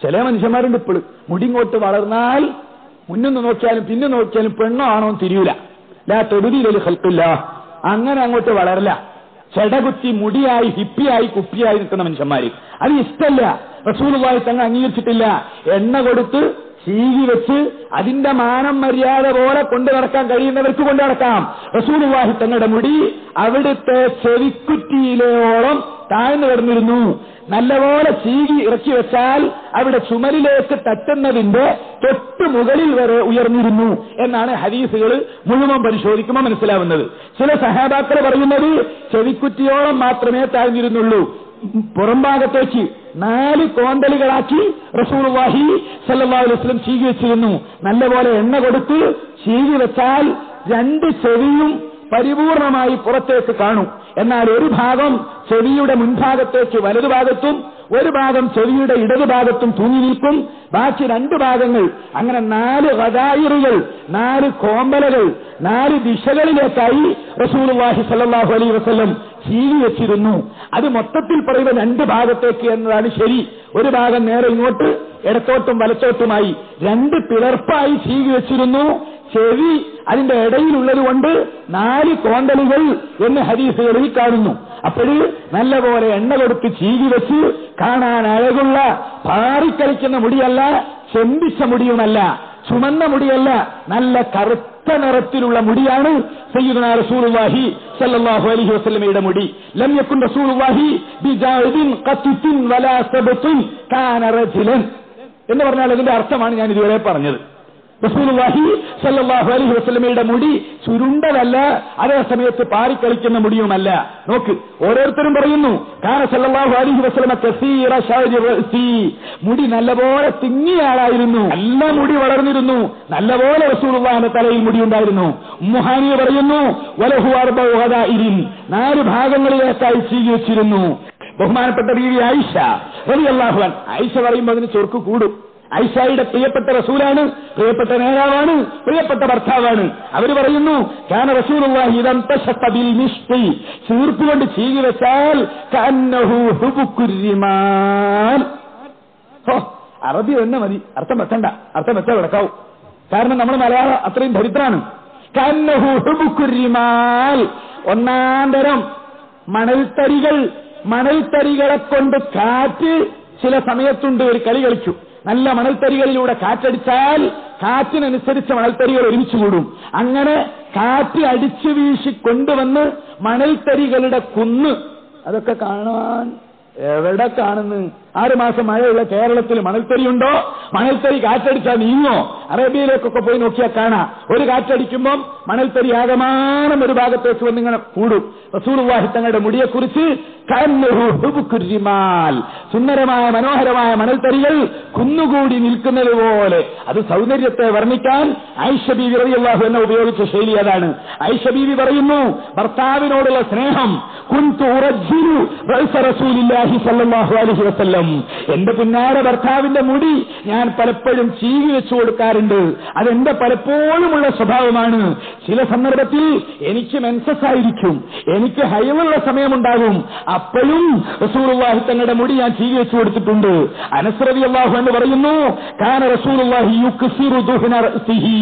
ചില മനുഷ്യന്മാരുണ്ട് ഇപ്പോഴും മുടി ഇങ്ങോട്ട് വളർന്നാൽ മുന്നൊന്ന് നോക്കിയാലും പിന്നെ നോക്കിയാലും പെണ്ണോ ആണോ തിരിയൂല. ലാ തബ്ദീല ലിഖൽഖില്ലാഹ്, അങ്ങനെ അങ്ങോട്ട് വളരില്ല. ചെടകുത്തി മുടിയായി ഹിപ്പിയായി കുപ്പിയായി നിൽക്കുന്ന മനുഷ്യന്മാര്, അത് ഇഷ്ടല്ല. റസൂലുള്ളാഹി തങ്ങൾ അംഗീകരിച്ചിട്ടില്ല. എണ്ണ കൊടുത്ത് ചീകി വെച്ച് അതിന്റെ മാനം മര്യാദ പോലെ കൊണ്ടു നടക്കാൻ കഴിയുന്നവർക്ക് കൊണ്ടു നടക്കാം. റസൂലുള്ളാഹി തങ്ങളുടെ മുടി അവിടുത്തെ ചെവിക്കുറ്റിയിലോളം താഴ്ന്നു കിടന്നിരുന്നു. നല്ലപോലെ ചീകി ഇറക്കി വെച്ചാൽ അവിടെ ചുമലിലേക്ക് തട്ടുന്നതിന്റെ തൊട്ട് മുകളിൽ വരെ ഉയർന്നിരുന്നു എന്നാണ് ഹദീസുകൾ മുഴുവൻ പരിശോധിക്കുമ്പോൾ മനസ്സിലാവുന്നത്. ചില സഹാബാക്കൾ പറയുന്നത് ചെവിക്കുറ്റിയോളം മാത്രമേ താഴ്ന്നിരുന്നുള്ളൂ. പുറംഭാഗത്തേക്ക് 4 കോന്തലുകളാക്കി റസൂലുള്ളാഹി സ്വല്ലല്ലാഹു അലൈഹി വസല്ലം ചീകി വെച്ചിരുന്നു. നല്ലപോലെ എണ്ണ കൊടുത്ത് ചീകി വെച്ചാൽ 2 ചെവിയും പരിപൂർണമായി പുറത്തേക്ക് കാണും. എന്നാൽ ഒരു ഭാഗം ചെവിയുടെ മുൻഭാഗത്തേക്ക് വലതുഭാഗത്തും ഒരു ഭാഗം ചെവിയുടെ ഇടതുഭാഗത്തും തൂങ്ങി നിൽക്കും. ബാക്കി 2 ഭാഗങ്ങൾ അങ്ങനെ 4 ഗദായിറുകൾ, 4 കോമ്പലകൾ 4 ദിശകളിലേക്കായി റസൂലുള്ളാഹി സ്വല്ലല്ലാഹു അലൈഹി വസല്ലം ചീകി വെച്ചിരുന്നു. അത് മൊത്തത്തിൽ പറയുന്ന 2 ഭാഗത്തേക്ക് എന്നതാണ് ശരി. ഒരു ഭാഗം നേരെ ഇങ്ങോട്ട് ഇടത്തോട്ടും വലത്തോട്ടുമായി 2 പിളർപ്പായി ചീകി വെച്ചിരുന്നു. ചെവി അതിന്റെ ഇടയിലുള്ളത് കൊണ്ട് 4 കോന്തലുകൾ എന്ന് ഹദീസുകളിൽ കാണുന്നു. അപ്പോൾ നല്ലപോലെ എണ്ണ കൊടുത്ത് ചീകി വെച്ച് കാണാൻ അഴകുള്ള പാറിക്കളിക്കുന്ന മുടിയല്ല, ചെമ്പിച്ച മുടിയുമല്ല, ചുമന്ന മുടിയല്ല, നല്ല കറുത്ത നിറത്തിലുള്ള മുടിയാണ് സയ്യിദുനാ റസൂലുള്ളാഹി സ്വല്ലല്ലാഹു അലൈഹി വസല്ലമയുടെ മുടി. ലം യകുൻ റസൂലുള്ളാഹി ബിജാഇദിൻ ഖത്തിൻ വലാ സബത്തിൻ കാന റജുലൻ എന്ന് പറഞ്ഞാൽ അതിന്റെ അർത്ഥമാണ് ഞാൻ ഇതുവരെ പറഞ്ഞത്. റസൂലുള്ളാഹി സ്വല്ലല്ലാഹു അലൈഹി വസല്ലമയുടെ മുടി ചുരുണ്ടതല്ല, അതേ സമയത്ത് പാറിക്കളിക്കുന്ന മുടിയുമല്ല. നോക്ക്, ഓരോരുത്തരും പറയുന്നു കാന സല്ലല്ലാഹു അലൈഹി വസല്ലമ കസീറ ശഅരി റഅസി, മുടി നല്ലപോലെ തിങ്ങിയ ആളായിരുന്നു, നല്ല മുടി വളർന്നിരുന്നു, നല്ലപോലെ റസൂലുള്ളാഹിന്റെ തലയിൽ മുടി ഉണ്ടായിരുന്നു. ഉമ്മുഹാനി പറയുന്നു വലഹു അർബഉ ഗദാഇരിൻ, 4 ഭാഗങ്ങളിലേക്കായി ചീകി വെച്ചിരുന്നു. ബഹുമാനപ്പെട്ട ബീവി ആയിഷ റളിയല്ലാഹു അൻഹ, ആയിഷ പറയുമ്പോൾ അതിന് ചൊർക്ക് കൂടും. ഐഷയുടെ പ്രിയപ്പെട്ട റസൂലാണ്, പ്രിയപ്പെട്ട നേതാവാണ്, പ്രിയപ്പെട്ട ഭർത്താവാണ്. അവർ പറയുന്നു കാന റസൂലുള്ളാഹി ഇദന്തശഖ ബിൽ മിഷ്തി, ചീർപ്പ് കൊണ്ട് ചീകി വെച്ചാൽ കഅന്നഹു ഹുബുക്കുരിമാൻ. അറബി തന്നെ മതി, അർത്ഥം വെക്കണ്ട, അർത്ഥം വെച്ചാൽ കിടക്കാവും. കാരണം നമ്മൾ മലയാളം അത്രയും ദരിദ്രാണ്. കഅന്നഹു ഹുബുക്കുരിമാൻ, ഒന്നാം തരം മണൽത്തരികളെ കൊണ്ട് കാറ്റ് ചില സമയത്തുണ്ട് ഒരു കളി കളിച്ചു. നല്ല മണൽത്തരികളിലൂടെ കാറ്റടിച്ചാൽ കാറ്റിനനുസരിച്ച് മണൽത്തരികൾ ഒരുമിച്ച് കൂടും. അങ്ങനെ കാറ്റ് അടിച്ചു വീശി കൊണ്ടുവന്ന് മണൽത്തരികളുടെ കുന്ന്, അതൊക്കെ കാണാൻ എവിടെ കാണുന്നു? 6 മാസം മഴയുള്ള കേരളത്തിൽ മണൽത്തരിയുണ്ടോ? മണൽത്തരി കാറ്റടിച്ചാൽ നീങ്ങോ? അറേബ്യയിലേക്കൊക്കെ പോയി നോക്കിയാൽ കാണാം. ഒരു കാറ്റടിക്കുമ്പം മണൽത്തരി ആകമാനം ഒരു ഭാഗത്തേക്ക് വന്നിങ്ങനെ കൂടും. റസൂലുള്ളാഹി തങ്ങളുടെ മുടിയെക്കുറിച്ച് കഅന്നഹു ഹുബുക്കുരിമാൽ, സുന്ദരമായ മനോഹരമായ മണൽത്തരികൾ കുന്നുകൂടി നിൽക്കുന്നത് പോലെ. അത് സൗന്ദര്യത്തെ വർണ്ണിക്കാൻ ആയിഷ ബീവി റളിയല്ലാഹു അൻഹ ഉപയോഗിച്ച ശൈലി അതാണ്. ആയിഷ ബീവി പറയുന്നു, ഭർത്താവിനോടുള്ള സ്നേഹം കുൻതു ഉറജ്ജിലു റഅസ റസൂലില്ലാഹി സ്വല്ലല്ലാഹു അലൈഹി വസല്ലം, എന്റെ പുന്നാര ഭർത്താവിന്റെ മുടി ഞാൻ പലപ്പോഴും ചീകി വെച്ചു കൊടുക്കാറുണ്ട്. അതെന്റെ പലപ്പോഴുമുള്ള സ്വഭാവമാണ്. ചില സന്ദർഭത്തിൽ എനിക്ക് മെൻസസ് ആയിരിക്കും, എനിക്ക് ഹൈവുള്ള സമയമുണ്ടാകും, അപ്പോഴും റസൂലുള്ളാഹി തങ്ങളുടെ മുടി ഞാൻ ചീകി വെച്ചു കൊടുത്തിട്ടുണ്ട്. അനസ് റളിയല്ലാഹു അൻഹു പറയുന്നു കാന റസൂലുള്ളാഹി യുക്സിറു ദുഹ്ന റഅസിഹി,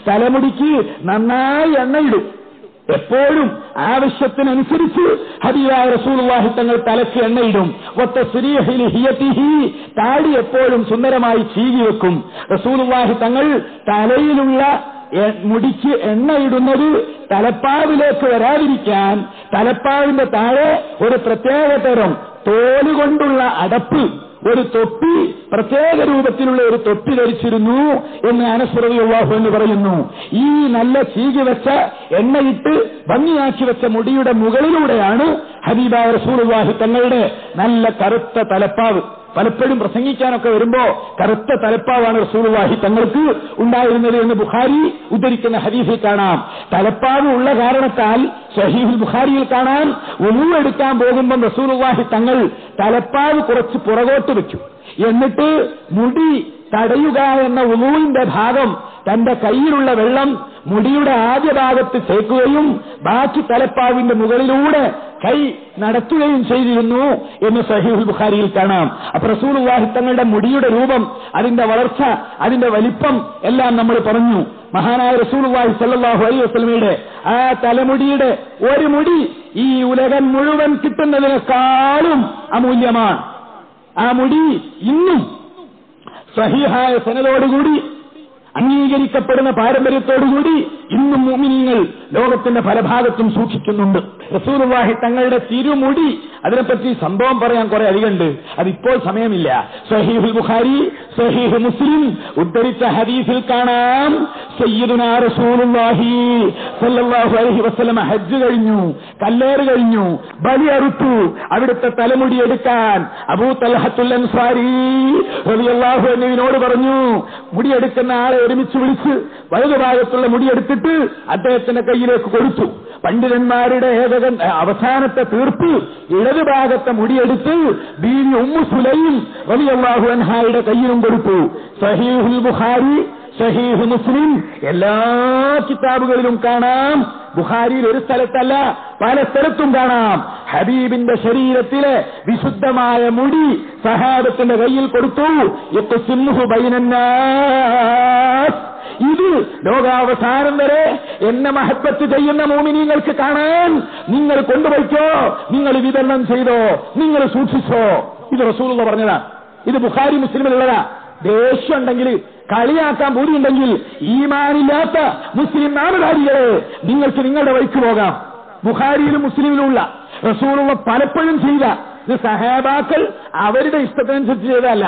തലമുടിക്ക് നന്നായി എണ്ണയിടും. എപ്പോഴും ആവശ്യത്തിനനുസരിച്ച് ഹബീബായ റസൂലുള്ളാഹി തങ്ങൾ തലയ്ക്ക് എണ്ണയിടും. വതസ്രീഹി ലിഹിയതിഹി, താടി എപ്പോഴും സുന്ദരമായി ചീകി വെക്കും. റസൂലുള്ളാഹി തങ്ങൾ തലയിലുള്ള മുടിക്ക് എണ്ണയിടുന്നത് തലപ്പാവിലേക്ക് വരാതിരിക്കാൻ തലപ്പാവിന്റെ താഴെ ഒരു പ്രത്യേക തരം തോലുകൊണ്ടുള്ള അടപ്പ്, ഒരു തൊപ്പി, പ്രത്യേക രൂപത്തിലുള്ള ഒരു തൊപ്പി ധരിച്ചിരുന്നു എന്ന് അനസ് റളിയല്ലാഹു അൻഹു പറയുന്നു. ഈ നല്ല ചീകി വെച്ച എണ്ണയിട്ട് ഭംഗിയാക്കി വെച്ച മുടിയുടെ മുകളിലൂടെയാണ് ഹബീബായ റസൂലുള്ളാഹി തങ്ങളുടെ നല്ല കറുത്ത തലപ്പാവ്. പലപ്പോഴും പ്രസംഗിക്കാനൊക്കെ വരുമ്പോ കറുത്ത തലപ്പാവാണ് റസൂലുള്ളാഹി തങ്ങൾക്ക് ഉണ്ടായിരുന്നത് എന്ന് ബുഖാരി ഉദ്ധരിക്കുന്ന ഹദീസിൽ കാണാം. തലപ്പാവ് ഉള്ള കാരണത്താൽ സഹീഹുൽ ബുഖാരിയിൽ കാണാം, വുളു എടുക്കാൻ പോകുമ്പോൾ റസൂലുള്ളാഹി തങ്ങൾ തലപ്പാവ് കുറച്ച് പുറകോട്ട് വെച്ചു. എന്നിട്ട് മുടി തടയുക എന്ന വുളുവിന്റെ ഭാഗം തന്റെ കയ്യിലുള്ള വെള്ളം മുടിയുടെ ആദ്യ ഭാഗത്ത് ചേക്കുകയും ബാക്കി തലപ്പാവിന്റെ മുകളിലൂടെ കൈ നടത്തുകയും ചെയ്തിരുന്നു എന്ന് സഹീഹുൽ ബുഖാരിയിൽ കാണാം. അപ്പൊ റസൂലുള്ളാഹി തങ്ങളുടെ മുടിയുടെ രൂപം, അതിന്റെ വളർച്ച, അതിന്റെ വലിപ്പം എല്ലാം നമ്മൾ പറഞ്ഞു. മഹാനായ റസൂലുള്ളാഹി സ്വല്ലല്ലാഹു അലൈഹി വസല്ലമയുടെ ആ തലമുടിയുടെ ഒരു മുടി ഈ ഉലകം മുഴുവൻ കിട്ടുന്നതിനേക്കാളും അമൂല്യമാണ്. ആ മുടി ഇന്നും സഹീഹായ സനദോടുകൂടി അംഗീകരിക്കപ്പെടുന്ന പാരമ്പര്യത്തോടുകൂടി ഇന്നും മുഅ്മിനീങ്ങൾ ലോകത്തിന്റെ പല ഭാഗത്തും സൂക്ഷിക്കുന്നുണ്ട്. റസൂലുള്ളാഹി തങ്ങളുടെ തിരുമുടി, അതിനെപ്പറ്റി സംഭവം പറയാൻ കുറെ അധികമുണ്ട്, അതിപ്പോൾ സമയമില്ല. സഹീഹുൽ ബുഖാരി, സഹീഹ് മുസ്ലിം ഉദ്ധരിച്ച ഹദീസിൽ കാണാം, സയ്യിദുനാ റസൂലുള്ളാഹി സ്വല്ലല്ലാഹു അലൈഹി വസല്ലം ഹജ്ജ് കഴിഞ്ഞു, കല്ലേറ് കഴിഞ്ഞു, ബലി അറുത്തു. അവിടുത്തെ തലമുടി എടുക്കാൻ അബൂ തൽഹത്തുൽ അൻസാരി റളിയല്ലാഹു അൻഹുവിനോട് പറഞ്ഞു, മുടിയെടുക്കുന്ന ആളെ ഒരുമിച്ച് വിളിച്ച് വലതുഭാഗത്തുള്ള മുടിയെടുത്തിട്ട് അദ്ദേഹത്തിന്റെ കയ്യിലേക്ക് കൊടുത്തു. പണ്ഡിതന്മാരുടെ അവസാനത്തെ തീർപ്പ് ഇടതുഭാഗത്തെ മുടിയെടുത്ത് ബീവി ഉമ്മു സുലൈം റളിയല്ലാഹു അൻഹായുടെ കയ്യിലും കൊടുത്തു. സഹീഹുൽ ബുഖാരി, സഹീഹ് മുസ്ലിം എല്ലാ കിതാബുകളിലും കാണാം. ബുഖാരിയിൽ ഒരു സ്ഥലത്തല്ല, പല സ്ഥലത്തും കാണാം. ഹബീബിന്റെ ശരീരത്തിലെ വിശുദ്ധമായ മുടി സഹാബത്തിന്റെ കയ്യിൽ കൊടുത്തു. യഖ്സിമുഹു ബൈനന്നാസ്, ഇത് ലോകാവസാനം വരെ എന്നെ മഹബ്ബത്ത് ചെയ്യുന്ന മുഅ്മിനീങ്ങൾക്ക് കാണാൻ നിങ്ങൾ കൊണ്ടുപോയിക്കോ, നിങ്ങൾ വിതരണം ചെയ്തോ, നിങ്ങൾ സൂക്ഷിച്ചോ. ഇത് റസൂലുള്ളാഹി പറഞ്ഞതാണ്. ഇത് ബുഖാരി മുസ്ലിമിലുള്ളതാ. ദേഷ്യം ഉണ്ടെങ്കിൽ, കളിയാക്കാൻ പൂതിയുണ്ടെങ്കിൽ, ഈമാനില്ലാത്ത മുസ്ലിം നാമധാരികളെ നിങ്ങൾക്ക് നിങ്ങളുടെ വഴിക്ക് പോകാം. ബുഖാരിയിലും മുസ്ലിമിലുമുള്ള റസൂലുള്ളാഹി പലപ്പോഴും ചെയ്ത ഇത് സഹാബാക്കൾ അവരുടെ ഇഷ്ടത്തിനനുസരിച്ച് ചെയ്തതല്ല.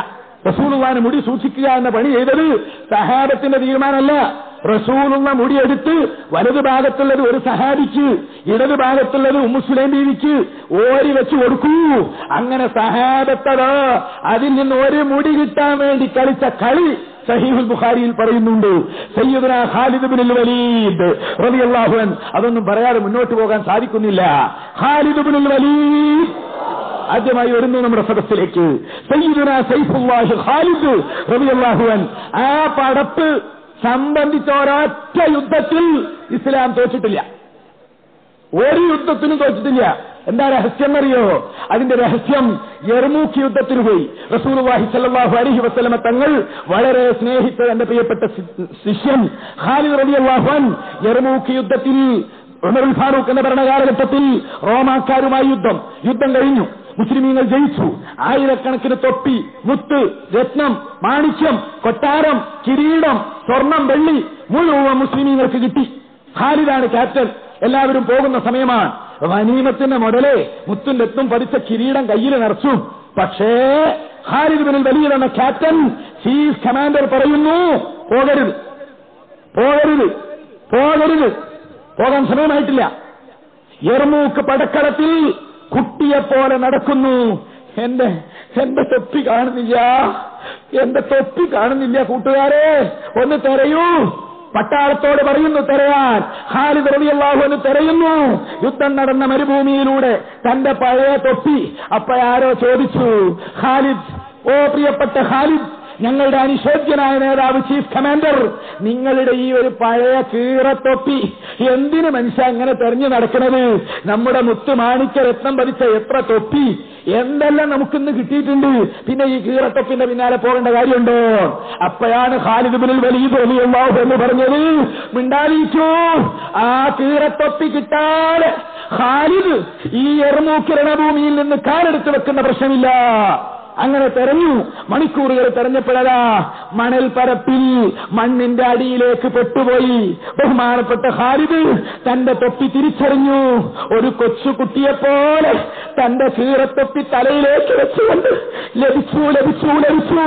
റസൂലുള്ളാഹിന്റെ മുടി സൂക്ഷിക്കുക എന്ന പണി ചെയ്തത് സഹാബത്തിന്റെ തീരുമാനമല്ല. റസൂലുള്ളാഹി മുടിയെടുത്ത് വലതു ഭാഗത്തുള്ളത് ഒരു സഹാബിക്ക്, ഇടതു ഭാഗത്തുള്ളത് ഉമ്മു സുലൈം ബീവിക്ക് ഓരി വെച്ച് കൊടുക്കൂ. അങ്ങനെ സഹാബത്തത് അതിൽ നിന്ന് ഒരു മുടി കിട്ടാൻ വേണ്ടി കളിച്ച കളി സഹീഹുൽ ബുഖാരിയിൽ പറയുന്നുണ്ട്. സയ്യിദുനാ ഖാലിദ് ഇബ്നുൽ വലീദ് റളിയല്ലാഹു അൻഹു, അതൊന്നും പറയാതെ മുന്നോട്ട് പോകാൻ സാധിക്കുന്നില്ല. ഖാലിദ് ഇബ്നുൽ വലീദ് ആദ്യമായി വരുന്നു നമ്മുടെ സദസ്സിലേക്ക് സയ്യിദുനാ സൈഫുല്ലാഹി ഖാലിദ് റളിയല്ലാഹു അൻഹു. ആ പടപ്പ് സംബന്ധിച്ച ഒരൊറ്റ യുദ്ധത്തിൽ ഇസ്ലാം തോറ്റിട്ടില്ല, ഒരു യുദ്ധത്തിനും തോറ്റിട്ടില്ല. എന്താ രഹസ്യം എന്നറിയോ? അതിന്റെ രഹസ്യം യർമൂക്ക് യുദ്ധത്തിന് പോയി റസൂലുള്ളാഹി സ്വല്ലല്ലാഹു അലൈഹി വസല്ലമ തങ്ങൾ വളരെ സ്നേഹിച്ച എന്റെ പ്രിയപ്പെട്ട ശിഷ്യൻ ഖാലിദ് റളിയല്ലാഹു അൻഹു യർമൂക്ക് യുദ്ധത്തിൽ ഉമറുൽ ഫാറൂഖ് എന്ന ഭരണകാലഘട്ടത്തിൽ റോമാക്കാരുമായി യുദ്ധം കഴിഞ്ഞു. മുസ്ലിമീങ്ങൾ ജയിച്ചു. ആയിരക്കണക്കിന് തൊപ്പി, മുത്ത്, രത്നം, മാണിക്യം, കൊട്ടാരം, കിരീടം, സ്വർണം, വെള്ളി മുഴുവൻ മുസ്ലിമീങ്ങൾക്ക് കിട്ടി. ഖാലിദാണ് ക്യാപ്റ്റൻ. എല്ലാവരും പോകുന്ന സമയമാണ്. ഗനീമത്തിന്റെ മുതലേ മുത്തും രത്തും പതിച്ച കിരീടം കയ്യിൽ നിറച്ചു. പക്ഷേ ഖാലിദ് ബിൻ വലീദ് എന്ന ക്യാപ്റ്റൻ, ചീഫ് കമാൻഡർ പറയുന്നു, പോകരുത്, പോകാൻ സമയമായിട്ടില്ല. യർമൂക്ക് പടക്കളത്തിൽ കുട്ടിയെപ്പോലെ നടക്കുന്നു. എന്റെ തൊപ്പി കാണുന്നില്ല, കൂട്ടുകാരെ ഒന്ന് തെരയൂ. പട്ടാളത്തോട് പറയുന്നു തെരയാൻ. ഖാലിദ് റളിയല്ലാഹു അൻഹു തെരയുന്നു. യുദ്ധം നടന്ന മരുഭൂമിയിലൂടെ തന്റെ പഴയ തൊപ്പി. അപ്പോഴാരോ ചോദിച്ചു, ഖാലിദ്, ഓ പ്രിയപ്പെട്ട ഖാലിദ്, ഞങ്ങളുടെ അനിഷേധ്യനായ നേതാവ് ചീഫ് കമാൻഡർ, നിങ്ങളുടെ ഈ ഒരു പഴയ കീറത്തൊപ്പി എന്തിനു മനുഷ്യ അങ്ങനെ തെരഞ്ഞു നടക്കുന്നത്? നമ്മുടെ മുത്ത് മാണിക്യ രത്നം പതിച്ച എത്ര തൊപ്പി, എന്തെല്ലാം നമുക്കിന്ന് കിട്ടിയിട്ടുണ്ട്, പിന്നെ ഈ കീറത്തൊപ്പിന്റെ പിന്നാലെ പോകേണ്ട കാര്യമുണ്ടോ? അപ്പോഴാണ് ഖാലിദ് ബിൻ വലീദ് റളിയല്ലാഹു അൻഹു പറഞ്ഞത്, മിണ്ടാതിരിക്കൂ, ആ കീറത്തൊപ്പി കിട്ടാതെ ഖാലിദ് ഈ യർമൂക്ക് രണഭൂമിയിൽ നിന്ന് കാലെടുത്ത് വെക്കുന്ന പ്രശ്നമില്ല. അങ്ങനെ തെരഞ്ഞു. മണിക്കൂറുകൾ തെരഞ്ഞപ്പോഴതാ മണൽ പരപ്പിൽ മണ്ണിന്റെ അടിയിലേക്ക് പെട്ടുപോയി. ബഹുമാനപ്പെട്ട ഖാലിദ് തന്റെ തൊപ്പി തിരിച്ചറിഞ്ഞു. ഒരു കൊച്ചുകുട്ടിയെപ്പോലെ തന്റെ കീറത്തൊപ്പി തലയിലേക്ക് വെച്ചുകൊണ്ട് ലഭിച്ചു.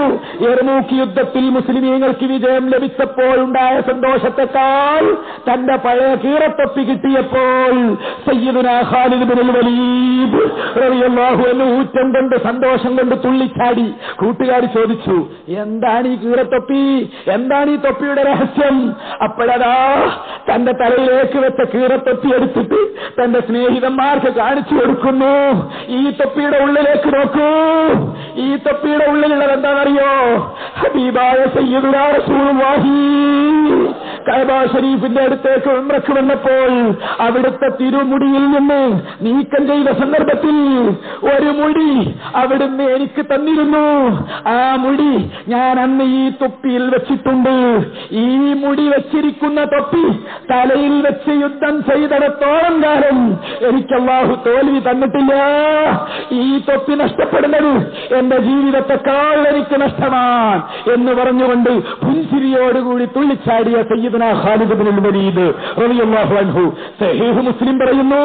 യർമൂക്ക് യുദ്ധത്തിൽ മുസ്ലിമീങ്ങൾക്ക് വിജയം ലഭിച്ചപ്പോഴുണ്ടായ സന്തോഷത്തെക്കാൾ തന്റെ പഴയ കീറത്തൊപ്പി കിട്ടിയപ്പോൾ സയ്യിദുനാ ഖാലിദ് ബിൻ വലീദ് റളിയല്ലാഹു അൻഹു ഊറ്റം കൊണ്ട് സന്തോഷം കൊണ്ട് തുള്ളിച്ചാടി. കൂട്ടുകാർ ചോദിച്ചു, എന്താണ് ഈ കീറത്തൊപ്പി, എന്താണ് ഈ തൊപ്പിയുടെ രഹസ്യം? അപ്പോഴതാ തന്റെ തലയിലേക്ക് വെച്ച കീറത്തൊപ്പി എടുത്തിട്ട് തന്റെ സ്നേഹിതന്മാർക്ക് കാണിച്ചു കൊടുക്കുന്നു. ഈ തൊപ്പിയുടെ ഉള്ളിലേക്ക് നോക്കൂ, ഈ തൊപ്പിയുടെ ഉള്ളിലുള്ളത് എന്താണെന്നറിയോ? ഹബീബായ സയ്യിദുനാ റസൂലുള്ളാഹി കഅബ ശരീഫിന്റെ അടുത്തേക്ക് ഉംറക്ക് വന്നപ്പോൾ അവിടുത്തെ തിരുമുടിയിൽ നിന്ന് നീക്കം ചെയ്ത സന്ദർഭത്തിൽ ഒരു മുടി അവിടുന്ന് എനിക്ക് തന്നിരുന്നു. ആ മുടി ഞാൻ അന്ന് ഈ തൊപ്പിയിൽ വെച്ചിട്ടുണ്ട്. ഈ മുടി വെച്ചിരിക്കുന്ന തൊപ്പി തലയിൽ വെച്ച് യുദ്ധം ചെയ്തിടത്തോളം കാലം എനിക്ക് അല്ലാഹു തോൽവി തന്നിട്ടില്ല. ഈ തൊപ്പി നഷ്ടപ്പെടുന്നത് എന്റെ ജീവിതത്തെക്കാൾ എനിക്ക് നഷ്ടമാണ് എന്ന് പറഞ്ഞുകൊണ്ട് പുഞ്ചിരിയോടുകൂടി തുള്ളിച്ചാടിയ സയ്യിദുനാ ഖാലിദ് ബിൻ വലീദ് റളിയല്ലാഹു അൻഹു. സഹീഹ് മുസ്ലിം പറയുന്നു,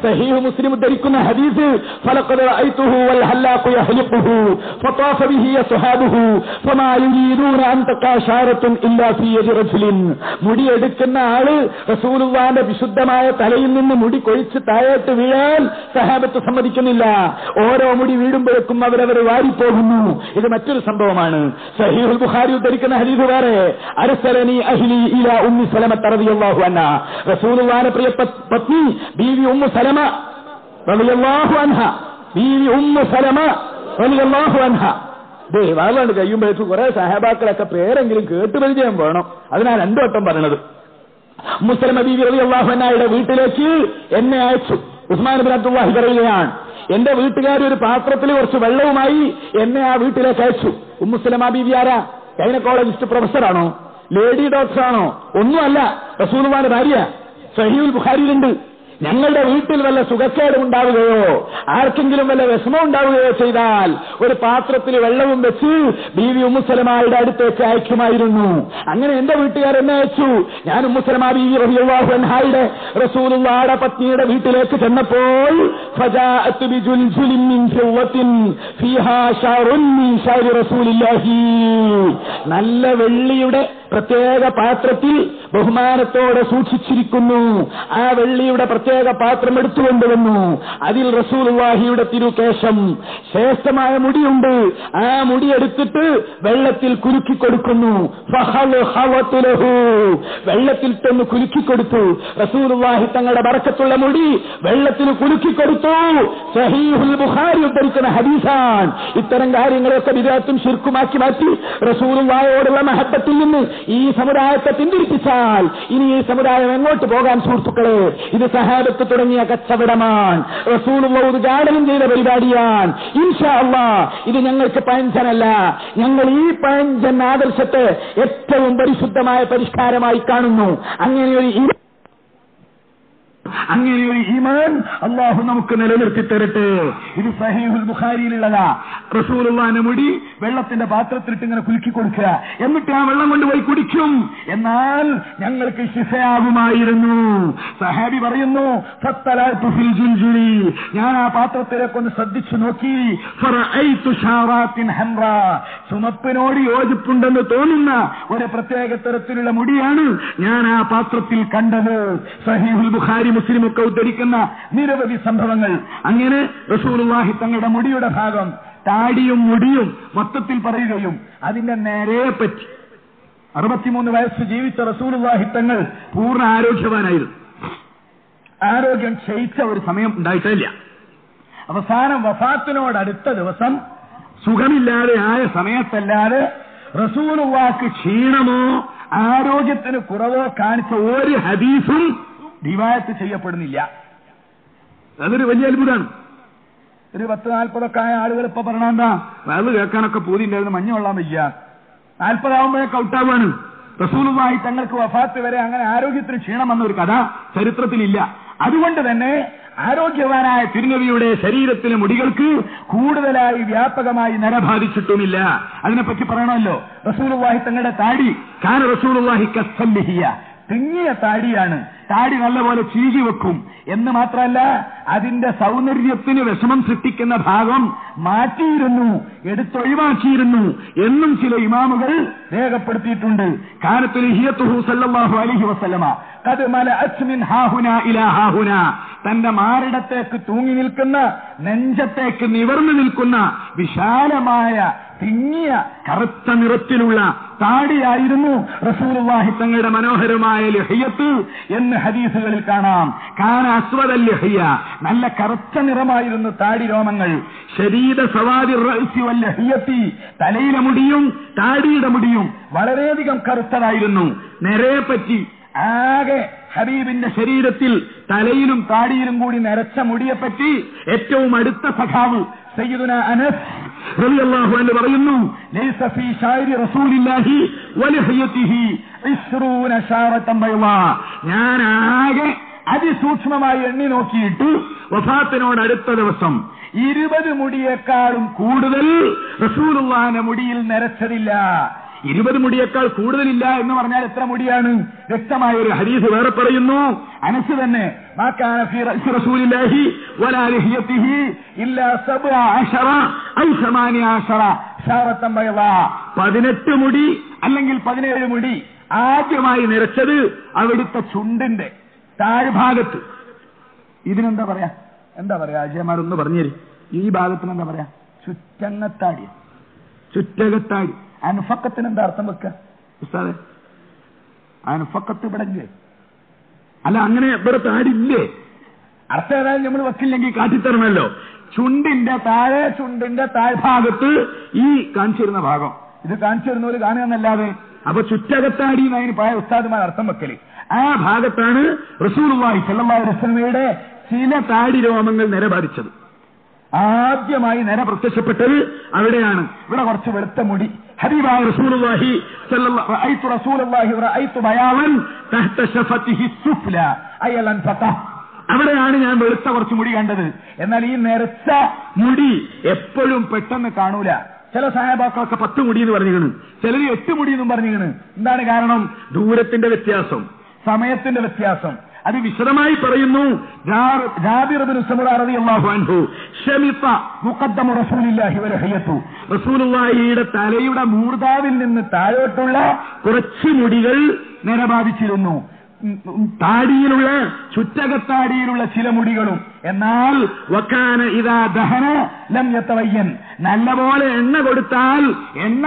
സഹീഹ് മുസ്ലിം ഉദ്ധരിക്കുന്ന ഹദീസ്, ഫലഖദ് റഅയ്തുഹു വൽ ഹല്ലാഖു യഹ്ലിഖുഹു ഫതാഫ ബിഹി അസ്ഹാബുഹു ഫമാ യുരീദൂന അൻ തകാശാറത്തുൻ ഇല്ലാ ഫീ യദി റജുലിൻ. മുടി എടുക്കുന്ന ആള് റസൂലുള്ളാഹിന്റെ വിശുദ്ധമായ തലയിൽ നിന്ന് മുടി കൊഴിച്ച് താഴോട്ട് വീഴാൻ സഹാബത്ത് സമ്മതിക്കുന്നില്ല. ഓരോ മുടി വീഴുമ്പോഴേക്കും അവരവർ വാരിപ്പോകുന്നു. ഇത് മറ്റൊരു സംഭവമാണ്. സഹീഹുൽ ബുഖാരി ഉദ്ധരിക്കുന്ന ഹദീസ് വേറെ, അർസലനി അഹ്ലി ഇലാ ഉമ്മി സലമ റളിയല്ലാഹു അൻഹാ. റസൂലുള്ളാഹിന്റെ പ്രിയ പത്നി ബീവി ഉമ്മു സലമ റളിയല്ലാഹു അൻഹാ, ബീവി ഉമ്മു സലമ റളിയല്ലാഹു അൻഹാ. വാളാണ്ട് കഴിയുമ്പോഴേക്കും കുറെ സഹാബാക്കളൊക്കെ പേരെങ്കിലും കേട്ട് പരിചയം വേണം. അതിനാ രണ്ടു വട്ടം പറഞ്ഞത്. ഉമ്മു സലമ ബീവി റളിയല്ലാഹു അൻഹയുടെ വീട്ടിലേക്ക് എന്നെ അയച്ചു. ഉസ്മാൻ ഇബ്നു അബ്ദുല്ലാഹി പറയുകയാണ്, എന്റെ വീട്ടുകാർ ഒരു പാത്രത്തിൽ കുറച്ച് വെള്ളവുമായി എന്നെ ആ വീട്ടിലേക്ക് അയച്ചു. ഉമ്മു സലമ ബീവി ആരാ? ഗൈനക്കോളജിസ്റ്റ് പ്രൊഫസറാണോ? ലേഡി ഡോക്ടറാണോ? ഒന്നുമല്ല, റസൂലുള്ളാഹിന്റെ ഭാര്യ. സഹീഹുൽ ബുഖാരിയിലുണ്ട്. ഞങ്ങളുടെ വീട്ടിൽ വല്ല സുഖക്കേടും ഉണ്ടാവുകയോ ആർക്കെങ്കിലും വല്ല വിഷമം ഉണ്ടാവുകയോ ചെയ്താൽ ഒരു പാത്രത്തിൽ വെള്ളവും വെച്ച് ബീവി ഉമ്മു സലമയുടെ അടുത്തേക്ക് അയക്കുമായിരുന്നു. അങ്ങനെ എന്റെ വീട്ടുകാർ എന്നെ അയച്ചു. ഞാൻ ഉമ്മു സലമ ബീവി റളിയല്ലാഹു അൻഹായുടെ റസൂലുള്ളാഹിയുടെ പത്നിയുടെ വീട്ടിലേക്ക് ചെന്നപ്പോൾ ഫജാഅതു ബിജുൽജുലിൻ മിൻ ഫിവ്വത്തിൻ ഫീഹാ ശഅറുൻ മിൻ ശഅരി റസൂലില്ലാഹി. നല്ല വെള്ളിയുടെ പ്രത്യേക പാത്രത്തിൽ ബഹുമാനത്തോടെ സൂക്ഷിച്ചിരിക്കുന്നു. ആ വെള്ളിയുടെ പ്രത്യേക പാത്രം എടുത്തുകൊണ്ടുവന്നു. അതിൽ റസൂലുള്ളാഹിയുടെ തിരുകേശം ശ്രേഷ്ഠമായ മുടിയുണ്ട്. ആ മുടി എടുത്തിട്ട് വെള്ളത്തിൽ കുലുക്കി കൊടുക്കുന്നു. വെള്ളത്തിൽ തന്നെ കുലുക്കി കൊടുത്തു. റസൂലുള്ളാഹി തങ്ങളുടെ ബറക്കത്തുള്ള മുടി വെള്ളത്തിൽ കുലുക്കി കൊടുത്തു. സഹീഹുൽ ബുഖാരി ഉദ്ധരിക്കുന്ന ഹദീസാണ്. ഇത്തരം കാര്യങ്ങളൊക്കെ ബിദ്അത്തും ശിർക്കുമാക്കി മാറ്റി റസൂലുള്ളാഹിയോടുള്ള മഹബത്തിൽ നിന്ന് ഈ സമുദായത്തെ പിന്തിരിപ്പിച്ചാൽ ഇനി ഈ സമുദായം എങ്ങോട്ട് പോകാൻ സുഹൃത്തുക്കളെ? ഇത് സഹാബത്ത് തുടങ്ങിയ കച്ചവടമാണ്. റസൂലുള്ളാഹി ഉദ്ഘാടനം ചെയ്ത പരിപാടിയാണ്. ഇൻഷാ അല്ലാഹ് ഇത് ഞങ്ങൾക്ക് പഴഞ്ചനല്ല. ഞങ്ങൾ ഈ പഴഞ്ചൻ ആദർശത്തെ ഏറ്റവും പരിശുദ്ധമായ പരിഷ്കാരമായി കാണുന്നു. അങ്ങനെയൊരു ഈമാൻ അല്ലാഹു നമുക്ക് നിലനിർത്തി തരട്ടെ. ഇത് സഹീഹുൽ ബുഖാരിയിലുള്ളതാ. റസൂലുള്ളാഹിന്റെ മുടി വെള്ളത്തിന്റെ പാത്രത്തിലിട്ട് ഇങ്ങനെ കുലുക്കി കൊടുക്കുക, എന്നിട്ട് ആ വെള്ളം കൊണ്ടുപോയി കുടിക്കും. എന്നാൽ ഞങ്ങൾക്ക് ശിഫയാകുമായിരുന്നു. സഹാബി പറയുന്നു, ഫത്തലഅതു ഫിൽ ജുൽജുലി, ഞാൻ ആ പാത്രത്തിലേക്ക് ഒന്ന് ശ്രദ്ധിച്ചു നോക്കി. ഫറഅയ്തു ഷാറാത്തിൻ ഹംറാ, ചുമപ്പിനോട് യോജിപ്പുണ്ടെന്ന് തോന്നുന്ന ഒരു പ്രത്യേക തരത്തിലുള്ള മുടിയാണ് ഞാൻ ആ പാത്രത്തിൽ കണ്ടത്. സഹീഹുൽ ബുഖാരി മുസ്ലിം ഒക്കെ ഉദ്ധരിക്കുന്ന നിരവധി സംഭവങ്ങൾ. അങ്ങനെ റസൂലുള്ളാഹി തങ്ങളുടെ മുടിയുടെ ഭാഗം, താടിയും മുടിയും മൊത്തത്തിൽ പറയുകയും അതിന്റെ നേരെ പറ്റി 63 വയസ്സ് ജീവിച്ച റസൂലുള്ളാഹി തങ്ങൾ പൂർണ്ണ ആരോഗ്യവാനായിരുന്നു. ആരോഗ്യം ക്ഷയിച്ച ഒരു സമയം ഉണ്ടായിട്ടില്ല. അവസാനം വഫാത്തിനോടടുത്ത ദിവസം സുഖമില്ലാതെ ആയ സമയത്തല്ലാതെ റസൂലുള്ളാഹിക്ക് ക്ഷീണമോ ആരോഗ്യത്തിന് കുറവോ കാണിച്ച ഒരു ഹദീസും റിവായത്ത് ചെയ്യപ്പെടുന്നില്ല. അതൊരു വലിയ അത്ഭുതമാണ്. ഒരു 10-40 ആയ ആളുകൾ ഇപ്പൊ പറഞ്ഞാ അത് കേൾക്കാനൊക്കെ പൂതിണ്ടായിരുന്നു, മഞ്ഞ് കൊള്ളാൻ വയ്യ. 40 ആവുമ്പോഴേക്ക് ഔട്ടാവാണ്. റസൂലുള്ളാഹി തങ്ങൾക്ക് വഫാത്ത് വരെ അങ്ങനെ ആരോഗ്യത്തിന് ക്ഷീണം വന്ന ഒരു കഥ ചരിത്രത്തിലില്ല. അതുകൊണ്ട് തന്നെ ആരോഗ്യവാനായ തിരുനബിയുടെ ശരീരത്തിലെ മുടികൾക്ക് കൂടുതലായി വ്യാപകമായി നരബാധിച്ചിട്ടുമില്ല. അതിനെപ്പറ്റി പറയണമല്ലോ. റസൂലുള്ളാഹി തങ്ങളുടെ താടി കാന റസൂലുള്ളാഹി കസ്സല്ലിഹിയ, തിങ്ങിയ താടിയാണ്. താടി നല്ലപോലെ ചീകി വെക്കും എന്ന് മാത്രമല്ല, അതിന്റെ സൗന്ദര്യത്തിന് വിഷമം സൃഷ്ടിക്കുന്ന ഭാഗം മാറ്റിയിരുന്നു, എടുത്തൊഴിവാക്കിയിരുന്നു എന്നും ചില ഇമാമുകൾ രേഖപ്പെടുത്തിയിട്ടുണ്ട്. കാനത്തുൽ ഹിയത്തുഹു സല്ലല്ലാഹു അലൈഹി വസല്ലമ ഖദ് മലഅത് മിൻ ഹാഹുനാ ഇലാ ഹാഹുനാ, തന്റെ മാറിടത്തേക്ക് തൂങ്ങി നിൽക്കുന്ന, നെഞ്ചത്തേക്ക് നിവർന്നു നിൽക്കുന്ന വിശാലമായ തിങ്ങിയ കറുത്ത നിറത്തിലുള്ള താടിയായിരുന്നു റസൂലുള്ളാഹി തങ്ങളുടെ മനോഹരമായ ലിഹ്യത്ത് എന്ന് ഹദീസുകളിൽ കാണാം. കാന അസ്വദൽ ലിഹ്യ, നല്ല കറുത്ത നിറമായിരുന്നു താടി രോമങ്ങൾ. ശരീദ സവാദിർ റഅ്സി വൽ ലിഹ്യത്തി, തലയിലെ മുടിയും താടിയുടെ മുടിയും വളരെയധികം കറുത്തതായിരുന്നു. നേരെ പറ്റി ആകെ ഹബീബിന്റെ ശരീരത്തിൽ തലയിലും താടിയിലും കൂടി നരച്ച മുടിയെപ്പറ്റി ഏറ്റവും അടുത്ത സഖാവ് സയ്യിദുനാ അനസ് റളിയല്ലാഹു അൻഹു പറയുന്നു, ലൈസ ഫീ ശാരി റസൂലില്ലാഹി വലിഹ്യതിഹി 20 ശാറതൻ ബൈളാ, ഞാൻ ആകെ അതിസൂക്ഷ്മമായി എണ്ണി നോക്കിയിട്ട് വഫാത്തിനോട് അടുത്ത ദിവസം 20 മുടിയേക്കാളും കൂടുതൽ റസൂലുള്ളാഹിന്റെ മുടിയിൽ നരച്ചതില്ല. 20 മുടിയേക്കാൾ കൂടുതലില്ല എന്ന് പറഞ്ഞാൽ എത്ര മുടിയാണ്? വ്യക്തമായ ഒരു ഹദീസ് വേറെ പറയുന്നു. അനസ് തന്നെ, മാ കാന ഫീ റഅ്സി റസൂലില്ലാഹി വലാ ലിഹ്യതിഹി ഇല്ലാ 17 ഔ 18 ശാറതൻ ബൈളാ, 18 മുടി അല്ലെങ്കിൽ 17 മുടി ആദ്യമായി നിറച്ചത് അവിടുത്തെ ചുണ്ടിന്റെ താഴ്ഭാഗത്ത്. ഇതിനെന്താ പറയാ? അജയമാരൊന്ന് പറഞ്ഞേരി. ഈ ഭാഗത്തിന് എന്താ പറയാ? ചുറ്റങ്ങത്താടി, ചുറ്റകത്താടി. അൻഫക്കത്തിന് എന്താ അർത്ഥം വെക്കുക ഉസ്താദേ? അൻഫക്കത്ത് ഇവിടെങ്കിലേ അല്ല, അങ്ങനെ ഇവിടെ താടില്ലേ? അർത്ഥം ഏതായാലും നമ്മൾ വെക്കില്ലെങ്കിൽ കാട്ടിത്തരണമല്ലോ. ചുണ്ടിന്റെ താഴ്ഭാഗത്ത് ഈ കാണിച്ചിരുന്ന ഭാഗം, ഇത് കാണിച്ചിരുന്നവര് കാണുകയെന്നല്ലാതെ. അപ്പൊ ചുറ്റകത്താടി എന്നതിന് പഴയ ഉസ്താദുമാർ അർത്ഥം വെക്കല്. ആ ഭാഗത്താണ് റസൂലുള്ളാഹി സ്വല്ലല്ലാഹു അലൈഹി വസല്ലമയുടെ ചില താടി രോമങ്ങൾ നരബാധിച്ചത്. ആദ്യമായി നര പ്രത്യക്ഷപ്പെട്ടത് അവിടെയാണ്. ഇവിടെ കുറച്ച് വെളുത്ത മുടി. ഹബീബായ റസൂലുള്ളാഹി സ്വല്ലല്ലാഹു റഅയ്തു റസൂലുള്ളാഹി റഅയ്തു ബയാവൻ തഹ്ത ശഫതിഹി സുഫ്ല അയലൻ ഫത, അവിടെയാണ് ഞാൻ വെളുത്ത കുറച്ച് മുടി കണ്ടത്. എന്നാൽ ഈ നിറച്ച മുടി എപ്പോഴും പെട്ടെന്ന് കാണൂല. ചില സഹാബാക്കളൊക്കെ 10 മുടി എന്ന് പറഞ്ഞിരിക്കുന്നു, ചിലർ 8 മുടി എന്നും പറഞ്ഞിരിക്കുന്നു. എന്താണ് കാരണം? ദൂരത്തിന്റെ വ്യത്യാസം, സമയത്തിന്റെ വ്യത്യാസം. അത് വിശദമായി പറയുന്നു. ജാബിർ ഇബ്നു സമുറ റളിയല്ലാഹു അൻഹു ശമിത മുഖദ്ദമു റസൂലില്ലാഹി വലഹിയതു, റസൂലുള്ളാഹിയുടെ തലയുടെ മൂർധാവിൽ നിന്ന് താഴോട്ടുള്ള കുറച്ച് മുടികൾ നിരബാധിച്ചിരുന്നു. താടിയിലുള്ള ചുറ്റകത്താടിയിലുള്ള ചില മുടികളും. എന്നാൽ വക്കാന ഇദാ ദഹന ലം യതവയ്യൻ, നല്ലപോലെ എണ്ണ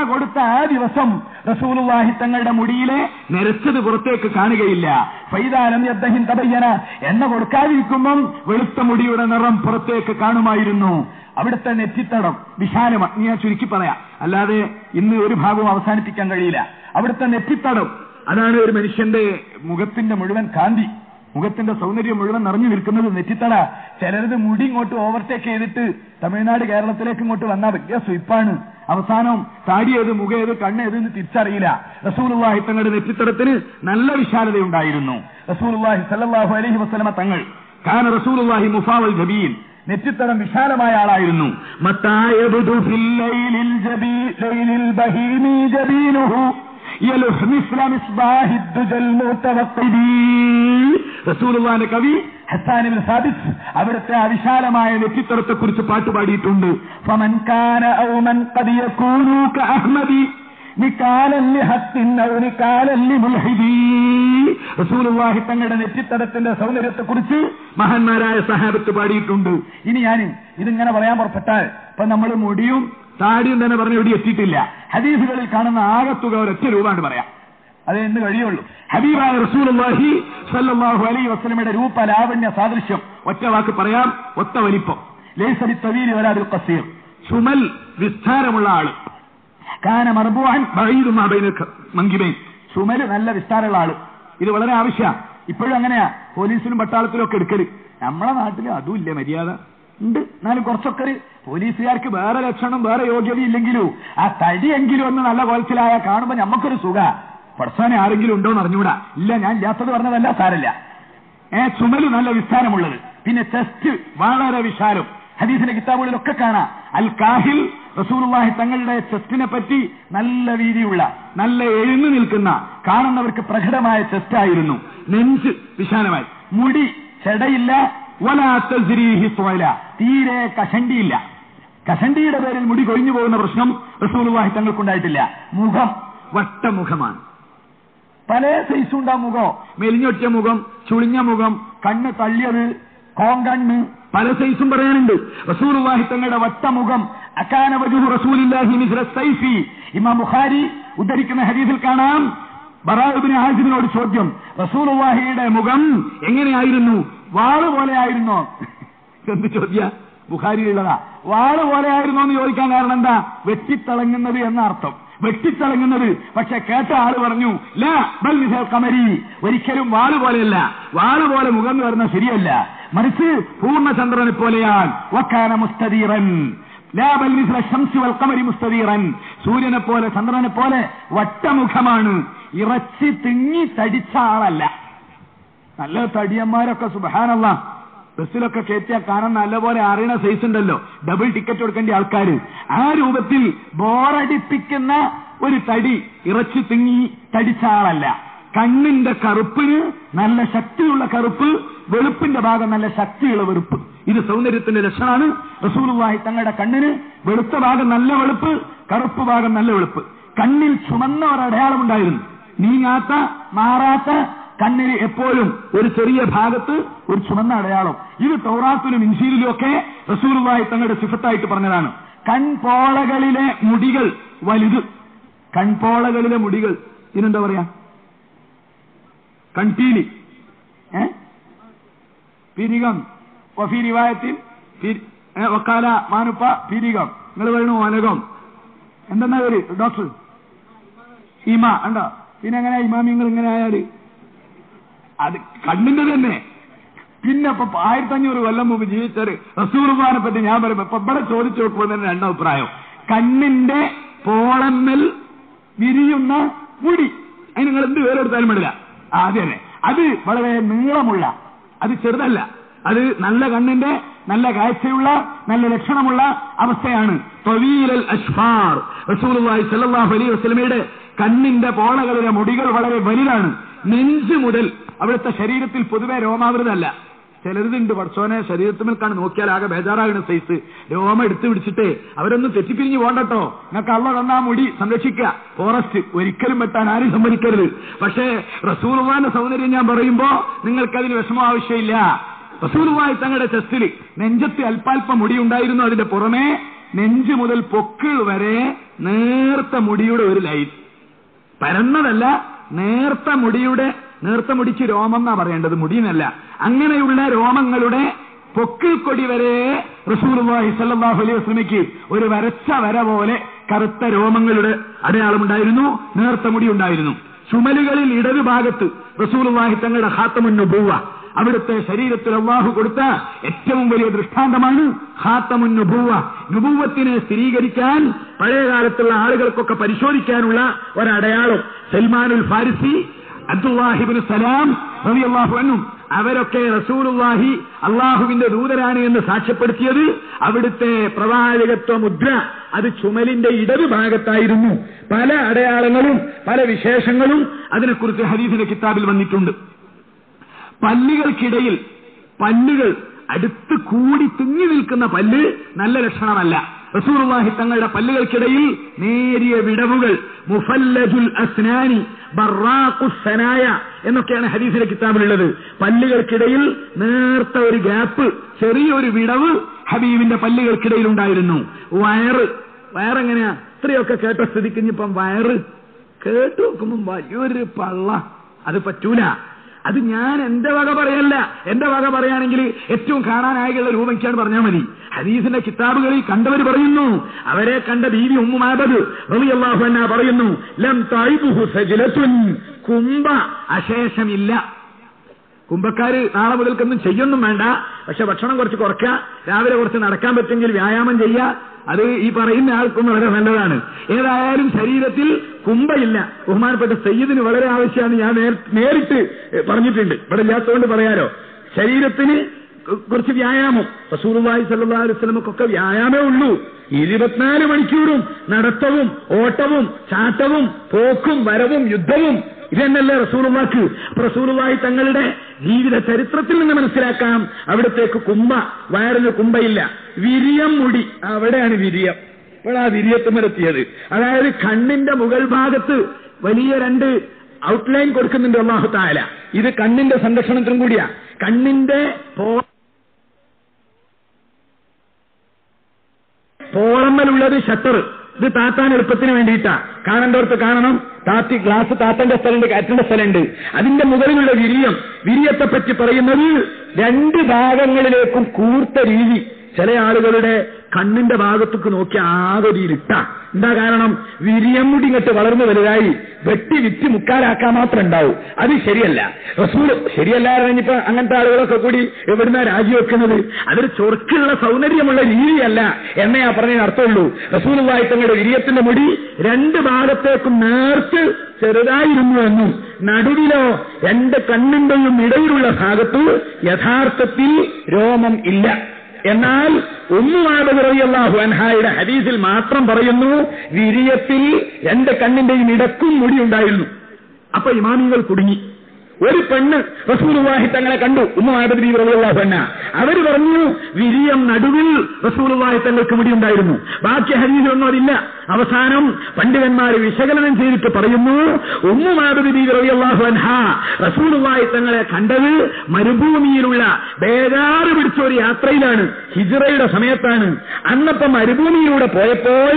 കൊടുത്ത ആ ദിവസം റസൂലുള്ളാഹി തങ്ങളുടെ മുടിയിലെ നരച്ചത് പുറത്തേക്ക് കാണുകയില്ല. ഫൈദാ ലം യദ്ഹിൻ തബയ്യന, എണ്ണ കൊടുക്കാതിരിക്കുമ്പം വെളുത്ത മുടിയുടെ നിറം പുറത്തേക്ക് കാണുമായിരുന്നു. അവിടുത്തെ നെറ്റിത്തടം വിശാലമാണ്. ഞാൻ ചുരുക്കി പറയാം, അല്ലാതെ ഇന്ന് ഒരു ഭാഗവും അവസാനിപ്പിക്കാൻ കഴിയില്ല. അവിടുത്തെ നെറ്റിത്തടം, അതാണ് ഒരു മനുഷ്യന്റെ മുഖത്തിന്റെ മുഴുവൻ കാന്തി, മുഖത്തിന്റെ സൗന്ദര്യം മുഴുവൻ നിറഞ്ഞു നിൽക്കുന്നത് നെറ്റിത്തട. ചിലരത് മുടി ഇങ്ങോട്ട് ഓവർടേക്ക് ചെയ്തിട്ട് തമിഴ്നാട് കേരളത്തിലേക്ക് ഇങ്ങോട്ട് വന്നാൽ വലിയ സ്വീപ്പാണ്. അവസാനം താടി ഏത്, മുഖം ഏത്, കണ്ണ് ഏത് എന്ന് തിരിച്ചറിയില്ല. റസൂലുള്ളാഹി തങ്ങളുടെ നെറ്റിത്തടത്തിന് നല്ല വിശാലതയുണ്ടായിരുന്നു. റസൂലുള്ളാഹി സ്വല്ലല്ലാഹു അലൈഹി വസല്ലമ തങ്ങൾ കാന റസൂലുള്ളാഹി മുഫാവൽ ജബീൻ, നെറ്റിത്തടം വിശാലമായ ആളായിരുന്നു. മത്തായബുദു ഫിൽ ലൈലിൽ ജബീലിൽ ബഹീമി ജബീനുഹു റസൂലുള്ളാഹിന്റെ കവി ഹസ്സാൻ ഇബ്നു സാബിത്ത് അവിടുത്തെ അവിശാലമായ നെറ്റിത്തടത്തെ കുറിച്ച് പാട്ടുപാടിയിട്ടുണ്ട്. ഫമൻ കാന ഔ മൻ ഖദ് യകൂനു കഅഹ്മദി നികാലൻ ലിഹഖിൻ ഔ നികാലൻ ലിമുൽഹിദി. റസൂലുള്ളാഹി തങ്ങളുടെ നെറ്റിത്തടത്തിന്റെ സൗന്ദര്യത്തെ കുറിച്ച് മഹാന്മാരായ സഹാബത്ത് പാടിയിട്ടുണ്ട്. ഇനി ഞാൻ ഇതിങ്ങനെ പറയാൻ പുറപ്പെട്ടാൽ ഇപ്പൊ നമ്മൾ മുടിയും താടിയും തന്നെ പറഞ്ഞ് ഇവിടെ എത്തിയിട്ടില്ല. ഹദീസുകളിൽ കാണുന്ന ആകത്തുക ഒരൊറ്റ രൂപമാണ് പറയാം, അത് എന്ന് കഴിയുള്ളൂ. ഹബീബായ റസൂലുള്ളാഹി സ്വല്ലല്ലാഹു അലൈഹി വസല്ലമയുടെ രൂപ ലാവണ്യ സാദൃശ്യം ഒറ്റ വാക്ക് പറയാം, ഒത്ത വലിപ്പം. ലൈസ ബിത്തവീൽ വലാ ബിൽ ഖസീർ, ചുമൽ വിസ്താരമുള്ള ആള്. കാന മർബൂഅൻ ബഈദു മാ ബൈന മൻകിബൈൻ, ചുമല് നല്ല വിസ്താരമുള്ള ആള്. ഇത് വളരെ ആവശ്യമാണ്. ഇപ്പോഴും അങ്ങനെയാ പോലീസിലും പട്ടാളത്തിലും ഒക്കെ എടുക്കല്. നമ്മളെ നാട്ടിൽ അതും ഇല്ല, മര്യാദ ഉണ്ട്. എന്നാലും കുറച്ചൊക്കെ പോലീസുകാർക്ക് വേറെ ലക്ഷണം വേറെ യോഗ്യതയും ഇല്ലെങ്കിലും ആ തടിയെങ്കിലും ഒന്ന് നല്ല കോലത്തിലായ കാണുമ്പോ ഞമ്മക്കൊരു സുഖ. പഠിച്ചാനെ ആരെങ്കിലും ഉണ്ടോ എന്ന് അറിഞ്ഞൂടാ. ഇല്ല, ഞാൻ ഇല്ലാത്തത് പറഞ്ഞതല്ല, സാരല്ല. ചുമല് നല്ല വിസ്താരമുള്ളത്. പിന്നെ ചെസ്റ്റ് വളരെ വിശാലം. ഹദീസിന്റെ കിതാബുകളിലൊക്കെ കാണാം. അൽ കാഹിൽ റസൂലുള്ളാഹി തങ്ങളുടെ ചെസ്റ്റിനെ പറ്റി നല്ല വീതിയുള്ള, നല്ല എഴുന്നു നിൽക്കുന്ന, കാണുന്നവർക്ക് പ്രകടമായ ചെസ്റ്റായിരുന്നു. നെഞ്ച് വിശാലമായി, മുടി ചെടയില്ല, വലാ തസ്രീഹി ത്വല, തീരെ കഷണ്ടിയില്ല. കഷണ്ടിയുടെ പേരിൽ മുടി കൊഴിഞ്ഞു പോകുന്ന പ്രശ്നം റസൂലുള്ളാഹി തങ്ങൾക്കുണ്ടായിട്ടില്ല. മുഖം വട്ടമുഖമാണ്, പല സൈസും ഉണ്ടാവും. മുഖം മെലിഞ്ഞൊറ്റ മുഖം, ചുളിഞ്ഞ മുഖം, കണ്ണ് തള്ളിയത്, കോങ്കണ്ണ്, പല സൈസും പറയാനുണ്ട്. റസൂലുള്ളാഹി തങ്ങളുടെ വട്ടമുഖം. അകാന വജ്ഹു റസൂലില്ലാഹി മിസ്ല സൈഫി. ഇമാം ബുഖാരി ഉദ്ധരിക്കുന്ന ഹദീസിൽ കാണാം, ബറാ ഇബ്നു ആസിമിനോട് ചോദ്യം, റസൂലുള്ളാഹിയുടെ മുഖം എങ്ങനെയായിരുന്നു? വാള് പോലെ ആയിരുന്നോ? എന്ത് ചോദ്യ? ബുഖാരിയിലുള്ളതാ. വാള് പോലെ ആയിരുന്നോ എന്ന് ചോദിക്കാൻ കാരണം എന്താ? വെട്ടിത്തിളങ്ങുന്നത് എന്ന അർത്ഥം, വെട്ടിത്തിളങ്ങുന്നത്. പക്ഷെ കേട്ട ആള് പറഞ്ഞു, ലാ ബൽ മിസൽ ഖമരി, ഒരിക്കലും വാള് പോലെയല്ല. വാള് പോലെ മുഖം എന്ന് പറഞ്ഞാൽ ശരിയല്ല, മറിച്ച് പൂർണ്ണചന്ദ്രനെ പോലെയാണ്. വകാന മുസ്തദീറൻ ലാ ബൽ മിസ്ല ശംസി വൽ ഖമരി മുസ്തദീറൻ, സൂര്യനെ പോലെ ചന്ദ്രനെ പോലെ വട്ടമുഖമാണ്. ഇറച്ചി തിങ്ങി തടിച്ച ആളല്ല. നല്ല തടിയന്മാരൊക്കെ സുബ്ഹാനല്ലാഹ് ബസ്സിലൊക്കെ കയറ്റിയാൽ കാണാൻ നല്ലപോലെ അറിയണ സൈസ് ഉണ്ടല്ലോ, ഡബിൾ ടിക്കറ്റ് കൊടുക്കേണ്ട ആൾക്കാര്. ആ രൂപത്തിൽ ബോറടിപ്പിക്കുന്ന ഒരു തടി, ഇറച്ചി തിങ്ങി തടിച്ച ആളല്ല. കണ്ണിന്റെ കറുപ്പിന് നല്ല ശക്തിയുള്ള കറുപ്പ്, വെളുപ്പിന്റെ ഭാഗം നല്ല ശക്തിയുള്ള വെളുപ്പ്. ഇത് സൗന്ദര്യത്തിന്റെ ലക്ഷണമാണ്. റസൂലുള്ളാഹി തങ്ങളുടെ കണ്ണിന് വെളുത്ത ഭാഗം നല്ല വെളുപ്പ്, കറുപ്പ് ഭാഗം നല്ല വെളുപ്പ്. കണ്ണിൽ ചുമന്ന ഒരടയാളം ഉണ്ടായിരുന്നു, നീങ്ങാത്ത മാറാത്ത. കണ്ണിന് എപ്പോഴും ഒരു ചെറിയ ഭാഗത്ത് ഒരു ചുമന്ന അടയാളം. ഇത് തൗറാത്തിലും ഇൻജീലിലും ഒക്കെ റസൂലുള്ളാഹി തങ്ങളുടെ സിഫത്തായിട്ട് പറഞ്ഞതാണ്. കൺപോളകളിലെ മുടികൾ വലുത്. കൺപോളകളിലെ മുടികൾ ഇതിനെന്താ പറയാ? കൺപീലി, പിരികം. വഫീ റിവായത്തിൽ വക്കാല മാനുപ്പ പിരികം. നിങ്ങൾ പറയണു അനകം. എന്തെന്നാ പേര് ഡോക്ടർ? ഇമ ഉണ്ടോ? പിന്നെ എങ്ങനെ ഇമാമിങ്ങൾ ഇങ്ങനെ ആയാല്? അത് കണ്ണിന്റെ തന്നെ. പിന്നെ ഇപ്പൊ 1500 കൊല്ലം മുമ്പ് ജീവിച്ചൊരു റസൂലുള്ളാഹിനെ പറ്റി ഞാൻ പറയുമ്പോ ഇപ്പൊ ഇവിടെ ചോദിച്ചു നോക്കുമ്പോൾ തന്നെ രണ്ടഭിപ്രായം. കണ്ണിന്റെ പോളമ്മൽ വിരിയുന്ന മുടി, അതിന് നിങ്ങൾ എന്ത് പേരെടുത്താലും വേണ്ടില്ല. ആദ്യം തന്നെ അത് വളരെ നീളമുള്ള, അത് ചെറുതല്ല, അത് നല്ല കണ്ണിന്റെ നല്ല കാഴ്ചയുള്ള നല്ല ലക്ഷണമുള്ള അവസ്ഥയാണ്. തവീലൽ അശ്ഫാർ, റസൂലുള്ളാഹി സ്വല്ലല്ലാഹു അലൈഹി വസല്ലമയുടെ കണ്ണിന്റെ പോളകളിലെ മുടികൾ വളരെ വലുതാണ്. നെഞ്ച് മുതൽ അവിടുത്തെ ശരീരത്തിൽ പൊതുവെ രോമാവൃതമല്ല. ചിലരുണ്ട് പഠിച്ചോനെ ശരീരത്തിൽക്കാണ് നോക്കിയാൽ ആകെ ബേജാറാകുന്ന സൈസ് രോമം എടുത്തു പിടിച്ചിട്ട് അവരൊന്നും തെറ്റിപ്പിരിഞ്ഞു പോകണ്ടോ, നിങ്ങൾക്ക് അള്ള തന്നാ മുടി സംരക്ഷിക്കുക, ഫോറസ്റ്റ് ഒരിക്കലും വെട്ടാൻ ആരും സമ്മതിക്കരുത്. പക്ഷേ റസൂലുള്ളാഹിന്റെ സൗന്ദര്യം ഞാൻ പറയുമ്പോ നിങ്ങൾക്കതിന് വിഷമം ആവശ്യമില്ല. റസൂലുള്ളാഹി തങ്ങളുടെ ചെസ്റ്റിൽ നെഞ്ചത്ത് അല്പാൽപ്പം മുടി ഉണ്ടായിരുന്നു. അതിന്റെ പുറമെ നെഞ്ച് മുതൽ പൊക്കിൾ വരെ നേർത്ത മുടിയുടെ ഒരു ലൈൻ, പരന്നതല്ല, നേർത്ത മുടിക്ക് രോമം എന്നാ പറയേണ്ടത്, മുടിയെന്നല്ല. അങ്ങനെയുള്ള രോമങ്ങളുടെ പൊക്കിൾ കൊടി വരെ റസൂലുള്ളാഹി സ്വല്ലല്ലാഹു അലൈഹി വസല്ലമയ്ക്ക് ഒരു വരച്ച വര പോലെ കറുത്ത രോമങ്ങളുടെ അടയാളമുണ്ടായിരുന്നു, നേർത്ത മുടി ഉണ്ടായിരുന്നു. ചുമലുകളിൽ ഇടതുഭാഗത്ത് റസൂലുള്ളാഹി തങ്ങളുടെ ഖാത്തമുൻ നുബുവ്വ, അവിടുത്തെ ശരീരത്തിൽ അല്ലാഹു കൊടുത്ത ഏറ്റവും വലിയ ദൃഷ്ടാന്തമാണ് ഖാത്തമുൻ നുബുവ്വ. നുബുവ്വത്തിനെ സ്ഥിരീകരിക്കാൻ പഴയകാലത്തുള്ള ആളുകൾക്കൊക്കെ പരിശോധിക്കാനുള്ള ഒരടയാളം സൽമാനുൽ ഫാരിസി, അബ്ദുല്ലാഹിബ്നു സലാം റളിയല്ലാഹു അൻഹു, അവരൊക്കെ റസൂലുള്ളാഹി അള്ളാഹുവിന്റെ ദൂതനാണ് എന്ന് സാക്ഷ്യപ്പെടുത്തിയത് അവിടുത്തെ പ്രവാചകത്വ മുദ്ര അത് ചുമലിന്റെ ഇടതുഭാഗത്തായിരുന്നു. പല അടയാളങ്ങളും പല വിശേഷങ്ങളും അതിനെക്കുറിച്ച് ഹദീസിന്റെ കിതാബിൽ വന്നിട്ടുണ്ട്. പല്ലുകൾക്കിടയിൽ പല്ലുകൾ അടുത്ത് കൂടി തിങ്ങി നിൽക്കുന്ന പല്ല് നല്ല ലക്ഷണമല്ല. റസൂലുള്ളാഹി തങ്ങളുടെ പല്ലുകൾക്കിടയിൽ നേരിയ വിടവുകൾ, മുഫല്ലജുൽ അസ്നാനി ബറാഖുസ് സനായ എന്നൊക്കെയാണ് ഹദീസിലെ കിതാബിലുള്ളത്. പല്ലുകൾക്കിടയിൽ നേർത്ത ഒരു ഗ്യാപ്പ്, ചെറിയൊരു വിടവ് ഹബീബിന്റെ പല്ലുകൾക്കിടയിൽ ഉണ്ടായിരുന്നു. വയറെങ്ങനെയാ? ഇത്രയൊക്കെ കേട്ട സ്ഥിതിക്ക് ഇപ്പം വയറ് കേട്ടു നോക്കുമ്പം വലിയൊരു പള്ള, അത് പറ്റൂല. അത് ഞാൻ എന്റെ വക പറയല്ല. എന്റെ വക പറയുകയാണെങ്കിൽ ഏറ്റവും കാണാനായുള്ള രൂപയ്ക്കാണ് പറഞ്ഞാൽ മതി. ഹദീസിന്റെ കിതാബുകളിൽ കണ്ടവർ പറയുന്നു, അവരെ കണ്ട ബീവി ഉമ്മു മഅബദ് റളിയല്ലാഹു അൻഹ പറയുന്നു, ലം തൈബുഹു സജ്ലത്തുൻ, കുംഭ അശേഷമില്ല. കുംഭക്കാര് നാളെ മുതൽക്കൊന്നും ചെയ്യൊന്നും വേണ്ട, പക്ഷെ ഭക്ഷണം കുറച്ച് കുറയ്ക്കുക, രാവിലെ കുറച്ച് നടക്കാൻ പറ്റുമെങ്കിൽ വ്യായാമം ചെയ്യുക, അത് ഈ പറയുന്ന ആൾക്കും വളരെ നല്ലതാണ്. ഏതായാലും ശരീരത്തിൽ കുംഭയില്ല. ബഹുമാനപ്പെട്ട സയ്യിദിന് വളരെ ആവശ്യമാണ്, ഞാൻ നേരിട്ട് പറഞ്ഞിട്ടുണ്ട്, ഇവിടെ ഇല്ലാത്തതുകൊണ്ട് പറയാലോ. ശരീരത്തിന് കുറച്ച് വ്യായാമം, റസൂലുള്ളാഹി സ്വല്ലല്ലാഹു അലൈഹി വസല്ലമക്കൊക്കെ വ്യായാമേ ഉള്ളൂ. 24 മണിക്കൂറും നടത്തവും ഓട്ടവും ചാട്ടവും പോക്കും വരവും യുദ്ധവും ഇതെന്നല്ലേ റസൂലുള്ളാഹിക്ക്. റസൂലുള്ളാഹി തങ്ങളുടെ ജീവിത ചരിത്രത്തിൽ നിന്ന് മനസ്സിലാക്കാം അവിടത്തേക്ക് വയറിന് കുംഭയില്ല. വിരിയം മുടി, അവിടെയാണ് വിരിയം. ഇപ്പോൾ ആ വിരിയത്തുമലെത്തിയത്, അതായത് കണ്ണിന്റെ മുകൾ ഭാഗത്ത് വലിയ 2 ഔട്ട്ലൈൻ കൊടുക്കുന്നുണ്ട് അല്ലാഹു തആല. ഇത് കണ്ണിന്റെ സംരക്ഷണത്തിനും കൂടിയാ. കണ്ണിന്റെ പോളമ്മലുള്ളത് ഷട്ടർ, ഇത് താത്താൻ എളുപ്പത്തിന് വേണ്ടിയിട്ടാ. കാണേണ്ടവർക്ക് കാണണം, ഗ്ലാസ് താത്തേണ്ട സ്ഥലമുണ്ട്, കയറ്റേണ്ട സ്ഥലമുണ്ട്. അതിന്റെ മുകളിലുള്ള വിരിയത്തെ പറ്റി പറയുന്നത് 2 ഭാഗങ്ങളിലേക്കും കൂർത്ത രീതി. ചില ആളുകളുടെ കണ്ണിന്റെ ഭാഗത്തേക്ക് നോക്കി ആകെ ഒരു ഇരുട്ട. എന്താ കാരണം? വിരിയമുടി ഇങ്ങോട്ട് വളർന്നു വലുതായി വെട്ടി വിറ്റ് മുക്കാലാക്കാൻ മാത്രം ഉണ്ടാവും. അത് ശരിയല്ല. റസൂല് ശരിയല്ല പറഞ്ഞിപ്പോ അങ്ങനത്തെ ആളുകളൊക്കെ കൂടി എവിടുന്ന രാജിവെക്കുന്നത്? അതൊരു ചൊറുക്കുള്ള സൗന്ദര്യമുള്ള രീതിയല്ല എന്നേ ആ പറഞ്ഞതിന് അർത്ഥമുള്ളൂ. റസൂലുള്ളാഹി തങ്ങളുടെ വിരിയത്തിന്റെ മുടി 2 ഭാഗത്തേക്കും നേർത്ത് ചെറുതായിരുന്നു എന്നും നടുവിലോ 2 കണ്ണിന്റെയും ഇടയിലുള്ള ഭാഗത്ത് യഥാർത്ഥത്തിൽ രോമം ഇല്ല. എന്നാൽ ഉമ്മു മഅബദ് റളിയല്ലാഹു അൻഹായുടെ ഹദീസിൽ മാത്രം പറയുന്നു വിരിയത്തിൽ 2 കണ്ണിന്റെയും ഇടക്കും മുടി ഉണ്ടായിരുന്നു. അപ്പൊ ഇമാമികൾ കുടുങ്ങി. ഒരു പെണ്ണ് റസൂലുള്ളാഹി തങ്ങളെ കണ്ടു, ഉമ്മു മഅബദ് ബീവി റളിയല്ലാഹു അൻഹ. അവർ പറഞ്ഞു വിരിയം നടുവിൽ റസൂലുള്ളാഹി തങ്ങൾക്ക് മുടി ഉണ്ടായിരുന്നു. ബാക്കി ഹദീസിലൊന്നും അതില്ല. അവസാനം പണ്ഡിതന്മാർ വിശകലനം ചെയ്തിട്ട് പറയുന്നു, ഉമ്മു മഅബദ് ബീവി റളിയല്ലാഹു അൻഹ റസൂലുള്ളാഹി തങ്ങളെ കണ്ടത് മരുഭൂമിയിലുള്ള ബേജാറ് പിടിച്ച ഒരു യാത്രയിലാണ്, ഹിജ്റയുടെ സമയത്താണ്. അന്നപ്പം മരുഭൂമിയിലൂടെ പോയപ്പോൾ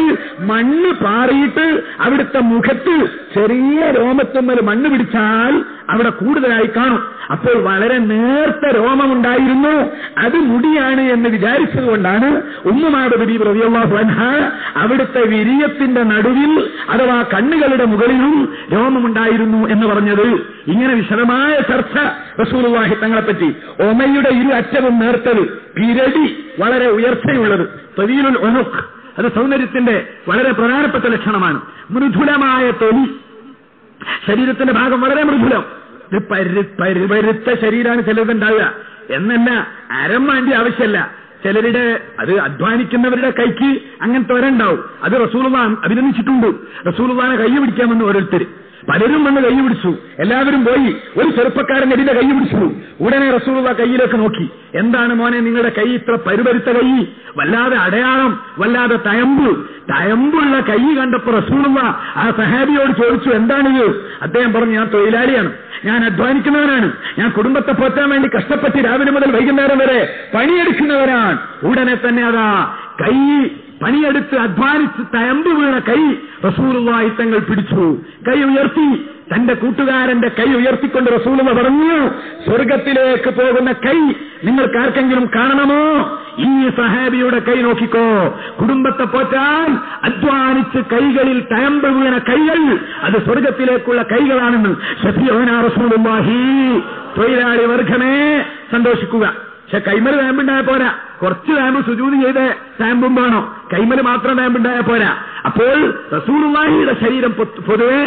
മണ്ണ് പാറിയിട്ട് അവിടുത്തെ മുഖത്ത് ചെറിയ രോമത്തുമ്മൽ മണ്ണ് പിടിച്ചാൽ അവിടെ കൂടുതലായി കാണും. അപ്പോൾ വളരെ നേർത്ത രോമമുണ്ടായിരുന്നു. അത് മുടിയാണ് എന്ന് വിചാരിച്ചതുകൊണ്ടാണ് ഉമ്മു മഅബദ് ബീവി റളിയല്ലാഹു അൻഹ അവിടുത്തെ വിരിയത്തിന്റെ നടുവിൽ അഥവാ കണ്ണുകളുടെ മുകളിലും രോമമുണ്ടായിരുന്നു എന്ന് പറഞ്ഞത്. ഇങ്ങനെ വിശദമായ ചർച്ച റസൂലുള്ളാഹി തങ്ങളെപ്പറ്റി. ഒമയുടെ 2 അറ്റവും നേർത്തത്, പിരടി വളരെ ഉയർച്ചയുള്ളത്, തവീലുൽ ഉനുഖ്, അത് സൗന്ദര്യത്തിന്റെ വളരെ പ്രധാനപ്പെട്ട ലക്ഷണമാണ്. മൃദുലമായ തൊലി, ശരീരത്തിന്റെ ഭാഗം വളരെ മൃദുലം. ഇത് പരുത്ത ശരീരമാണ് ചിലരുണ്ടാവുക എന്നല്ല, അരം വേണ്ടി ആവശ്യമല്ല. ചിലരുടെ അത് അധ്വാനിക്കുന്നവരുടെ കൈക്ക് അങ്ങനത്തെ ഒരണ്ടാവും. അത് റസൂലുള്ളാഹി അഭിനന്ദിച്ചിട്ടുണ്ട്. റസൂലുള്ളാഹിനെ കൈ പിടിക്കാമെന്ന് ഓരോരുത്തർ. പലരും വന്ന് കൈ പിടിച്ചു, എല്ലാവരും പോയി. ഒരു ചെറുപ്പക്കാരൻ നബിയുടെ കൈ പിടിച്ചു. ഉടനെ റസൂലുള്ള കൈയിലേക്ക് നോക്കി. എന്താണ് മോനെ നിങ്ങളുടെ കൈ ഇത്ര പരുപരുത്ത കൈ? വല്ലാതെ അടയാളം, വല്ലാതെ തയമ്പുള്ള കൈ കണ്ടപ്പോ റസൂലുള്ള ആ സഹാബിയോട് ചോദിച്ചു, എന്താണിത്? അദ്ദേഹം പറഞ്ഞു, ഞാൻ തൊഴിലാളിയാണ്, ഞാൻ അധ്വാനിക്കുന്നവനാണ്, ഞാൻ കുടുംബത്തെ പോറ്റാൻ വേണ്ടി കഷ്ടപ്പെട്ട് രാവിലെ മുതൽ വൈകുന്നേരം വരെ പണിയെടുക്കുന്നവനാണ്. ഉടനെ തന്നെ അതാ കൈ പണിയെടുത്ത് അധ്വാനിച്ച് തയമ്പ് വീണ കൈ റസൂലുള്ളാഹി തങ്ങൾ പിടിച്ചു. കൈ ഉയർത്തി, തന്റെ കൂട്ടുകാരന്റെ കൈ ഉയർത്തിക്കൊണ്ട് റസൂലുള്ള പറഞ്ഞു, സ്വർഗത്തിലേക്ക് പോകുന്ന കൈ നിങ്ങൾക്ക് ആർക്കെങ്കിലും കാണണമോ? ഈ സഹാബിയുടെ കൈ നോക്കിക്കോ. കുടുംബത്തെ പോറ്റാൻ അധ്വാനിച്ച് കൈകളിൽ തയമ്പ് വീണ കൈകൾ അത് സ്വർഗത്തിലേക്കുള്ള കൈകളാണെന്ന് ശഫീഉനാ റസൂലുള്ളാഹി. തൊഴിലാളി വർഗമേ സന്തോഷിക്കുക. പക്ഷെ കൈമല് വേമ്പുണ്ടായ പോരാ, കുറച്ച് വേമ്പ് സുജൂദ് ചെയ്ത് വേമ്പും വേണോ, കൈമല് മാത്രം വേമ്പുണ്ടായ പോരാ. അപ്പോൾ റസൂലുള്ളാഹിയുടെ ശരീരം പൊതുവെ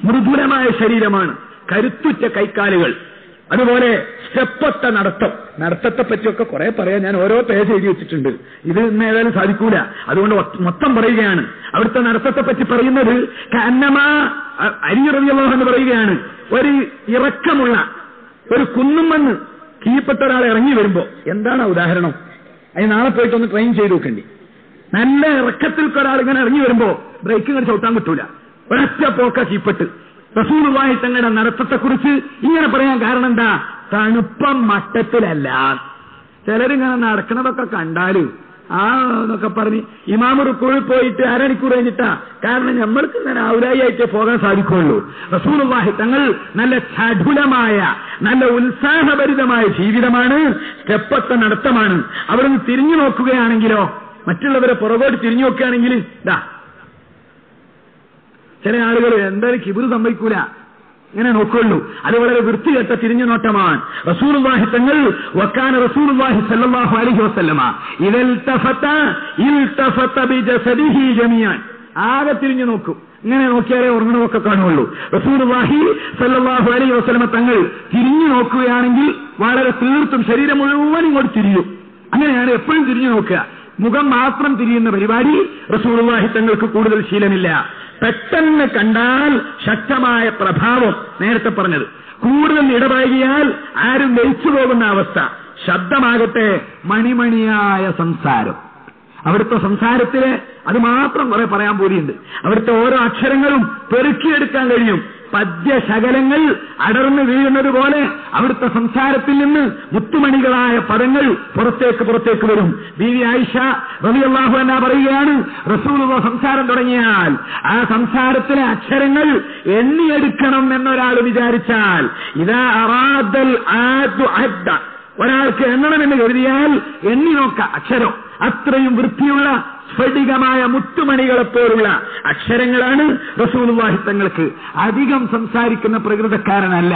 മൃദുലമായ ശരീരമാണ്, കരുത്തുറ്റ കൈക്കാലുകൾ, അതുപോലെ സ്റ്റെപ്പൊത്ത നടത്തത്തെ പറ്റിയൊക്കെ കുറെ പറയാൻ ഞാൻ ഓരോ പേജ് എഴുതി വെച്ചിട്ടുണ്ട്. ഇത് ഇന്ന് ഏതായാലും സാധിക്കൂല, അതുകൊണ്ട് മൊത്തം പറയുകയാണ്. അവിടുത്തെ നടത്തത്തെ പറ്റി പറയുന്നത് കന്നമാ അലി റളിയല്ലാഹു അൻഹു പറയുകയാണ്, ഒരു ഇറക്കമുള്ള ഒരു കുന്നും മണ്ണ് കീഴ്പ്പെട്ട ഒരാൾ ഇറങ്ങി വരുമ്പോ എന്താണ് ഉദാഹരണം? അതിന് നാളെ പോയിട്ടൊന്ന് ട്രെയിൻ ചെയ്ത് നോക്കണ്ടി. നല്ല ഇറക്കത്തിൽ ഒരാൾ ഇങ്ങനെ ഇറങ്ങി വരുമ്പോ ബ്രേക്ക് ഇങ്ങനെ ചവിട്ടാൻ കിട്ടൂല, ഒരൊറ്റ പോക്ക കീഴ്പ്പെട്ട്. റസൂലുള്ളാഹി തങ്ങളുടെ നടത്തത്തെക്കുറിച്ച് ഇങ്ങനെ പറയാൻ കാരണം എന്താ? തണുപ്പം മട്ടത്തിലല്ല. ചിലരിങ്ങനെ നടക്കണതൊക്കെ കണ്ടാല് എന്നൊക്കെ പറഞ്ഞ് ഇമാമ് റുക്കൂയിൽ പോയിട്ട് അരമണിക്കൂർ കഴിഞ്ഞിട്ടാ. കാരണം നമ്മൾക്ക് ഇങ്ങനെ ഔലായിട്ടേ പോകാൻ സാധിക്കുള്ളൂ. റസൂലുള്ളാഹി തങ്ങൾ നല്ല ചടുലമായ, നല്ല ഉത്സാഹഭരിതമായ ജീവിതമാണ്, സ്റ്റെപ്പത്ത നടത്തമാണ്. അവിടുന്ന് തിരിഞ്ഞു നോക്കുകയാണെങ്കിലോ, മറ്റുള്ളവരെ പുറകോട്ട് തിരിഞ്ഞു നോക്കുകയാണെങ്കിൽ ചില ആളുകൾ എന്തായാലും കിബിറ് സമ്മതിക്കൂല, ഇങ്ങനെ നോക്കുള്ളൂ. അത് വളരെ വൃത്തികെട്ട തിരിഞ്ഞു നോട്ടമാണ്. റസൂലുള്ളാഹി തങ്ങൾ വക്കാന റസൂലുള്ളാഹി സ്വല്ലല്ലാഹു അലൈഹി വസല്ലമ ഇൽതഫത ബിജസദിഹി ജമീഅൻ. ആകെ തിരിഞ്ഞു നോക്കും, ഇങ്ങനെ നോക്കിയാലേ ഉറങ്ങണമൊക്കെ കാണുള്ളൂ. റസൂലുള്ളാഹി സ്വല്ലല്ലാഹു അലൈഹി വസല്ലമ തങ്ങൾ തിരിഞ്ഞു നോക്കുകയാണെങ്കിൽ വളരെ തീർത്തും ശരീരം മുഴുവൻ ഇങ്ങോട്ട് തിരിയും. അങ്ങനെയാണ് എപ്പോഴും തിരിഞ്ഞു നോക്കുക. മുഖം മാത്രം തിരിയുന്ന പരിപാടി റസൂലുള്ളാഹി തങ്ങൾക്ക് കൂടുതൽ ശീലമില്ല. പെട്ടെന്ന് കണ്ടാൽ ശക്തമായ പ്രഭാവം, നേരത്തെ പറഞ്ഞത്. കൂടുതൽ ഇടപഴകിയാൽ ആരും ലയിച്ചു പോകുന്ന അവസ്ഥ. ശബ്ദമാകട്ടെ മണിമണിയായ സംസാരം. അവിടുത്തെ സംസാരത്തില് അത് മാത്രം കുറെ പറയാൻ പോലെയുണ്ട്. അവിടുത്തെ ഓരോ അക്ഷരങ്ങളും പെറുക്കിയെടുക്കാൻ കഴിയും. പദ്യശകലങ്ങൾ അടർന്നു വീഴുന്നത് പോലെ അവിടുത്തെ സംസാരത്തിൽ നിന്ന് മുത്തുമണികളായ പദങ്ങൾ പുറത്തേക്ക് വരും. ബീവി ആയിഷ റളിയല്ലാഹു അൻഹ പറയുകയാണ്, റസൂലുള്ളാഹി സംസാരം തുടങ്ങിയാൽ ആ സംസാരത്തിലെ അക്ഷരങ്ങൾ എണ്ണിയെടുക്കണം എന്നൊരാൾ വിചാരിച്ചാൽ, ഇദാ അറാദൽ ആദു അദ്ദ, ഒരാൾക്ക് എണ്ണണമെന്ന് കരുതിയാൽ എണ്ണി നോക്ക അക്ഷരം. അത്രയും വൃത്തിയുള്ള സ്ഫടികമായ മുത്തുമണികളെപ്പോലുള്ള അക്ഷരങ്ങളാണ് റസൂലുള്ളാഹി തങ്ങൾക്ക്. അധികം സംസാരിക്കുന്ന പ്രകൃതക്കാരനല്ല.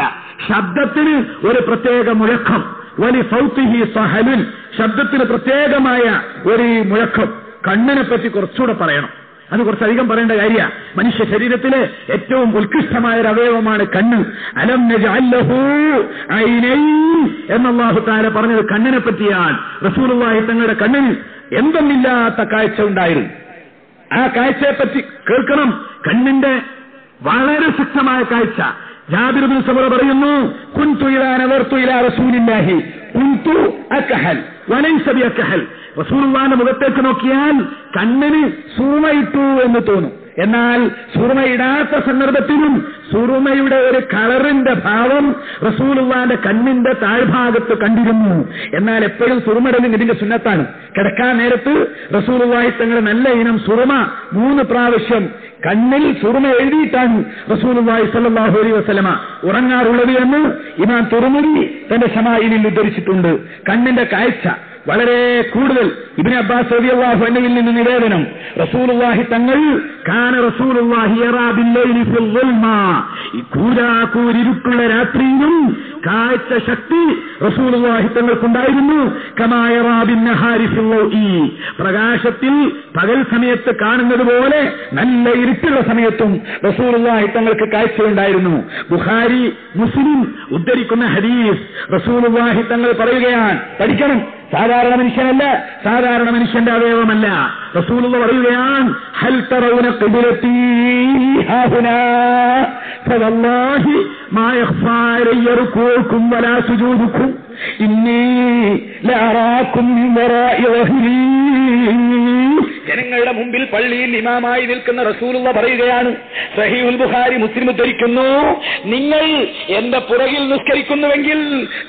ശബ്ദത്തിന് ഒരു പ്രത്യേക മുഴക്കം, വലി സൗത്തിഹി സഹലുൻ, ശബ്ദത്തിന് പ്രത്യേകമായ ഒരു മുഴക്കം. കണ്ണിനെ പറ്റി കുറച്ചുകൂടെ പറയണം, അത് കുറച്ചധികം പറയേണ്ട കാര്യമാണ്. മനുഷ്യ ശരീരത്തിലെ ഏറ്റവും ഉത്കൃഷ്ടമായ ഒരു അവയവമാണ് കണ്ണ്. അലം നജഅൽ ലഹു ഐനൈൻ എന്നല്ലാഹു തആല പറഞ്ഞത് കണ്ണിനെ പറ്റിയാണ്. റസൂലുള്ളാഹി തങ്ങളുടെ കണ്ണിന് എന്തെന്നില്ലാത്ത കാഴ്ച ഉണ്ടായിരുന്നു. ആ കാഴ്ചയെപ്പറ്റി കേൾക്കണം. കണ്ണിന്റെ വളരെ ശക്തമായ കാഴ്ച. ജാബിർ ഇബ്നു സമുറ പറയുന്നു, കുൻതു ഇദാ നദർതു ഇലാ റസൂലില്ലാഹി കുൻതു അക്ഹൽ വലൈസ ബിഅക്ഹൽ. റസൂലുള്ളാഹിന്റെ മുഖത്തേക്ക് നോക്കിയാൽ കണ്ണിന് സുറുമയിട്ടു എന്ന് തോന്നും. എന്നാൽ സുറുമയിടാത്ത സന്ദർഭത്തിലും സുറുമയുടെ ഒരു കളറിന്റെ ഭാവം റസൂലുള്ളാഹിന്റെ കണ്ണിന്റെ താഴ്ഭാഗത്ത് കണ്ടിരുന്നു. എന്നാൽ എപ്പോഴും സുറുമടലും ഇതിന്റെ സുന്നത്താണ്. കിടക്കാൻ നേരത്ത് റസൂലുള്ളാഹി തങ്ങളുടെ നല്ല ഇനം സുറുമ 3 പ്രാവശ്യം കണ്ണിൽ സുറുമ എഴുതിയിട്ടാണ് റസൂലുള്ളാഹി സ്വല്ലല്ലാഹു അലൈഹി വസല്ലമ ഉറങ്ങാറുള്ളത് എന്ന് ഇമാം തുർമുദി തന്റെ ശമാഇലിൽ ഉദ്ധരിച്ചിട്ടുണ്ട്. കണ്ണിന്റെ കാഴ്ച വളരെ കൂടുതൽ. ഇബ്നു അബ്ബാസ് റളിയല്ലാഹു അൻഹുവിൽ നിന്ന് നിവേദനം, റസൂലുള്ളാഹി തങ്ങൾ കാന റസൂലുള്ളാഹി യറാ ബില്ലൈലി ഫിൽ ളുൽമ, കൂരാക്കൂരിരുട്ടുള്ള രാത്രിയിലും കാഴ്ച ശക്തി റസൂലുള്ളാഹി തങ്ങൾക്കുണ്ടായിരുന്നു. കമാ യറാ ബിന്നഹാരി ഫിൽ ലൗഇ, പ്രകാശത്തിൽ പകൽ സമയത്ത് കാണുന്നത് പോലെ നല്ല ഇരുട്ടുള്ള സമയത്തും റസൂലുള്ളാഹി തങ്ങൾക്ക് കാഴ്ചയുണ്ടായിരുന്നു. ബുഖാരി മുസ്ലിം ഉദ്ധരിക്കുന്ന ഹദീസ്, റസൂലുള്ളാഹി തങ്ങൾ പറയുകയാണ്, പഠിക്കണം, സാധാരണ മനുഷ്യനല്ല, സാധാരണ മനുഷ്യന്റെ അവയവമല്ല. റസൂലുള്ളാഹി പറയുകയാണ്, ഹൽ തറൗന ഖിബ്ലത്തി, ഹാഹുനാ ഫവല്ലാഹി മാ യഖ്ഫാ അലയ്യ റുകൂഉകും വലാ സുജൂദുകും ഇന്നി ലഅറാകും മിൻ വറാഇ വഹ്രി. ജനങ്ങളുടെ മുമ്പിൽ പള്ളിയിൽ ഇമാമായി നിൽക്കുന്ന റസൂലുള്ള പറയുകയാണ്, സഹീഹുൽ ബുഖാരി മുസ്ലിം ഉദ്ധരിക്കുന്നു, നിങ്ങൾ എന്റെ പുറകിൽ നിസ്കരിക്കുന്നുവെങ്കിൽ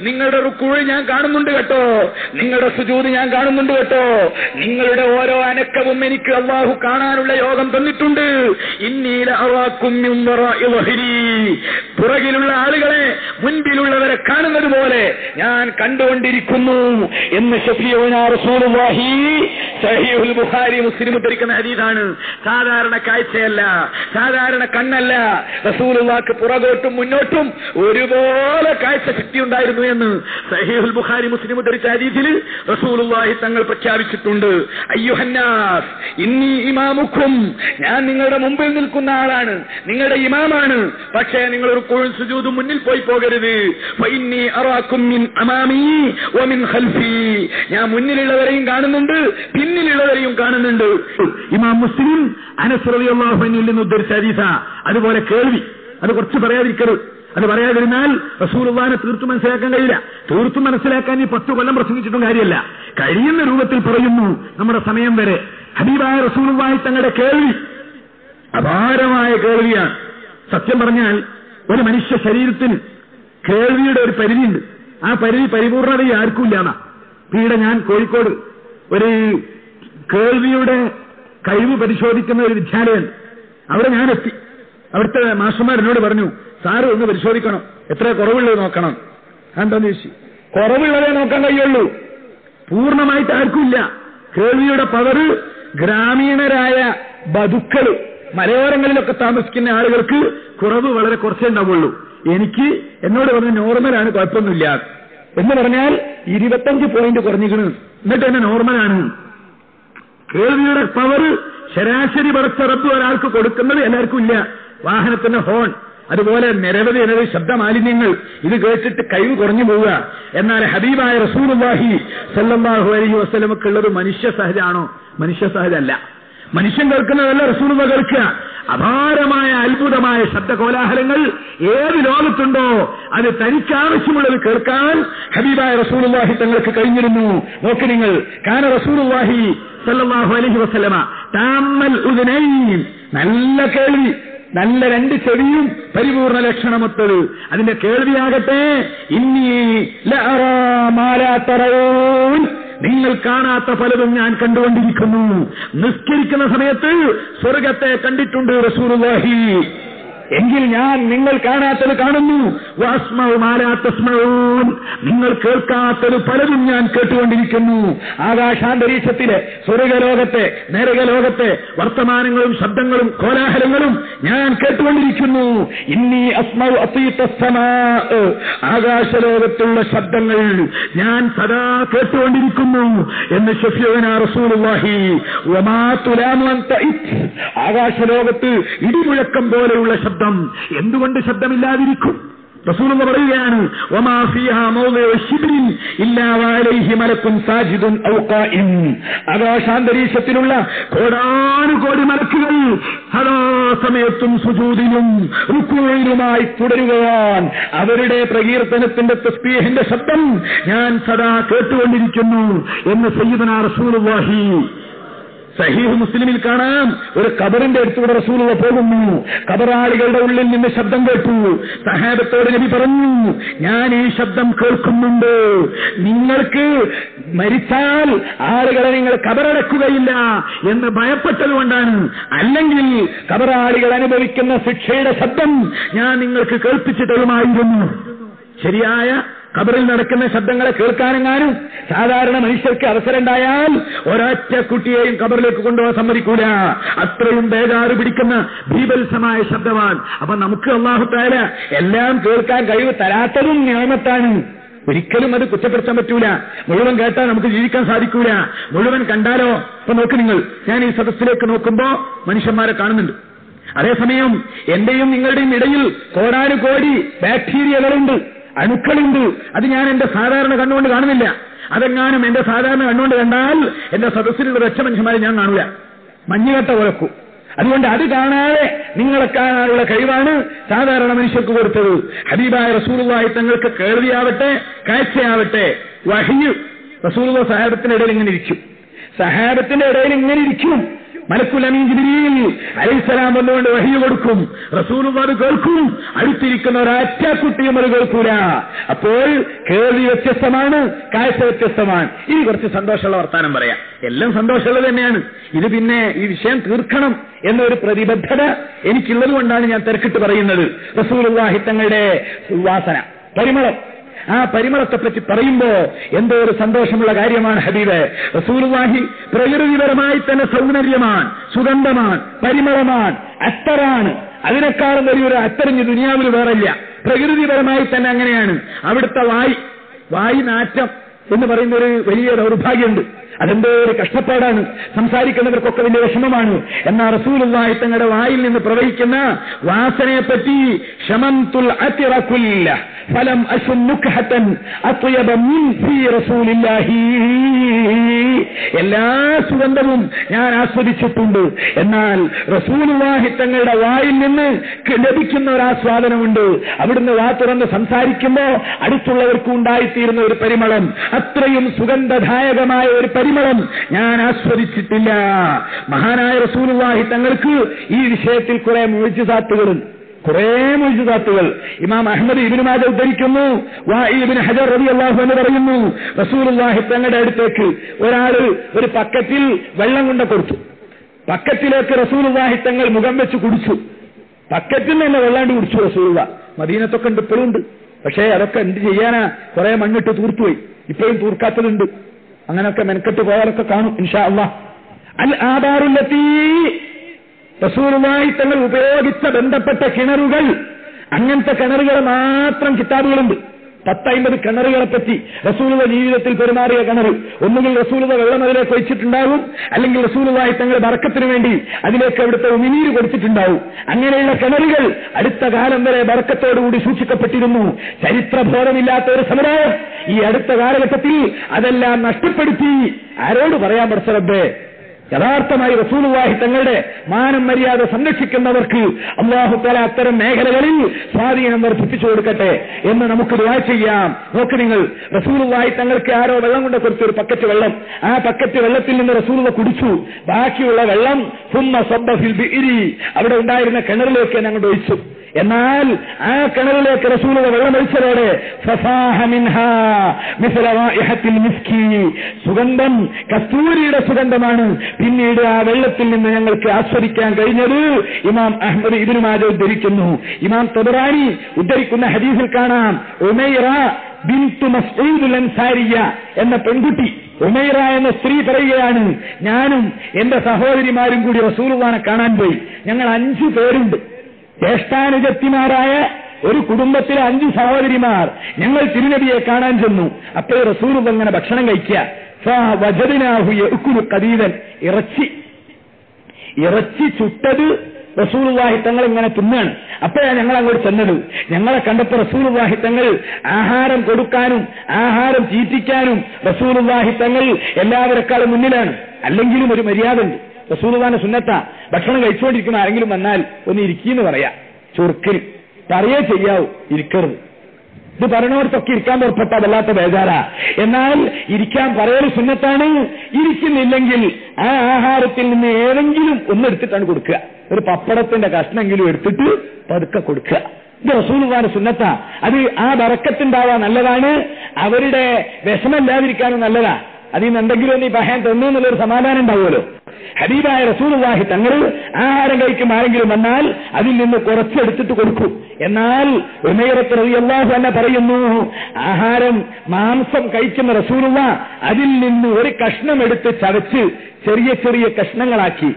നിങ്ങളുടെ റുക്കൂഴ് ഞാൻ കാണുന്നുണ്ട് കേട്ടോ, നിങ്ങളുടെ സുജൂദ് ഞാൻ കാണുന്നുണ്ട് കേട്ടോ, നിങ്ങളുടെ ഓരോ അനക്കവും എനിക്ക് അല്ലാഹു കാണാനുള്ള യോഗം തന്നിട്ടുണ്ട്. ഇന്നി ലഅറാകും മിൻ വറാഇ വഹ്രി. പുറകിലുള്ള ആളുകളെ മുൻപിലുള്ളവരെ കാണുന്നത് പോലെ ഞാൻ കണ്ടുകൊണ്ടിരിക്കുന്നു എന്ന് ശഫീഉനാ റസൂലുള്ളാഹി സഹീഹുൽ ബുഖാരി മുസ്ലിം ഉദ്ധരിക്കുന്ന ഹദീസാണ്. സാധാരണ കാഴ്ചയല്ല, സാധാരണ കണ്ണല്ല. റസൂലുള്ളാഹിക്ക് പുറകോട്ടും മുന്നോട്ടും ഒരുപോലെ കാഴ്ച ശക്തി ഉണ്ടായിരുന്നു എന്ന് സഹീഹുൽ ബുഖാരി മുസ്ലിം ഉദ്ധരിച്ച ഹദീസിൽ റസൂലുള്ളാഹി തങ്ങൾ പ്രഖ്യാപിച്ചിട്ടുണ്ട്. അയ്യുഹന്നാസ് ഇന്നി ഇമാമുക്കും, ഞാൻ നിങ്ങളുടെ മുമ്പിൽ നിൽക്കുന്ന ആളാണ്, നിങ്ങളുടെ ഇമാമാണ്. പക്ഷേ നിങ്ങൾ റുക്കൂഉം സുജൂദും മുന്നിൽ പോയി പോകരുത്. ഫഇന്നി അറാകും മിൻ അമാമി വമിൻ ഖൽഫി. ഞാൻ മുന്നിലുള്ളവരെയും കാണുന്നുണ്ട്, പിന്നിലുള്ളവരെയും കാണുന്നുണ്ട്. ഇമാം മുസ്ലിം അനസ് റളിയല്ലാഹു അൻഹുവിൽ നിന്ന് ഉദ്ധരിച്ച ഹദീസാ. അതുപോലെ കേൾവി, അത് കുറച്ച് പറയാതിരിക്കരുത്. അത് പറയാതിരുന്നാൽ റസൂലുള്ളാഹിനെ തീർത്തും മനസ്സിലാക്കാൻ കഴിയില്ല. തീർത്തും മനസ്സിലാക്കാൻ ഈ 10 കൊല്ലം പ്രസംഗിച്ചിട്ടും കാര്യമല്ല. കഴിയുന്ന രൂപത്തിൽ പറയുന്നു നമ്മുടെ സമയം വരെ. ഹബീബായ റസൂലുള്ളാഹി തങ്ങളുടെ കേൾവി അപാരമായ കേൾവിയാണ്. സത്യം പറഞ്ഞാൽ ഒരു മനുഷ്യ ശരീരത്തിന് കേൾവിയുടെ ഒരു പരിധിയുണ്ട്. ആ പരിധി പരിപൂർണത ആർക്കും ഇല്ലാന്നാ. ഇവിടെ ഞാൻ കോഴിക്കോട് ഒരു കേൾവിയുടെ കഴിവ് പരിശോധിക്കുന്ന ഒരു വിദ്യാലയം, അവിടെ ഞാൻ എത്തി. അവിടുത്തെ മാസ്റ്റർമാർ എന്നോട് പറഞ്ഞു, സാറ് ഒന്ന് പരിശോധിക്കണം, എത്ര കുറവുള്ളത് നോക്കണം. എന്താന്ന് ചോദിച്ചു. കുറവുള്ളതേ നോക്കാൻ കഴിയുള്ളൂ, പൂർണ്ണമായിട്ട് ആർക്കുമില്ല. കേൾവിയുടെ പവർ ഗ്രാമീണരായ ബതുക്കൾ, മലയോരങ്ങളിലൊക്കെ താമസിക്കുന്ന ആളുകൾക്ക് കുറവ് വളരെ കുറച്ചേ ഉണ്ടാവുള്ളൂ. എനിക്ക് എന്നോട് പറഞ്ഞ നോർമലാണ്, കുഴപ്പമൊന്നുമില്ല എന്ന് പറഞ്ഞാൽ 25 പോയിന്റ് കുറഞ്ഞിരിക്കുന്നു, എന്നിട്ട് തന്നെ നോർമലാണ്. കേൾവിയുടെ പവർ ശരാശരി പടച്ച റബ്ബ് ഒരാൾക്ക് കൊടുക്കുന്നത് എല്ലാവർക്കും ഇല്ല. വാഹനത്തിന്റെ ഹോൺ, അതുപോലെ നിരവധി ശബ്ദമാലിന്യങ്ങൾ, ഇത് കേട്ടിട്ട് കഴിവ് കുറഞ്ഞു പോവുക. എന്നാൽ ഹബീബായ റസൂലുള്ളാഹി സ്വല്ലല്ലാഹു അലൈഹി വസല്ലമക്കുള്ളത് മനുഷ്യ സഹജാണോ? മനുഷ്യ സഹജല്ല. മനുഷ്യൻ കേൾക്കുന്നതല്ല റസൂലുള്ളാഹി കേൾക്കുക. അപാരമായ അത്ഭുതമായ ശബ്ദകോലാഹലങ്ങൾ ഏത് ലോകത്തുണ്ടോ അത് തനിക്കാവശ്യമുള്ളത് കേൾക്കാൻ ഹബീബായ റസൂലുള്ളാഹി തങ്ങൾക്ക് കഴിഞ്ഞിരുന്നു. നോക്ക് നിങ്ങൾ, കാന റസൂലുള്ളാഹി സ്വല്ലല്ലാഹു അലൈഹി വസല്ലമ താമ്മൽ ഉദ്നൈൻ, നല്ല കേൾവി, നല്ല 2 ചെവിയും പരിപൂർണ ലക്ഷണമൊത്തത്. അതിന്റെ കേൾവിയാകട്ടെ ഇന്നി ലഅറാ മാ ലാ തറഊൻ, നിങ്ങൾ കാണാത്ത പലതും ഞാൻ കണ്ടുകൊണ്ടിരിക്കുന്നു. നിസ്കരിക്കുന്ന സമയത്ത് സ്വർഗത്തെ കണ്ടിട്ടുണ്ട് റസൂലുള്ളാഹി. എങ്കിൽ ഞാൻ നിങ്ങൾ കാണാത്തത് കാണുന്നു. വഅസ്മഉ മാ ലാ തസ്മഊൻ, നിങ്ങൾ കേൾക്കാത്തത് പലതും ഞാൻ കേട്ടുകൊണ്ടിരിക്കുന്നു. ആകാശാന്തരീക്ഷത്തിലെ സ്വർഗലോകത്തെ നരകലോകത്തെ വർത്തമാനങ്ങളും ശബ്ദങ്ങളും കോലാഹലങ്ങളും ഞാൻ കേട്ടുകൊണ്ടിരിക്കുന്നു. ഇന്നി അസ്മഉ അസീതസ് സമാ, ആകാശലോകത്തുള്ള ശബ്ദങ്ങൾ ഞാൻ സദാ കേട്ടുകൊണ്ടിരിക്കുന്നു എന്ന് ശഫീഉനാ റസൂലുള്ളാഹി. വമാ തുലാമു അൻത ഇത്, ആകാശലോകത്ത് ഇടിമുഴക്കം പോലെയുള്ള ശബ്ദം എന്തുകൊണ്ട് ശബ്ദമില്ലാതിരിക്കും? റസൂലുള്ള പറയുകയാണ്, വമാ ഫീഹാ മൗദിഉ ശിബ്രിൻ ഇല്ലാ വഅലൈഹി മലക്കുൻ സാജിദുൻ ഔ ഖായിം, ആകാശാന്തരീക്ഷത്തിലുള്ള കോടാനുകോടി മലക്കുകൾ സദാ സമയത്തും സുജൂദിലും റുക്കൂഇലുമായി തുടരുകയാണ്. അവരുടെ പ്രകീർത്തനത്തിന്റെ തസ്ബീഹിന്റെ ശബ്ദം ഞാൻ സദാ കേട്ടുകൊണ്ടിരിക്കുന്നു എന്ന് സയ്യിദുനാ റസൂലുള്ളാഹി. സഹീഹ് മുസ്ലിമിൽ കാണാം, ഒരു ഖബറിന്റെ അടുത്തുകൂടെ റസൂലുള്ള പോകുന്നു. ഖബറാളികളുടെ ഉള്ളിൽ നിന്ന് ശബ്ദം കേട്ടു. സഹാബത്തോട് നബി പറഞ്ഞു, ഞാൻ ഈ ശബ്ദം കേൾക്കുന്നുണ്ട്. നിങ്ങൾക്ക് മരിച്ചാൽ ആളുകളെ നിങ്ങൾ ഖബറടക്കുകയില്ല എന്ന് ഭയപ്പെട്ടതുകൊണ്ടാണ്. അല്ലെങ്കിൽ ഖബറാളികൾ അനുഭവിക്കുന്ന ശിക്ഷയുടെ ശബ്ദം ഞാൻ നിങ്ങൾക്ക് കേൾപ്പിച്ചു തരുമായിരുന്നു. ശരിയായ ഖബറിൽ നടക്കുന്ന ശബ്ദങ്ങളെ കേൾക്കാനെങ്ങാനും സാധാരണ മനുഷ്യർക്ക് അവസരം ഉണ്ടായാൽ ഒരൊറ്റ കുട്ടിയെയും ഖബറിലേക്ക് കൊണ്ടുപോകാൻ സമ്മതിക്കൂല. അത്രയും ബേജാറ് പിടിക്കുന്ന ഭീഭത്സമായ ശബ്ദമാണ്. അപ്പൊ നമുക്ക് അല്ലാഹു തആല എല്ലാം കേൾക്കാൻ കഴിവ് തരാത്തതും നിയമത്താണ്. ഒരിക്കലും അത് കുറ്റപ്പെടുത്താൻ പറ്റൂല. മുഴുവൻ കേട്ടാൽ നമുക്ക് ജീവിക്കാൻ സാധിക്കൂല. മുഴുവൻ കണ്ടാലോ? ഇപ്പൊ നോക്ക് നിങ്ങൾ, ഞാൻ ഈ സദസ്സിലേക്ക് നോക്കുമ്പോ മനുഷ്യന്മാരെ കാണുന്നുണ്ട്. അതേസമയം എന്റെയും നിങ്ങളുടെയും ഇടയിൽ കോടാനുകോടി ബാക്ടീരിയകളുണ്ട്, അണുക്കളുണ്ട്. അത് ഞാൻ എന്റെ സാധാരണ കണ്ണുകൊണ്ട് കാണുന്നില്ല. അതെങ്ങാനും എന്റെ സാധാരണ കണ്ണുകൊണ്ട് കണ്ടാൽ എന്റെ സദസ്സിലുള്ള ഒരൊറ്റ മനുഷ്യന്മാരെ ഞാൻ കാണൂല. മഞ്ഞുകട്ട ഉലക്കും. അതുകൊണ്ട് അത് കാണാതെ നിങ്ങളെ കാണാനുള്ള കഴിവാണ് സാധാരണ മനുഷ്യർക്ക് കൊടുത്തത്. ഹബീബായ റസൂലുള്ളാഹി തങ്ങൾക്ക് കേൾവിയാവട്ടെ കാഴ്ചയാവട്ടെ വഹ്യ് റസൂലുള്ളാഹി സഹാബത്തിന്റെ ഇടയിൽ ഇങ്ങനെ ഇരിക്കും. സഹാബത്തിന്റെ ഇടയിൽ ഇങ്ങനെ ഇരിക്കും. മലക്കുൽ അമീൻ ജിബ്രീൽ അലൈഹിസ്സലാം വന്നുകൊണ്ട് വഹ്യ് കൊടുക്കും. റസൂലുള്ളാഹി കേൾക്കും. അടുത്തിരിക്കുന്ന ഒരൊറ്റ കുട്ടിയും അത് കേൾക്കൂല. അപ്പോൾ കേൾവി വ്യത്യസ്തമാണ്, കാഴ്ച വ്യത്യസ്തമാണ്. ഇനി കുറച്ച് സന്തോഷമുള്ള വർത്താനം പറയാം. എല്ലാം സന്തോഷമുള്ളത് തന്നെയാണ്. ഇത് പിന്നെ ഈ വിഷയം തീർക്കണം എന്നൊരു പ്രതിബദ്ധത എനിക്കുള്ളത് കൊണ്ടാണ് ഞാൻ തിരക്കിട്ട് പറയുന്നത്. റസൂലുള്ളാഹി തങ്ങളുടെ വാസന, പരിമളം, ആ പരിമളത്തെപ്പറ്റി പറയുമ്പോ എന്തോ ഒരു സന്തോഷമുള്ള കാര്യമാണ് ഹബീബ്. റസൂലുള്ളാഹി പ്രകൃതിപരമായി തന്നെ സൗന്ദര്യമാണ്, സുഗന്ധമാണ്, പരിമളമാണ്, അത്തറാണ്. അതിനേക്കാളും വലിയൊരു അത്തറിഞ്ഞ് ദുനിയാവിൽ വേറില്ല. പ്രകൃതിപരമായി തന്നെ അങ്ങനെയാണ്. അവിടുത്തെ വായി നാറ്റം എന്ന് പറയുന്ന ഒരു വലിയ ദൗർഭാഗ്യമുണ്ട്. അതെന്തോ ഒരു കഷ്ടപ്പാടാണ്. സംസാരിക്കുന്നവർക്കൊക്കെ വലിയ വിഷമമാണ്. എന്നാൽ റസൂലുള്ളാഹി തങ്ങളുടെ വായിൽ നിന്ന് പ്രവഹിക്കുന്ന വാസനയെപ്പറ്റി ശമന്തുൽ അത്തിറകുല്ല ഫലം അശുന്നുഖഹതൻ അത്യബ മിൻ ഫീ റസൂലില്ലാഹി, എല്ലാ സുഗന്ധവും ഞാൻ ആസ്വദിച്ചിട്ടുണ്ട്. എന്നാൽ റസൂലുള്ളാഹി തങ്ങളുടെ വായിൽ നിന്ന് ലഭിക്കുന്ന ഒരു ആസ്വാദനമുണ്ട്. അവിടുന്ന് വാ തുറന്ന് സംസാരിക്കുമ്പോൾ അടുത്തുള്ളവർക്കും ഉണ്ടായിത്തീരുന്ന ഒരു പരിമളം, അത്രയും സുഗന്ധദായകമായ ഒരു പരിമളം ഞാൻ ആസ്വദിച്ചിട്ടില്ല. മഹാനായ റസൂലുള്ളാഹി തങ്ങൾക്ക് ഈ വിഷയത്തിൽ കുറെ മുഅ്ജിസാത്തുകളുണ്ട്. ഇമാം അഹ്മദ് ഇബ്നു മാജ ഉദ്ധരിക്കുന്നു. വാഇൽ ഇബ്നു ഹജർ റളിയല്ലാഹു അൻഹു പറയുന്നു, റസൂലുള്ളാഹി തങ്ങളുടെ അടുത്തേക്ക് ഒരാള് ഒരു പക്കറ്റിൽ വെള്ളം കൊണ്ട് കൊടുത്തു. പക്കറ്റിലേക്ക് റസൂലുള്ളാഹി തങ്ങൾ മുഖം വെച്ച് കുടിച്ചു. പക്കറ്റിൽ തന്നെ വെള്ളാണ്ട് കുടിച്ചു റസൂലുള്ളാഹി. മദീനത്തൊക്കെ ഉണ്ട്, ഇപ്പോഴും ഉണ്ട്. പക്ഷേ അതൊക്കെ എന്ത് ചെയ്യാനാ, കുറെ മണ്ണിട്ട് തൂർത്തുപോയി. ഇപ്പോഴും തൂർക്കാത്തതുണ്ട്. അങ്ങനെയൊക്കെ മെനക്കെട്ട് പോയാലൊക്കെ കാണും ഇൻഷാ അല്ലാഹ്. അൽ ആബാറുല്ലത്തി, റസൂലുള്ളാഹി തങ്ങൾ ഉപയോഗിച്ച ബന്ധപ്പെട്ട കിണറുകൾ, അങ്ങനത്തെ കിണറുകൾ മാത്രം കിതാബുകളുണ്ട്. 10-50 കിണറുകളെ പറ്റി റസൂലുള്ളാഹി ജീവിതത്തിൽ പെരുമാറിയ കിണർ. ഒന്നുകിൽ റസൂലുള്ളാഹി വെള്ളം അതിലേക്ക് ഒഴിച്ചിട്ടുണ്ടാവും, അല്ലെങ്കിൽ റസൂലുള്ളാഹി തങ്ങൾ ബർക്കത്തിന് വേണ്ടി അതിലേക്ക് അവിടുത്തെ ഉമിനീര് കൊടുത്തിട്ടുണ്ടാവും. അങ്ങനെയുള്ള കിണറുകൾ അടുത്ത കാലം വരെ ബർക്കത്തോടുകൂടി സൂക്ഷിക്കപ്പെട്ടിരുന്നു. ചരിത്രബോധമില്ലാത്ത ഒരു സമുദായം ഈ അടുത്ത കാലഘട്ടത്തിൽ അതെല്ലാം നഷ്ടപ്പെടുത്തി. ആരോട് പറയാൻ പഠിച്ചറബ്ബേ? യഥാർത്ഥമായി റസൂലുള്ളാഹി തങ്ങളുടെ മാനം മര്യാദ സംരക്ഷിക്കുന്നവർക്ക് അല്ലാഹു തആല അത്തരം മേഖലകളിൽ സ്വാധീനം വർദ്ധിപ്പിച്ചു കൊടുക്കട്ടെ എന്ന് നമുക്ക് ദുആ ചെയ്യാം. നോക്ക് നിങ്ങൾ, റസൂലുള്ളാഹി തങ്ങൾക്ക് ആരോ വെള്ളം കൊണ്ട് കൊടുത്തു, ഒരു പക്കറ്റ് വെള്ളം. ആ പക്കറ്റ് വെള്ളത്തിൽ നിന്ന് റസൂലുള്ളാഹി കുടിച്ചു. ബാക്കിയുള്ള വെള്ളം സുമ്മ സബ്ബ ഫിൽ ബിഇരി, അവിടെ ഉണ്ടായിരുന്ന കിണറിലേക്ക് അങ്ങോട്ട് ഒഴിച്ചു. എന്നാൽ ആ കിണറിലേക്ക് റസൂലുള്ളാഹി വെള്ളം ഒഴിച്ചതോടെ ഫസാഹ മിൻഹാ മിസ്ല റായിഹത്തിൽ മിസ്കി, സുഗന്ധം കസ്തൂരിയുടെ സുഗന്ധമാണ് പിന്നീട് ആ വെള്ളത്തിൽ നിന്ന് ഞങ്ങൾക്ക് ആസ്വദിക്കാൻ കഴിഞ്ഞത്. ഇമാം അഹ്മദ് ഇബ്നു മാജ ഉദ്ധരിക്കുന്നു. ഇമാം തബറാനി ഉദ്ധരിക്കുന്ന ഹദീസിൽ കാണാം, ഉമൈറ ബിൻതു മസ്ഊദ് അൻസാരിയ എന്ന പെൺകുട്ടി, ഉമൈറ എന്ന സ്ത്രീ പറയുകയാണ്, ഞാനും എന്റെ സഹോദരിമാരും കൂടി റസൂലുള്ളാഹിനെ കാണാൻ പോയി. ഞങ്ങൾ 5 പേരുണ്ട്. ജ്യേഷ്ഠാനുജത്തിമാരായ ഒരു കുടുംബത്തിലെ 5 സഹോദരിമാർ. ഞങ്ങൾ തിരുനബിയെ കാണാൻ ചെന്നു. അപ്പോൾ റസൂലുള്ളാഹി അങ്ങനെ ഭക്ഷണം കഴിക്കുക. ഫവജദ്നാഹു യഅകുലു ഖദീദൻ, ഇറച്ചി ചുട്ടത് റസൂലുള്ളാഹി തങ്ങൾ ഇങ്ങനെ തിന്നാണ്. അപ്പോഴാണ് ഞങ്ങൾ അങ്ങോട്ട് ചെന്നത്. ഞങ്ങളെ കണ്ടപ്പോൾ റസൂലുള്ളാഹി തങ്ങൾ ആഹാരം കൊടുക്കാനും ആഹാരം ചീറ്റിക്കാനും റസൂലുള്ളാഹി തങ്ങൾ എല്ലാവരെക്കാളും മുന്നിലാണ്. അല്ലെങ്കിലും ഒരു മര്യാദ ഉണ്ട്. റസൂലുള്ളാഹിന്റെ സുന്നത്താ, ഭക്ഷണം കഴിച്ചുകൊണ്ടിരിക്കുന്ന ആരെങ്കിലും വന്നാൽ ഒന്ന് ഇരിക്കീന്ന് പറയാ. ചുരുക്കിന് പറയേ ചെയ്യാവൂ, ഇരിക്കരുത്. ഇത് പറഞ്ഞോടത്തൊക്കെ ഇരിക്കാൻ പുറപ്പെട്ട വല്ലാത്ത ബേജാറാ. എന്നാൽ ഇരിക്കാൻ പറയൽ സുന്നത്താണ്. ഇരിക്കുന്നില്ലെങ്കിൽ ആ ആഹാരത്തിൽ നിന്ന് ഏതെങ്കിലും ഒന്നെടുത്തിട്ടാണ് കൊടുക്കുക. ഒരു പപ്പടത്തിന്റെ കഷ്ണമെങ്കിലും എടുത്തിട്ട് പതുക്കെ കൊടുക്കുക. ഇത് റസൂലുള്ളാഹിന്റെ സുന്നത്താ. അത് ആ ബറക്കത്തുണ്ടാവാൻ നല്ലതാണ്. അവരുടെ വിഷമമില്ലാതിരിക്കാനും നല്ലതാ. അതിൽ നിന്ന് എന്തെങ്കിലും ഒന്ന് ഈ പഹയൻ തന്നു എന്നുള്ളൊരു സമാധാനം ഉണ്ടാവുമല്ലോ. ഹബീബായ റസൂലുള്ളാഹി തങ്ങൾ ആഹാരം കഴിക്കും ആരെങ്കിലും വന്നാൽ അതിൽ നിന്ന് കുറച്ചെടുത്തിട്ട് കൊടുക്കും. എന്നാൽ ഉമൈറത്ത് റളിയല്ലാഹു അൻഹ പറയുന്നു, ആഹാരം മാംസം കഴിക്കുന്ന റസൂലുള്ളാഹി അതിൽ നിന്ന് ഒരു കഷ്ണം എടുത്ത് ചവച്ച് ചെറിയ ചെറിയ കഷ്ണങ്ങളാക്കി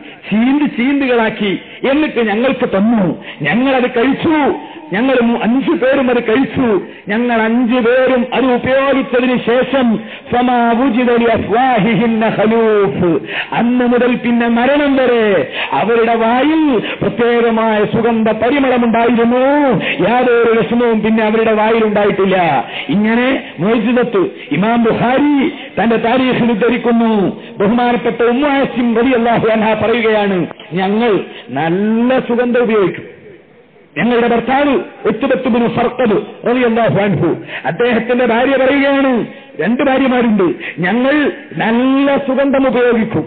ചീന്തികളാക്കി എന്നിട്ട് ഞങ്ങൾക്ക് തന്നു. ഞങ്ങളത് കഴിച്ചു. ഞങ്ങൾ 5 പേരും അത് കഴിച്ചു. ഞങ്ങൾ 5 പേരും അത് ഉപയോഗിച്ചതിന് ശേഷം അന്ന് മുതൽ പിന്നെ മരണം വരെ അവരുടെ വായിൽ പ്രത്യേകമായ സുഗന്ധ പരിമളമുണ്ടായിരുന്നു. യാതൊരു വിഷമവും പിന്നെ അവരുടെ വായിലുണ്ടായിട്ടില്ല. ഇങ്ങനെ മുഅ്ജിസത്ത് ഇമാം ബുഖാരി തന്റെ താരീഖിൽ ഉദ്ധരിക്കുന്നു. ബഹുമാനപ്പെട്ട ഉമ്മു ആസിം റളിയല്ലാഹു അൻഹ പറയുകയാണ്, ഞങ്ങൾ നല്ല സുഗന്ധം ഉപയോഗിക്കും. ഞങ്ങളുടെ ഭർത്താവ് ഉത്ബത്ത് ബിൻ ഫർഖദ് റളിയല്ലാഹു അൻഹു, അദ്ദേഹത്തിന്റെ ഭാര്യ പറയുകയാണ്, 2 ഭാര്യമാരുണ്ട്, ഞങ്ങൾ നല്ല സുഗന്ധം ഉപയോഗിക്കും.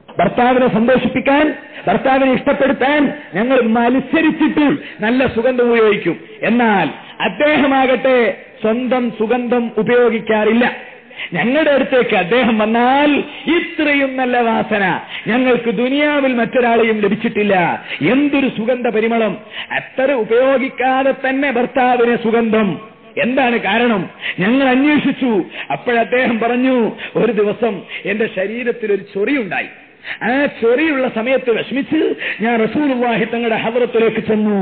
ഭർത്താവിനെ സന്തോഷിപ്പിക്കാൻ, ഭർത്താവിനെ ഇഷ്ടപ്പെടുത്താൻ ഞങ്ങൾ മത്സരിച്ചിട്ട് നല്ല സുഗന്ധം ഉപയോഗിക്കും. എന്നാൽ അദ്ദേഹമാകട്ടെ സ്വന്തം സുഗന്ധം ഉപയോഗിക്കാറില്ല. ഞങ്ങളുടെ അടുത്തേക്ക് അദ്ദേഹം വന്നാൽ ഇത്രയും നല്ല വാസന ഞങ്ങൾക്ക് ദുനിയാവിൽ മറ്റൊരാളെയും ലഭിച്ചിട്ടില്ല. എന്തൊരു സുഗന്ധ പരിമളം! അത്ര ഉപയോഗിക്കാതെ തന്നെ ഭർത്താവിന് സുഗന്ധം. എന്താണ് കാരണം? ഞങ്ങൾ അന്വേഷിച്ചു. അപ്പോഴദ്ദേഹം പറഞ്ഞു, ഒരു ദിവസം എന്റെ ശരീരത്തിൽ ഒരു ചൊറിയുണ്ടായി. ആ ചൊറിയുള്ള സമയത്ത് വിഷമിച്ച് ഞാൻ റസൂലുള്ളാഹി തങ്ങളുടെ ഹദ്റത്തിലേക്ക് ചെന്നു.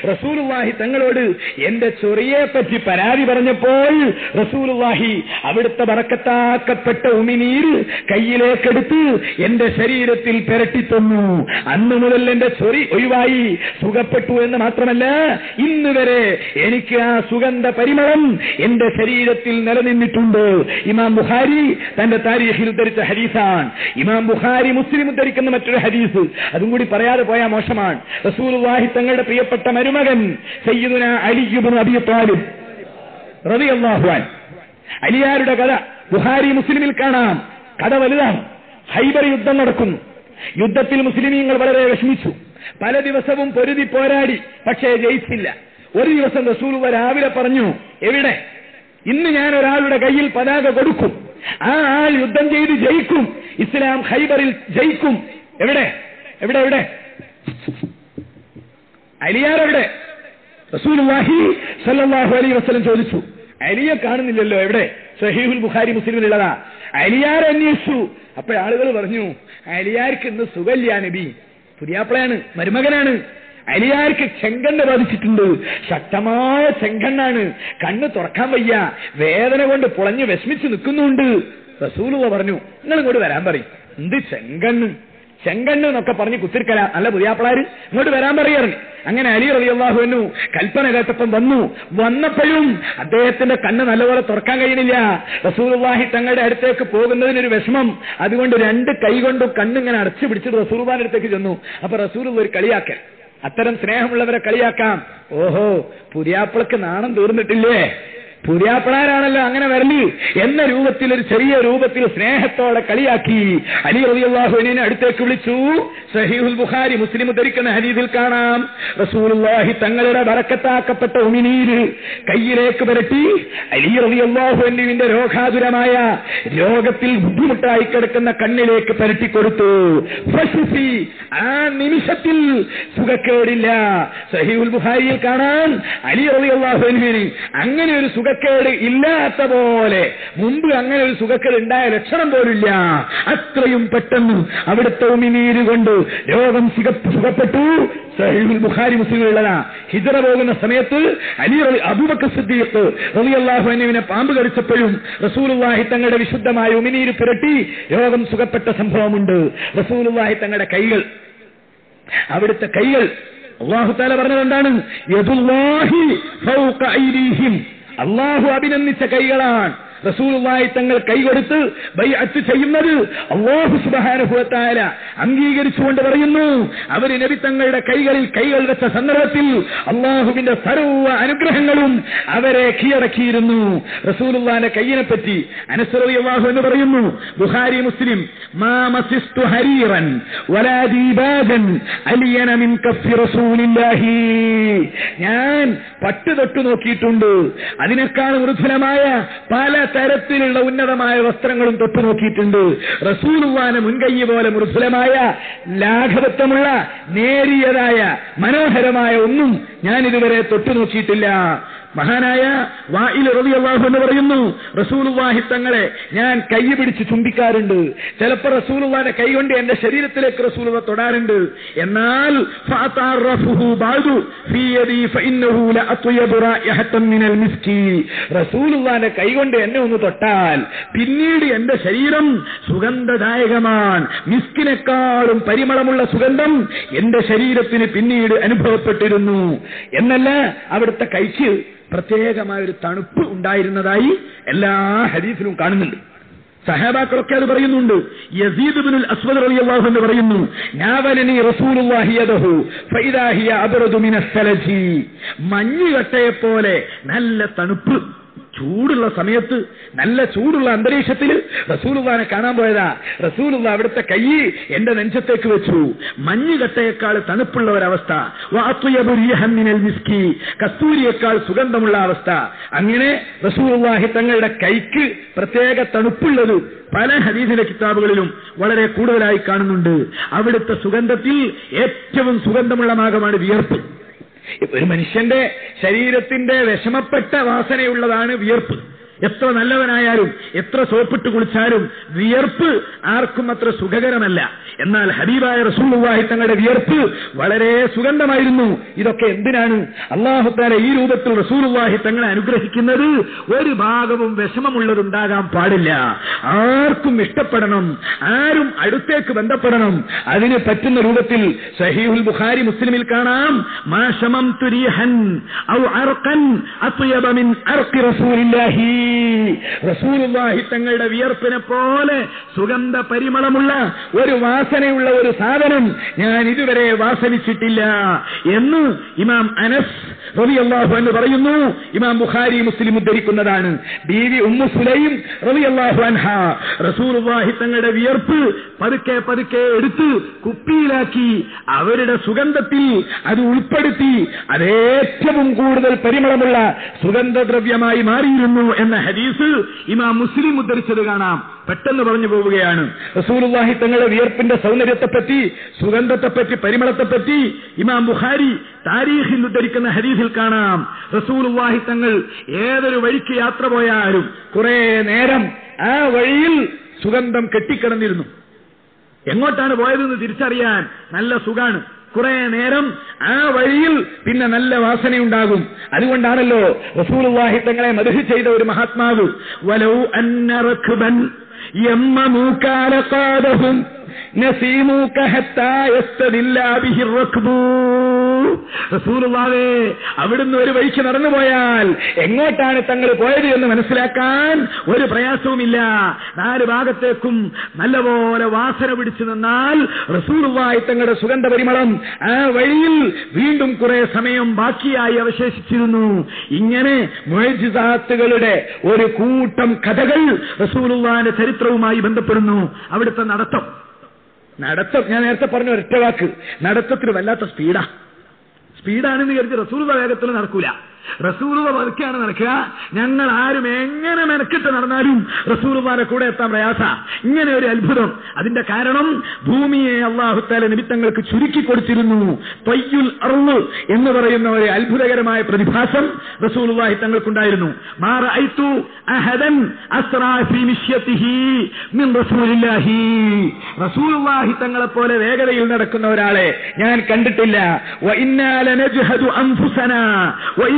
റസൂലുള്ളാഹി തങ്ങളോട് എന്റെ ചൊറിയെ പറ്റി പരാതി പറഞ്ഞപ്പോൾ റസൂലുള്ളാഹി അവിടുത്തെ ബറക്കത്താക്കപ്പെട്ട ഉമിനീര് കയ്യിലേക്കെടുത്ത് എന്റെ ശരീരത്തിൽ പുരട്ടി തന്നു. അന്ന് മുതൽ എന്റെ ചൊറി ഒഴിവായി, സുഖപ്പെട്ടു എന്ന് മാത്രമല്ല, ഇന്ന് വരെ എനിക്ക് ആ സുഗന്ധ പരിമളം എന്റെ ശരീരത്തിൽ നിലനിന്നിട്ടുണ്ട്. ഇമാം ബുഖാരി തന്റെ താരീഖിൽ ഉദ്ധരിച്ച ഹദീസാണ്. ഇമാം ബുഖാരി മുസ്ലിം ഉദ്ധരിക്കുന്ന മറ്റൊരു ഹദീസ്, അതും കൂടി പറയാതെ പോയാൽ മോശമാണ്. റസൂലുള്ളാഹി തങ്ങളുടെ പ്രിയപ്പെട്ട മരുമകൻ സയ്യിദുനാ അലി ഇബ്നു അബീ ത്വാലിബ് റളിയല്ലാഹു അൻഹു, അലിയാരുടെ കഥ ബുഖാരി മുസ്ലിമിൽ കാണാം. കഥ വലുതാണ്. ഖൈബർ യുദ്ധം നടക്കുന്നു. യുദ്ധത്തിൽ മുസ്ലിമീങ്ങൾ വളരെ വിഷമിച്ചു. പല ദിവസവും പൊരുതി പോരാടി, പക്ഷേ ജയിച്ചില്ല. ഒരു ദിവസം റസൂലുള്ളാഹി രാവിലെ പറഞ്ഞു, എവിടെ? ഇന്ന് ഞാൻ ഒരാളുടെ കയ്യിൽ പതാക കൊടുക്കും, ആ ആൾ യുദ്ധം ചെയ്ത് ജയിക്കും, ഇസ്ലാം ഖൈബറിൽ ജയിക്കും. എവിടെ എവിടെ എവിടെ അലിയാരെവിടെ? റസൂലുള്ളാഹി സ്വല്ലല്ലാഹു അലൈഹി വസല്ലം ചോദിച്ചു. അലിയെ കാണുന്നില്ലല്ലോ, എവിടെ? സഹീഹുൽ ബുഖാരി മുസ്ലിമിലുള്ളതാ. അലിയാരെ അന്വേഷിച്ചു. അപ്പോൾ ആളുകൾ പറഞ്ഞു, അലിയാർക്ക് ഇന്ന് സുഖല്യ നബി, പുതിയാപ്പിളയാണ്, മരുമകനാണ്. അലിയാർക്ക് ചെങ്കണ്ണ് ബാധിച്ചിട്ടുണ്ട്, ശക്തമായ ചെങ്കണ്ണാണ്, കണ്ണ് തുറക്കാൻ വയ്യ, വേദന കൊണ്ട് പുളഞ്ഞ് വിഷമിച്ച് നിൽക്കുന്നുണ്ട്. റസൂലുള്ളാഹി പറഞ്ഞു, നിങ്ങൾ ഇങ്ങോട്ട് വരാൻ പറയും. എന്ത് ചെങ്കണ്ണ് ചെങ്കണ്ണ് എന്നൊക്കെ പറഞ്ഞ് കുത്തിരിക്കല, നല്ല പുതിയാപ്പിളാര്, ഇങ്ങോട്ട് വരാൻ പറയാറുണ്ട്. അങ്ങനെ അലി റളിയല്ലാഹു അൻഹു കൽപ്പന കേട്ടപ്പം വന്നപ്പോഴും അദ്ദേഹത്തിന്റെ കണ്ണ് നല്ലപോലെ തുറക്കാൻ കഴിയണില്ല. റസൂലുള്ളാഹി തങ്ങളുടെ അടുത്തേക്ക് പോകുന്നതിനൊരു വിഷമം, അതുകൊണ്ട് 2 കൈ കൊണ്ടും കണ്ണിങ്ങനെ അടച്ചു പിടിച്ചിട്ട് റസൂലുള്ളാഹിന്റെ അടുത്തേക്ക് ചെന്നു. അപ്പൊ റസൂലുള്ളാഹി ഒരു കളിയാക്കൽ, അത്തരം സ്നേഹമുള്ളവരെ കളിയാക്കാം. ഓഹോ, പുതിയാപ്പിളക്ക് നാണം തീർന്നിട്ടില്ലേ, പുതിയാപ്പിളാരാണല്ലോ അങ്ങനെ വരല് എന്ന രൂപത്തിൽ, ഒരു ചെറിയ രൂപത്തിൽ സ്നേഹത്തോടെ കളിയാക്കി. അലി റളിയല്ലാഹു അൻഹുവിനെ അടുത്തേക്ക് വിളിച്ചു. സഹീഹുൽ ബുഖാരി മുസ്ലിം ഉദ്ധരിക്കുന്ന ഹദീസിൽ കാണാം, റസൂലുള്ളാഹി തങ്ങളുടെ ബറക്കത്താക്കപ്പെട്ട ഉമിനീര് കയ്യിലേക്ക് പുരട്ടി അലി റളിയല്ലാഹു അൻഹുവിന്റെ രോഗാതുരമായ രോഗത്തിൽ ബുദ്ധിമുട്ടായി കിടക്കുന്ന കണ്ണിലേക്ക് പുരട്ടിക്കൊടുത്തു. ഫശുഫി, ആ നിമിഷത്തിൽ സുഖക്കേടില്ല. സഹീഹുൽ ബുഖാരിയിൽ കാണാൻ അലി റളിയല്ലാഹു അൻഹുവിന് അങ്ങനെ ഒരു സുഖക്കേട് ഇല്ലാത്ത പോലെ, മുമ്പ് അങ്ങനെ ഒരു സുഖക്കേട് ഉണ്ടായ ലക്ഷണം പോലില്ല. അത്രയും പെട്ടെന്ന് അവിടുത്തെ ഉമിനീര് കൊണ്ട് രോഗം സുഖപ്പെട്ടു. സഹീഹുൽ ബുഖാരി മുസ്ലിമിലുള്ളതാ. ഹിജ്റ പോകുന്ന സമയത്ത് അബൂബക്കർ സിദ്ദീഖ് റളിയല്ലാഹു അൻഹുവിനെ പാമ്പ് കടിച്ചപ്പോഴും റസൂലുള്ളാഹി തങ്ങളുടെ വിശുദ്ധമായ ഉമിനീര് പുരട്ടി രോഗം സുഖപ്പെട്ട സംഭവമുണ്ട്. റസൂലുള്ളാഹി തങ്ങളുടെ കൈകൾ, അവിടുത്തെ കൈകൾ അല്ലാഹു തആല പറഞ്ഞത് എന്താണ്? യദുല്ലാഹി ഫൗക ഐദീഹിം, അല്ലാഹു അഭിനന്ദിച്ച കൈകളാണ്. റസൂലുള്ളാഹി തങ്ങൾ കൈകൊടുത്ത് ബൈഅത്ത് ചെയ്യുന്നത് അല്ലാഹു സുബ്ഹാനഹു വ തആല അംഗീകരിച്ചുകൊണ്ട് പറയുന്നു. അവര് നബി തങ്ങളുടെ കൈകളിൽ കൈകൾ വെച്ച സന്ദർഭത്തിൽ അല്ലാഹുവിന്റെ സർവ്വ അനുഗ്രഹങ്ങളും അവരെ കീഴടക്കിയിരുന്നു. റസൂലുള്ളാഹിന്റെ കൈയിനെ പറ്റി അനസ് റളിയല്ലാഹു അൻഹു പറയുന്നു, ബുഖാരി മുസ്ലിം, മാ മസിസ്തു ഹരീറൻ വലാ ദീബാജൻ അലിയന മിൻ കഫി റസൂലില്ലാഹി, ഞാൻ പട്ട് തൊട്ടു നോക്കിയിട്ടുണ്ട്, അതിനേക്കാൾ മൃദുലമായ പല തരത്തിലുള്ള ഉന്നതമായ വസ്ത്രങ്ങളും തൊട്ടു നോക്കിയിട്ടുണ്ട്. റസൂലുള്ളാഹിന്റെ മുൻകൈ പോലെ മൃദുലമായ, ലാഘവത്വമുള്ള, നേരിയതായ, മനോഹരമായ ഒന്നും ഞാൻ ഇതുവരെ തൊട്ടു നോക്കിയിട്ടില്ല. മഹാനായ വായിൽ റളിയല്ലാഹു അൻഹു പറയുന്നു, റസൂലുള്ളാഹി തങ്ങളെ ഞാൻ കൈ പിടിച്ച് ചുംബിക്കാറുണ്ട്. ചിലപ്പോൾ റസൂലുള്ളാഹിന്റെ കൈ കൊണ്ട് എന്റെ ശരീരത്തിലേക്ക് റസൂലുള്ളാഹി തൊടാറുണ്ട്. എന്നാൽ ഫഅതറഫുഹു ബഅദു ഫീ യദി ഫഇന്നഹു ലഅത്യബു റായിഹതൻ മിനൽ മിസ്കി. റസൂലുള്ളാഹിന്റെ കൈ കൊണ്ട് എന്നെ ഒന്ന് തൊട്ടാൽ പിന്നീട് എന്റെ ശരീരം സുഗന്ധദായകമാണ്. മിസ്കിനേക്കാളും പരിമളമുള്ള സുഗന്ധം എന്റെ ശരീരത്തിന് പിന്നീട് അനുഭവപ്പെട്ടിരുന്നു. എന്നല്ല, അവിടുത്തെ കൈക്ക് പ്രത്യേകമായൊരു തണുപ്പ് ഉണ്ടായിരുന്നതായി എല്ലാ ഹദീസിലും കാണുന്നുണ്ട്. സഹാബാക്കളൊക്കെ അത് പറയുന്നുണ്ട്. യസീദ് ഇബ്നുൽ അസ്വദ് റളിയല്ലാഹു അൻഹു പറയുന്നു, നാവലനി റസൂലുള്ളാഹി യദഹു ഫഇദാ ഹിയ അബ്റദു മിനസ് സലജി. മഞ്ഞുകട്ടയെപ്പോലെ നല്ല തണുപ്പ്. ചൂടുള്ള സമയത്ത്, നല്ല ചൂടുള്ള അന്തരീക്ഷത്തിൽ റസൂലുള്ളാഹിനെ കാണാൻ പോയതാ. റസൂലുള്ളാഹി അവിടുത്തെ കൈ എന്റെ നെഞ്ചത്തേക്ക് വെച്ചു. മഞ്ഞുകട്ടയേക്കാൾ തണുപ്പുള്ള ഒരവസ്ഥ. വഅത്യബു റീഹൻ മിനൽ മിസ്കി, കസ്തൂരിയേക്കാൾ സുഗന്ധമുള്ള അവസ്ഥ. അങ്ങനെ റസൂലുള്ളാഹി തങ്ങളുടെ കൈക്ക് പ്രത്യേക തണുപ്പുള്ളത് പല ഹദീസിന്റെ കിതാബുകളിലും വളരെ കൂടുതലായി കാണുന്നുണ്ട്. അവിടുത്തെ സുഗന്ധത്തിൽ ഏറ്റവും സുഗന്ധമുള്ള ഭാഗമാണ് വിയർപ്പ്. ഒരു മനുഷ്യന്റെ ശരീരത്തിന്റെ വിഷമപ്പെട്ട വാസനയുള്ളതാണ് വിയർപ്പ്. എത്ര നല്ലവനായാലും എത്ര സോപ്പിട്ട് കുളിച്ചാലും വിയർപ്പ് ആർക്കും അത്ര സുഖകരമല്ല. എന്നാൽ ഹബീബായ റസൂലുള്ളാഹി തങ്ങളുടെ വിയർപ്പ് വളരെ സുഗന്ധമായിരുന്നു. ഇതൊക്കെ എന്തിനാണ്? അല്ലാഹു തആല ഈ രൂപത്തിൽ റസൂലുള്ളാഹി തങ്ങളെ അനുഗ്രഹിക്കുന്നത് ഒരു ഭാഗവും വിഷമമുള്ളതുണ്ടാകാൻ പാടില്ല. ആർക്കും ഇഷ്ടപ്പെടണം, ആരും അടുത്തേക്ക് ബന്ധപ്പെടണം. അതിന് പറ്റുന്ന രൂപത്തിൽ സഹീഹുൽ ബുഖാരി മുസ്ലിമിൽ കാണാം, മാ ശമംതു റീഹൻ ഔ അർഖൻ അത്യബ മിൻ അർഖി റസൂലില്ലാഹി. റസൂലുള്ളാഹി തങ്ങളുടെ വിയർപ്പിനെ പോലെ സുഗന്ധ പരിമളമുള്ള ഒരു വാസനയുള്ള ഒരു സാധനം ഞാൻ ഇതുവരെ വാസനിച്ചിട്ടില്ല എന്ന് ഇമാം അനസ് റളിയല്ലാഹു അൻഹു പറയുന്നു. ഇമാം ബുഖാരി മുസ്ലിം ഉദ്ധരിക്കുന്നതാണ്. ബീവി ഉമ്മു സുലൈം റളിയല്ലാഹു അൻഹാ റസൂലുള്ളാഹി തങ്ങളുടെ വിയർപ്പ് പതുക്കെ പതുക്കെ എടുത്ത് കുപ്പിയിലാക്കി അവരുടെ സുഗന്ധത്തിൽ അത് ഉൾപ്പെടുത്തി അതേറ്റവും കൂടുതൽ പരിമളമുള്ള സുഗന്ധദ്രവ്യമായി മാറിയിരുന്നു എന്ന ഹദീസ് ഇമാം മുസ്ലിം ഉദ്ധരിച്ചത് കാണാം. പെട്ടെന്ന് പറഞ്ഞു പോവുകയാണ്. റസൂലുള്ളാഹി തങ്ങളുടെ വിയർപ്പിന്റെ സൗന്ദര്യത്തെപ്പറ്റി, സുഗന്ധത്തെപ്പറ്റി, പരിമളത്തെപ്പറ്റി ഇമാം ബുഖാരി താരീഖിൽ ഉദ്ധരിക്കുന്ന ഹദീസിൽ കാണാം, റസൂലുള്ളാഹി തങ്ങൾ ഏതൊരു വഴിക്ക് യാത്ര പോയാലും കുറെ നേരം ആ വഴിയിൽ സുഗന്ധം കെട്ടിക്കിടന്നിരുന്നു. എങ്ങോട്ടാണ് പോയതെന്ന് തിരിച്ചറിയാൻ നല്ല സുഖാണ്. കുറെ നേരം ആ വഴിയിൽ പിന്നെ നല്ല വാസനയുണ്ടാകും. അതുകൊണ്ടാണല്ലോ റസൂലുള്ളാഹി തങ്ങളെ മദ്ഹ് ചെയ്ത ഒരു മഹാത്മാവ്, വലൗ അന്ന റക്ബൻ യമ്മമൂക ലഖാദഹും നസീമൂക ഹത്താ യസ്തദില്ലാ ബിഹി റക്ബു. റസൂലുള്ളാഹി അവിടുന്ന് ഒരു വഴിക്ക് നടന്നുപോയാൽ എങ്ങോട്ടാണ് തങ്ങൾ പോയത് എന്ന് മനസ്സിലാക്കാൻ ഒരു പ്രയാസവുമില്ല. നാല് ഭാഗത്തേക്കും നല്ലപോലെ വാസന പിടിച്ചു നിന്നാൽ റസൂലുള്ളാഹി തങ്ങളുടെ സുഗന്ധ പരിമളം ആ വഴിയിൽ വീണ്ടും കുറെ സമയം ബാക്കിയായി അവശേഷിച്ചിരുന്നു. ഇങ്ങനെ മുഅ്ജിസാത്തുകളുടെ ഒരു കൂട്ടം കഥകൾ റസൂലുള്ളാഹിന്റെ ചരിത്രവുമായി ബന്ധപ്പെടുന്നു. അവിടുത്തെ നടത്തം ഞാൻ നേരത്തെ പറഞ്ഞ ഒരൊറ്റ വാക്ക്, നടത്തത്തിന് വല്ലാത്ത സ്പീഡാണെന്ന് കരുതി റസൂലുള്ളാഹി വേഗത്തിൽ നടക്കൂല. റസൂലുള്ളാഹി പതുക്കെയാണ് നടക്കുക. ഞങ്ങൾ ആരും എങ്ങനെ മെനക്കെട്ട് നടന്നാലും റസൂലുള്ളാഹിയുടെ കൂടെ എത്താൻ പ്രയാസ. ഇങ്ങനെ ഒരു അത്ഭുതം. അതിന്റെ കാരണം ഭൂമിയെ അല്ലാഹു തആല നിമിത്തങ്ങൾക്ക് ചുരുക്കി കൊടുത്തിരുന്നു. ത്വയ്യുൽ അർള് എന്ന് പറയുന്ന ഒരു അത്ഭുതകരമായ പ്രതിഭാസം റസൂലുള്ളാഹി തങ്ങൾക്കുണ്ടായിരുന്നു. മാ റഅയ്തു അഹദൻ അസ്റാ ഫീ മിശ്യതിഹി മിൻ റസൂലില്ലാഹി. റസൂലുള്ളാഹി തങ്ങളെ പോലെ വേഗതയിൽ നടക്കുന്ന ഒരാളെ ഞാൻ കണ്ടിട്ടില്ല. വ ഇന്നാ ലനജ്ഹദു അൻഫുസനാ വ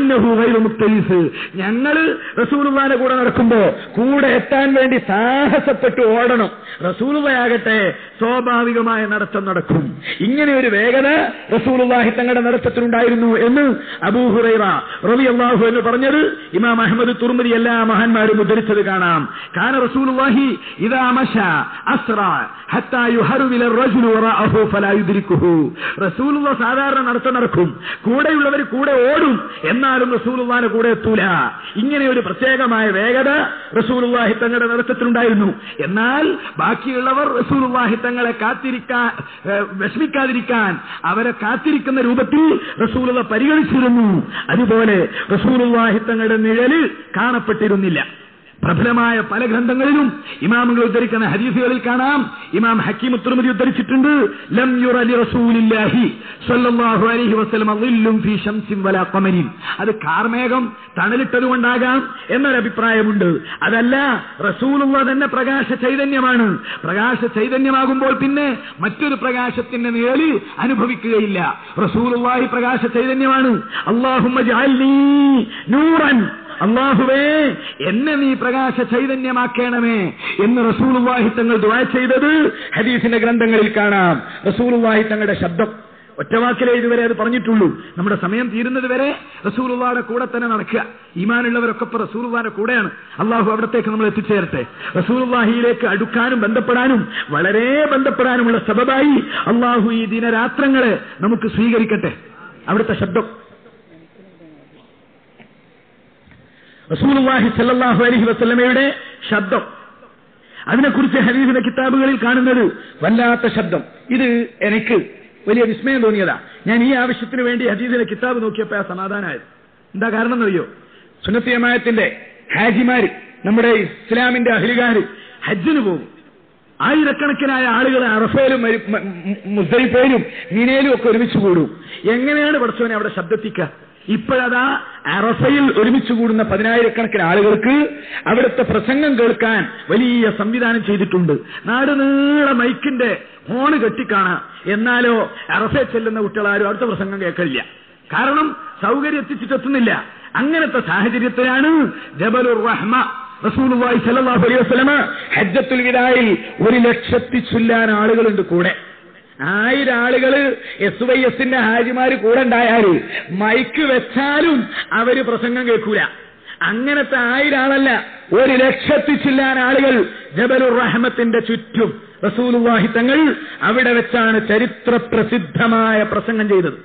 ഞങ്ങൾ റസൂലുള്ളാഹിന്റെ കൂടെ നടക്കുമ്പോ കൂടെ എത്താൻ വേണ്ടി സാഹസപ്പെട്ട് ഓടണം. റസൂലുള്ളാഹിയാകട്ടെ സ്വാഭാവികമായ നടത്തം നടക്കും. ഇങ്ങനെ ഒരു വേഗത റസൂലുള്ളാഹി തങ്ങളുടെ നടത്തത്തിലുണ്ടായിരുന്നു എന്ന് അബൂ ഹുറൈറ റളിയല്ലാഹു അൻഹു പറഞ്ഞത് ഇമാം അഹ്മദ് തുർമിദി എല്ലാ മഹാന്മാരും ഉദ്ധരിച്ചത് കാണാം. കാന റസൂലുള്ളാഹി ഇദാ മശാ അസ്റാ ഹത്താ യുഹർവില റജുലു വറഅഹു ഫലാ യുദ്രികുഹു. റസൂലുള്ളാഹി സാധാരണ നടത്തം നടക്കും, കൂടെയുള്ളവർ കൂടെ ഓടും, എന്നാലും റസൂലുള്ളാഹിന്റെ കൂടെ എത്തൂല. ഇങ്ങനെ ഒരു പ്രത്യേകമായ വേഗത റസൂലുള്ളാഹി തങ്ങളുടെ നടത്തത്തിലുണ്ടായിരുന്നു. എന്നാൽ ബാക്കിയുള്ളവർ റസൂലുള്ളാഹി തങ്ങളെ വിഷമിക്കാതിരിക്കാൻ അവരെ കാത്തിരിക്കുന്ന രൂപത്തിൽ റസൂലുള്ളാഹി പരിഗണിച്ചിരുന്നു. അതുപോലെ റസൂലുള്ളാഹി തങ്ങളുടെ നിഴല് കാണപ്പെട്ടിരുന്നില്ല. പ്രബലമായ പല ഗ്രന്ഥങ്ങളിലും ഇമാമുകൾ ഉദ്ധരിക്കുന്ന ഹദീസുകളിൽ കാണാം. ഇമാം ഹക്കീം തുർമുദി ഉദ്ധരിച്ചിട്ടുണ്ട്, ലം യുറ ലി റസൂലില്ലാഹി സ്വല്ലല്ലാഹു അലൈഹി വസല്ലം ളില്ലും ഫീ ശംസിൻ വലാ ഖമരിൻ. അത് കാർമേഘം തണലിട്ടതുകൊണ്ടാകാം എന്നൊരു അഭിപ്രായമുണ്ട്. അതല്ല, റസൂലുള്ളാഹി തന്നെ പ്രകാശ ചൈതന്യമാണ്. പ്രകാശ ചൈതന്യമാകുമ്പോൾ പിന്നെ മറ്റൊരു പ്രകാശത്തിന്റെ നിഴല് അനുഭവിക്കുകയില്ല. റസൂലുള്ളാഹി പ്രകാശ ചൈതന്യമാണ്. അല്ലാഹുമ്മ ജഅൽനീ നൂറൻ, അല്ലാഹുവേ എന്നെ നീ പ്രകാശ ചൈതന്യമാക്കണമേ എന്ന് റസൂലുള്ളാഹി തങ്ങൾ ദുആ ചെയ്തത് ഹദീസിന്റെ ഗ്രന്ഥങ്ങളിൽ കാണാം. റസൂലുള്ളാഹി തങ്ങളുടെ ശബ്ദം ഒറ്റവാക്കിലേ ഇതുവരെ അത് പറഞ്ഞിട്ടുള്ളൂ. നമ്മുടെ സമയം തീരുന്നത് വരെ റസൂലുള്ളാഹിയുടെ കൂടെ തന്നെ നടക്കുക. ഈമാനുള്ളവരൊക്കെ ഇപ്പൊ റസൂലുള്ളാഹിയുടെ കൂടെയാണ്. അള്ളാഹു അവിടത്തേക്ക് നമ്മൾ എത്തിച്ചേരട്ടെ. റസൂലുള്ളാഹിയിലേക്ക് അടുക്കാനും ബന്ധപ്പെടാനും വളരെ ബന്ധപ്പെടാനുമുള്ള സബബായി അള്ളാഹു ഈ ദിനരാത്രങ്ങളെ നമുക്ക് സ്വീകരിക്കട്ടെ. അവിടുത്തെ ശബ്ദം റസൂലുള്ളാഹി സ്വല്ലല്ലാഹു അലൈഹി വസല്ലമയുടെ ശബ്ദം, അതിനെക്കുറിച്ച് ഹദീസിന്റെ കിതാബുകളിൽ കാണുന്നത് വല്ലാത്ത ശബ്ദം. ഇത് എനിക്ക് വലിയ വിസ്മയം തോന്നിയതാ. ഞാൻ ഈ ആവശ്യത്തിന് വേണ്ടി ഹദീസിലെ കിതാബ് നോക്കിയപ്പോൾ ആ സമാധാനമായത്. എന്താ കാരണം എന്നറിയോ? സുന്നത്തി ജമാഅത്തിന്റെ ഹാജിമാര്, നമ്മുടെ ഇസ്ലാമിന്റെ അഹ്ലുകാര് ഹജ്ജിന് പോകും. ആയിരക്കണക്കിനായ ആളുകൾ അറഫയിലും മുസ്ദലിഫയിലും മിനയിലും ഒക്കെ ഒരുമിച്ച് കൂടും. എങ്ങനെയാണ് പടച്ചവനെ അവിടെ ശബ്ദത്തിക്കുക? ഇപ്പോഴതാ അറഫയിൽ ഒരുമിച്ച് കൂടുന്ന 10,000-കണക്കിന് ആളുകൾക്ക് അവിടുത്തെ പ്രസംഗം കേൾക്കാൻ വലിയ സംവിധാനം ചെയ്തിട്ടുണ്ട്. നാടുനീളെ മൈക്കിന്റെ ഹോണ് കെട്ടിക്കാണാം. എന്നാലോ അറഫയിൽ ചെല്ലുന്ന കുട്ടികളാരും അടുത്ത പ്രസംഗം കേൾക്കില്ല. കാരണം സൗകര്യം എത്തിച്ചിട്ടെത്തുന്നില്ല. അങ്ങനത്തെ സാഹചര്യത്തിലാണ് ജബലുർ റഹ്മ റസൂലുള്ളാഹി സ്വല്ലല്ലാഹു അലൈഹി വസല്ലമ ഹജ്ജത്തുൽ വിദായിൽ 1,00,000 ചുല്ലാൻ ആളുകളുണ്ട് കൂടെ. 1000 ആളുകള് SYSന്റെ ഹാജിമാര് കൂടെ ഉണ്ടായാൽ മൈക്ക് വെച്ചാലും അവര് പ്രസംഗം കേൾക്കൂല. അങ്ങനത്തെ 1000 ആളല്ല, 1,00,000 ചില്ലാൻ ആളുകൾ ജബലുർ റഹ്മത്തിന്റെ ചുറ്റും റസൂലുള്ളാഹി തങ്ങൾ അവിടെ വെച്ചാണ് ചരിത്ര പ്രസിദ്ധമായ പ്രസംഗം ചെയ്തത്.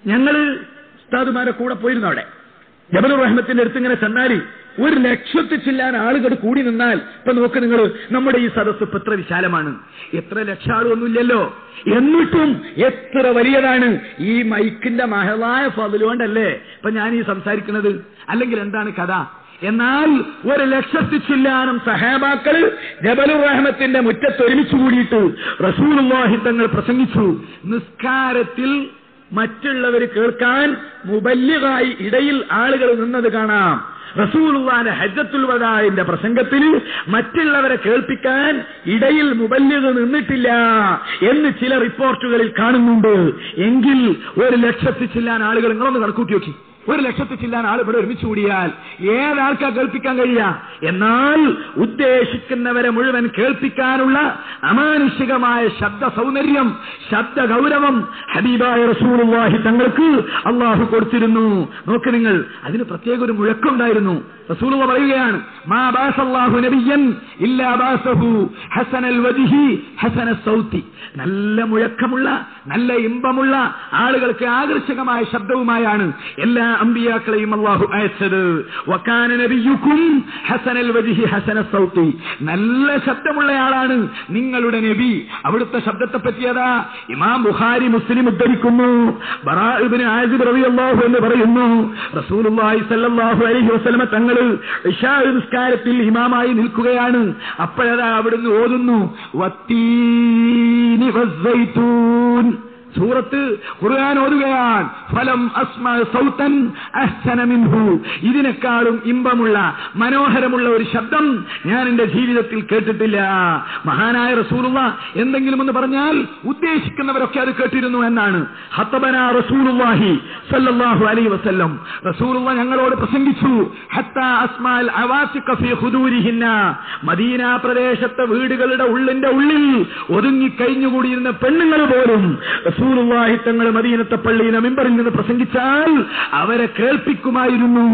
ഞങ്ങള് ഉസ്താദുമാരെ കൂടെ പോയിരുന്നു. അവിടെ ജബലുർ റഹ്മത്തിന്റെ അടുത്ത് ഇങ്ങനെ ചെന്നാൽ 1,00,000 ചില്ലാൻ ആളുകൾ കൂടി നിന്നാൽ, ഇപ്പൊ നോക്ക് നിങ്ങൾ, നമ്മുടെ ഈ സദസ്സ് ഇപ്പൊ എത്ര വിശാലമാണ്. എത്ര ലക്ഷം ആളൊന്നുമില്ലല്ലോ, എന്നിട്ടും എത്ര വലിയതാണ്. ഈ മൈക്കിന്റെ മഹളായ ഫضലുകൊണ്ടല്ലേ ഇപ്പൊ ഞാൻ ഈ സംസാരിക്കുന്നത്. അല്ലെങ്കിൽ എന്താണ് കഥ? എന്നാൽ 1,00,000 ചില്ലാനും സഹാബാക്കള് ജബലുർ റഹ്മത്തിന്റെ മുറ്റത്ത് ഒരുമിച്ച് കൂടിയിട്ട് റസൂലുള്ളാഹി തങ്ങൾ പ്രസംഗിച്ചു. നിസ്കാരത്തിൽ മറ്റുള്ളവർ കേൾക്കാൻ മുബല്ലിഗായി ഇടയിൽ ആളുകൾ നിന്നത് കാണാം. റസൂലുള്ളാഹിന്റെ ഹജ്ജത്തുൽ വദാഇന്റെ പ്രസംഗത്തിൽ മറ്റുള്ളവരെ കേൾപ്പിക്കാൻ ഇടയിൽ മുബല്ലിഗ് നിന്നിട്ടില്ല എന്ന് ചില റിപ്പോർട്ടുകളിൽ കാണുന്നുണ്ട്. എങ്കിൽ 1,00,000 ചില്ലാൻ ആളുകൾ, നിങ്ങളൊന്ന് കണക്കൂട്ടി നോക്കി, 1,00,000 ചില്ലാൻ ആൾ ഇവിടെ ഒരുമിച്ച് കൂടിയാൽ ഏതാൾക്കാ കേൾപ്പിക്കാൻ കഴിയുക? എന്നാൽ ഉദ്ദേശിക്കുന്നവരെ മുഴുവൻ കേൾപ്പിക്കാനുള്ള അമാനുഷികമായ ശബ്ദ സൗന്ദര്യം, ശബ്ദ ഗൗരവം ഹബീബായ റസൂലുള്ളാഹി തങ്ങൾക്ക് അള്ളാഹു കൊടുത്തിരുന്നു. നോക്ക് നിങ്ങൾ, അതിന് പ്രത്യേക ഒരു മുഴക്കമുണ്ടായിരുന്നു. റസൂലുള്ള പറയുകയാണ്, മാ ബാസല്ലാഹു നബിയ്യൻ ഇല്ലാ ബാസഹു ഹസനൽ വജ്ഹി ഹസനസ് സൗതി. നല്ല മുഴക്കമുള്ള, നല്ല ഇമ്പമുള്ള, ആളുകൾക്ക് ആകർഷകമായ ശബ്ദവുമായാണ് എല്ലാ അമ്പിയാക്കളെയും അല്ലാഹു അയച്ചത്. വകാന നബിയുക്കും ഹസനൽ വജ്ഹി ഹസനസ് സൗതി. നല്ല ശബ്ദമുള്ളയാളാണ് നിങ്ങളുടെ നബി. അവിടുത്തെ ശബ്ദത്തെ പറ്റിയതാ ഇമാം ബുഖാരി, മുസ്ലിം ഉദ്ധരിക്കുന്നു. ബറാ ഇബ്നു ആസിബ് റളിയല്ലാഹു അൻഹു പറയുന്നു, റസൂലുള്ളാഹി സ്വല്ലല്ലാഹു അലൈഹി വസല്ലമ തങ്ങൾ ഇശാ നിസ്കാരത്തിൽ ഇമാമായി നിൽക്കുകയാണ്. അപ്പോഴതാ അവിടുന്ന് ഓതുന്നു, വത്തീനി വസ്സൈത്തൂൻ. സൂറത്ത് ഖുർആൻ ഓതുകയാണ്. ഫലം അസ്മഅ സൗതൻ അഹ്സന മിൻഹു. ഇതിനേക്കാളും ഇമ്പമുള്ള, മനോഹരമുള്ള ഒരു ശബ്ദം ഞാൻ എന്റെ ജീവിതത്തിൽ കേട്ടിട്ടില്ല. മഹാനായ റസൂലുള്ളാഹ് എന്തെങ്കിലും ഒന്ന് പറഞ്ഞാൽ ഉദ്ദേശിക്കുന്നവരൊക്കെ അത് കേട്ടിരുന്നു എന്നാണ്. ഹത്തബനാ റസൂലുള്ളാഹി സ്വല്ലല്ലാഹു അലൈഹി വസല്ലം. റസൂലുള്ളാഹ് ഞങ്ങളോട് പ്രസംഗിച്ചു. ഹത്താ അസ്മാൽ അവാസിഖ ഫീ ഖുദൂരിഹിന്ന. മദീന പ്രദേശത്തെ വീടുകളുടെ ഉള്ളിന്റെ ഉള്ളിൽ ഒതുങ്ങി കഴിഞ്ഞുകൂടിയിരുന്ന പെണ്ണുങ്ങൾ പോലും റസൂലുള്ളാഹി തങ്ങൾ മദീനത്തെ പള്ളിയിലെ മിമ്പറിൽ നിന്ന് പ്രസംഗിച്ചാൽ അവരെ കേൾപ്പിക്കുമായിരുന്നു.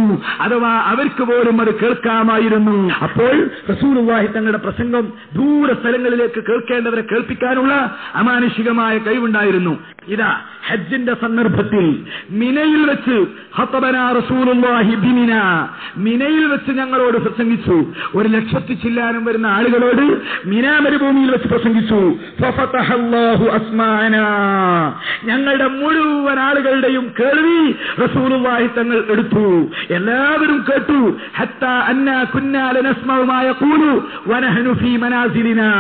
അഥവാ അവർക്ക് പോലും അത് കേൾക്കാമായിരുന്നു. അപ്പോൾ റസൂലുള്ളാഹി തങ്ങളുടെ പ്രസംഗം ദൂര സ്ഥലങ്ങളിലേക്ക് കേൾക്കേണ്ടവരെ കേൾപ്പിക്കാനുള്ള അമാനുഷികമായ കഴിവുണ്ടായിരുന്നു. ഇതാ ഹജ്ജിന്റെ സന്ദർഭത്തിൽ മിനയിൽ വെച്ച് ഹത്തബനാ റസൂലുള്ളാഹി ബിമിന. മിനയിൽ വെച്ച് ഞങ്ങളോട് പ്രസംഗിച്ചു. 1,00,000 ചില്ലാനും വരുന്ന ആളുകളോട് മിനാ മരുഭൂമിയിൽ വെച്ച് പ്രസംഗിച്ചു. ഫഫതഹല്ലാഹു അസ്മാഅനാ. ഞങ്ങളുടെ മുഴുവൻ ആളുകളുടെയും കേൾവി റസൂലുള്ളാഹി തങ്ങൾ എടുത്തു. എല്ലാവരും കേട്ടു. ഹത്താ അന്നാ കുന്നാ ലനസ്മഉ മാ യഖൂലു വനഹ്നു ഫീ മനാസിലിനാ.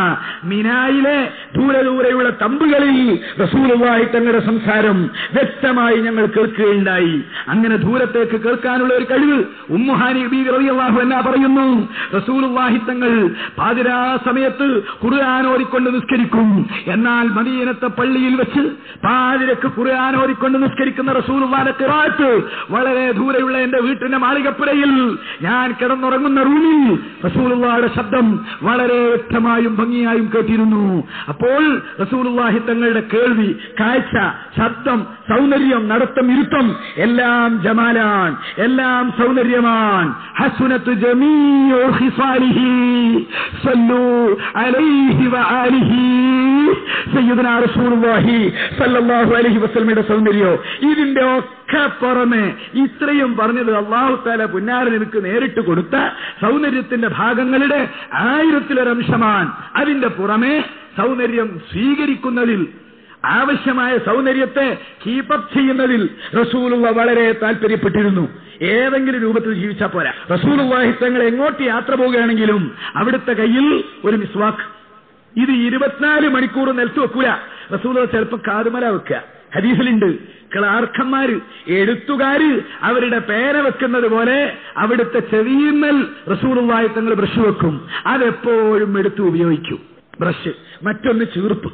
മിനായിലെ ദൂരെയുള്ള തമ്പുകളിൽ റസൂലുള്ളാഹി തങ്ങളുടെ സംസാരം വ്യക്തമായി ഞങ്ങൾ കേൾക്കുകയുണ്ടായി. അങ്ങനെ ദൂരത്തേക്ക് കേൾക്കാനുള്ള ഒരു കഴിവ് ഉമ്മു ഹാനി ബീവി റളിയല്ലാഹു അൻഹ പറയുന്നു, റസൂലുള്ളാഹി തങ്ങൾ പാതിരാ സമയത്ത് ഖുർആൻ ഓതിക്കൊണ്ട് നിസ്കരിക്കും. എന്നാൽ മദീനത്തെ പള്ളിയിൽ വെച്ച് പാതിരക്ക് ഖുർആൻ ഓതിക്കൊണ്ട് നിസ്കരിക്കുന്ന റസൂലുള്ളാഹിന്റെ ഖിറാഅത്ത് വളരെ ദൂരെയുള്ള എന്റെ വീട്ടിന്റെ മാളികപ്പുരയിൽ ഞാൻ കിടന്നുറങ്ങുന്ന റൂമിൽ റസൂലുള്ളാഹിയുടെ ശബ്ദം വളരെ വ്യക്തമായും ഭംഗിയായും കേട്ടിരുന്നു. അപ്പോൾ റസൂലുള്ളാഹി തങ്ങളുടെ കേൾവി, കാഴ്ച, ശബ്ദം, സൗന്ദര്യം, നടത്തം, ഇരുത്തം എല്ലാം ജമാലാൻ, എല്ലാം സൗന്ദര്യമാണ്. ഹസ്നത്ത് ജമീഉ ഖിസാലിഹി സല്ലു അലൈഹി വആലിഹി സയ്യിദുനാ റസൂലുള്ളാഹി സ്വല്ലല്ലാഹു അലൈഹി വസല്ലമയുടെ സൗന്ദര്യം. ഇതിന്റെ ഒക്കെ പുറമെ ഇത്രയും പറഞ്ഞത് അല്ലാഹു തആല പുന്നാര നബിക്ക് നേരിട്ട് കൊടുത്ത സൗന്ദര്യത്തിന്റെ ഭാഗങ്ങളുടെ 1000-ലൊരംശമാണ്. അതിന്റെ പുറമെ സൗന്ദര്യം സ്വീകരിക്കുന്നതിൽ, ആവശ്യമായ സൗന്ദര്യത്തെ കീപ്പപ്പ് ചെയ്യുന്നതിൽ റസൂലുള്ള വളരെ താല്പര്യപ്പെട്ടിരുന്നു. ഏതെങ്കിലും രൂപത്തിൽ ജീവിച്ചാൽ പോരാ. റസൂലുള്ളാഹി തങ്ങൾ എങ്ങോട്ട് യാത്ര പോവുകയാണെങ്കിലും അവിടുത്തെ കയ്യിൽ ഒരു മിസ്വാക്ക്. ഇത് 24 മണിക്കൂർ നിലത്ത് വെക്കൂല. റസൂലുള്ള ചിലപ്പോൾ കാതുമല വെക്കുക. ഹദീസിലുണ്ട്, ക്ലാർക്കന്മാര്, എഴുത്തുകാര് അവരുടെ പേര വെക്കുന്നത് പോലെ അവിടുത്തെ ചെവിയുമ്മൽ റസൂലുള്ളാഹി തങ്ങൾ ബ്രഷ് വെക്കും. അതെപ്പോഴും എടുത്ത് ഉപയോഗിക്കും. ബ്രഷ്, മറ്റൊന്ന് ചീർപ്പ്.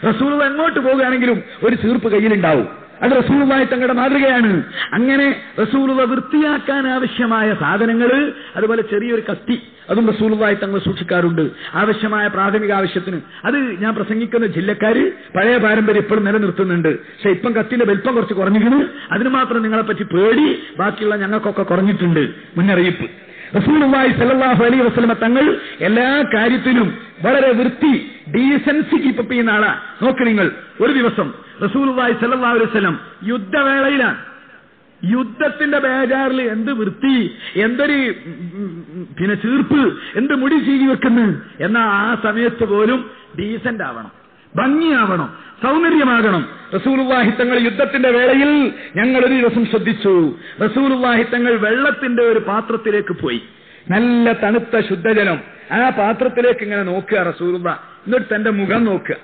റസൂലുള്ള എങ്ങോട്ട് പോകുകയാണെങ്കിലും ഒരു ചീർപ്പ് കയ്യിലുണ്ടാവും. അത് റസൂലുള്ളാഹി തങ്ങളുടെ മാതൃകയാണ്. അങ്ങനെ റസൂലുള്ള വൃത്തിയാക്കാൻ ആവശ്യമായ സാധനങ്ങൾ, അതുപോലെ ചെറിയൊരു കത്തി, അതും റസൂലുള്ളാഹി തങ്ങൾ സൂക്ഷിക്കാറുണ്ട് ആവശ്യമായ പ്രാഥമിക ആവശ്യത്തിന്. അത് ഞാൻ പ്രസംഗിക്കുന്ന ജില്ലക്കാര് പഴയ പാരമ്പര്യം ഇപ്പോഴും നിലനിർത്തുന്നുണ്ട്. പക്ഷെ ഇപ്പം കത്തിന്റെ വലിപ്പം കുറച്ച് കുറഞ്ഞിരുന്നു. അതിന് മാത്രം നിങ്ങളെപ്പറ്റി പേടി, ബാക്കിയുള്ള ഞങ്ങൾക്കൊക്കെ കുറഞ്ഞിട്ടുണ്ട്. മുന്നറിയിപ്പ്. റസൂലുള്ളാഹി സ്വല്ലല്ലാഹു അലൈഹി വസല്ലമ തങ്ങൾ എല്ലാ കാര്യത്തിലും വളരെ വൃത്തി, ഡീസൻസി കീപ്പപ്പ് ചെയ്യുന്ന ആളാ. നോക്ക് നിങ്ങൾ, ഒരു ദിവസം റസൂലുള്ളാഹി സ്വല്ലല്ലാഹു അലൈഹി വസല്ലം യുദ്ധവേളയിലാണ്. യുദ്ധത്തിന്റെ ബേജാറിൽ എന്ത് വൃത്തി, എന്തൊരു ചീർപ്പ്, എന്ത് മുടി ചീകി വെക്കുന്നു. എന്നാൽ ആ സമയത്ത് പോലും ഡീസന്റ് ആവണം, ഭംഗിയാവണം, സൗന്ദര്യമാകണം. റസൂലുള്ളാഹി തങ്ങൾ യുദ്ധത്തിന്റെ വേളയിൽ ഞങ്ങൾ ഒരു ദിവസം ശ്രദ്ധിച്ചു. റസൂലുള്ളാഹി തങ്ങൾ വെള്ളത്തിന്റെ ഒരു പാത്രത്തിലേക്ക് പോയി. നല്ല തണുത്ത ശുദ്ധജലം. ആ പാത്രത്തിലേക്ക് ഇങ്ങനെ നോക്കുക റസൂലുള്ളാഹി. എന്നിട്ട് തന്റെ മുഖം നോക്കുക.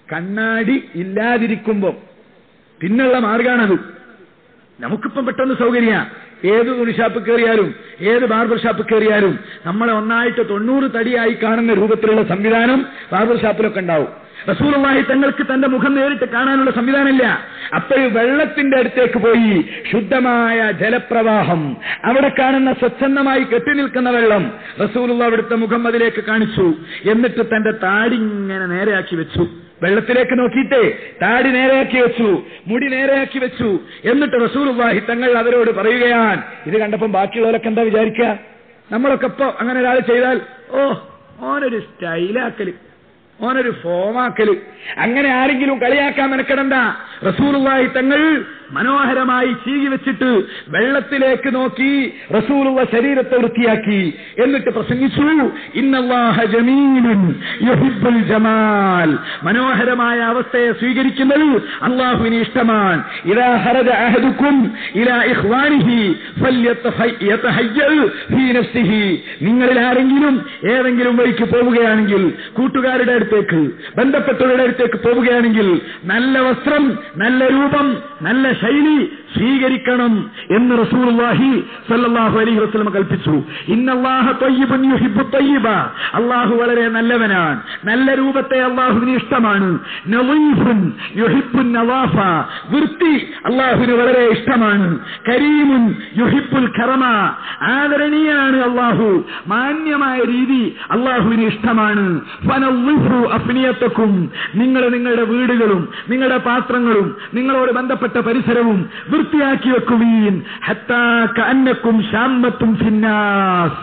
കണ്ണാടി ഇല്ലാതിരിക്കുമ്പോ പിന്നുള്ള മാർഗാണത്. നമുക്കിപ്പം പെട്ടെന്ന് സൗകര്യ. ഏത് തുണിഷാപ്പ് കയറിയാലും, ഏത് ബാർബർ ഷാപ്പ് കയറിയാലും നമ്മളെ ഒന്നായിട്ട് 90 തടിയായി കാണുന്ന രൂപത്തിലുള്ള സംവിധാനം ബാർബർ ഷാപ്പിലൊക്കെ ഉണ്ടാവും. റസൂലുള്ളാഹി തങ്ങൾക്ക് തന്റെ മുഖം നേരിട്ട് കാണാനുള്ള സംവിധാനമില്ല. അപ്പോൾ വെള്ളത്തിന്റെ അടുത്തേക്ക് പോയി. ശുദ്ധമായ ജലപ്രവാഹം, അവിടെ കാണുന്ന സ്വച്ഛന്തമായി കെട്ടിനിൽക്കുന്ന വെള്ളം. റസൂലുള്ളാഹി അവിടുത്തെ മുഖം അതിലേക്ക് കാണിച്ചു. എന്നിട്ട് തന്റെ താടി ഇങ്ങനെ നേരെയാക്കി വെച്ചു. വെള്ളത്തിലേക്ക് നോക്കിയിട്ട് താടി നേരെയാക്കി വെച്ചു, മുടി നേരെയാക്കി വെച്ചു. എന്നിട്ട് റസൂലുള്ളാഹി തങ്ങൾ അവരോട് പറയുകയാണ്. ഇത് കണ്ടപ്പം ബാക്കിയുള്ളവരൊക്കെ എന്താ വിചാരിക്കുക? നമ്മളൊക്കെ ഇപ്പൊ അങ്ങനെ ഒരാൾ ചെയ്താൽ, ഓ ഓനൊരു സ്റ്റൈലാക്കല്, ഓനൊരു ഫോമാക്കല്, അങ്ങനെ ആരെങ്കിലും കളിയാക്കാൻ മെനക്കെടണ്ട. റസൂലുള്ളാഹി തങ്ങൾ മനോഹരമായി ചീകി വെച്ചിട്ട് വെള്ളത്തിലേക്ക് നോക്കി റസൂലുള്ള ശരീരത്തെ വൃത്തിയാക്കി. എന്നിട്ട് പ്രസംഗിച്ചു, ഇന്നല്ലാഹ ജമീലുൻ യുഹിബ്ബുൽ ജമാൽ. മനോഹരമായ അവസ്ഥയെ സ്വീകരിക്കുന്നത് അല്ലാഹുവിന് ഇഷ്ടമാണ്. ഇദാ ഖറജ അഹദുക്കും ഇലാ ഇഖ്വാനിഹി ഫല്യതഹയ്യ ഫീ നഫ്സിഹി. നിങ്ങളിൽ ആരെങ്കിലും ഏതെങ്കിലും വഴിക്ക് പോവുകയാണെങ്കിൽ, കൂട്ടുകാരുടെ അടുത്തേക്ക്, ബന്ധപ്പെട്ടവരുടെ അടുത്തേക്ക് പോവുകയാണെങ്കിൽ നല്ല വസ്ത്രം, നല്ല രൂപം, നല്ല ശൈലി സ്വീകരിക്കണം എന്ന് റസൂലുള്ളാഹി സ്വല്ലല്ലാഹു അലൈഹി വസല്ലം കൽപ്പിച്ചു. ഇന്നല്ലാഹ ത്വയ്യിബുൻ യുഹിബ്ബുത് ത്വയ്യിബ. അല്ലാഹു വളരെ നല്ലവനാണ്, നല്ല രൂപത്തെ അല്ലാഹുവിന് ഇഷ്ടമാണ്. നളീഫുൻ യുഹിബ്ബുൻ നളാഫ. വൃത്തി അല്ലാഹുവിന് വളരെ ഇഷ്ടമാണ്. കരീമുൻ യുഹിബ്ബുൽ കറമ. ആദരണീയനാണ് അല്ലാഹു, മാന്യമായ രീതി അല്ലാഹുവിന് ഇഷ്ടമാണ്. ഫനളിഫു അഫ്നിയതകും. നിങ്ങളുടെ വീടുകളും നിങ്ങളുടെ പാത്രങ്ങളും നിങ്ങളോട് ബന്ധപ്പെട്ട പരിസരവും വൃത്തിയാക്കി വെക്കുവീൻ. ഹത്താ കഅന്നകും ശാമ്മത്തും ഫിന്നാസ്.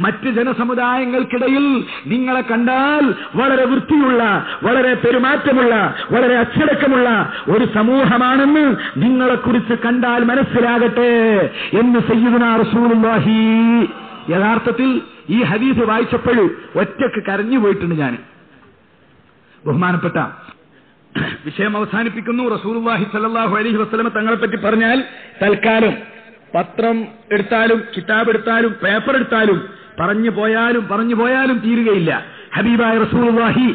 മറ്റ് ജനസമുദായങ്ങൾക്കിടയിൽ നിങ്ങളെ കണ്ടാൽ വളരെ വൃത്തിയുള്ള, വളരെ പെരുമാറ്റമുള്ള, വളരെ അച്ചടക്കമുള്ള ഒരു സമൂഹമാണെന്ന് നിങ്ങളെക്കുറിച്ച് കണ്ടാൽ മനസ്സിലാകട്ടെ എന്ന് സയ്യിദുനാ റസൂലുള്ളാഹി. യഥാർത്ഥത്തിൽ ഈ ഹദീസ് വായിച്ചപ്പോൾ ഒറ്റക്ക് കരഞ്ഞു പോയിട്ടുണ്ട് ഞാൻ. ബഹുമാനപ്പെട്ട വിഷയം അവസാനിപ്പിക്കുന്നു. റസൂലുള്ളാഹി സ്വല്ലല്ലാഹു അലൈഹി വസല്ലം തങ്ങളെ പറ്റി പറഞ്ഞാൽ തൽക്കാലം പത്രം എടുത്താലും കിതാബ് എടുത്താലും പേപ്പർ എടുത്താലും പറഞ്ഞു പോയാലും തീരുകയില്ല. ഹബീബായ റസൂലുള്ളാഹി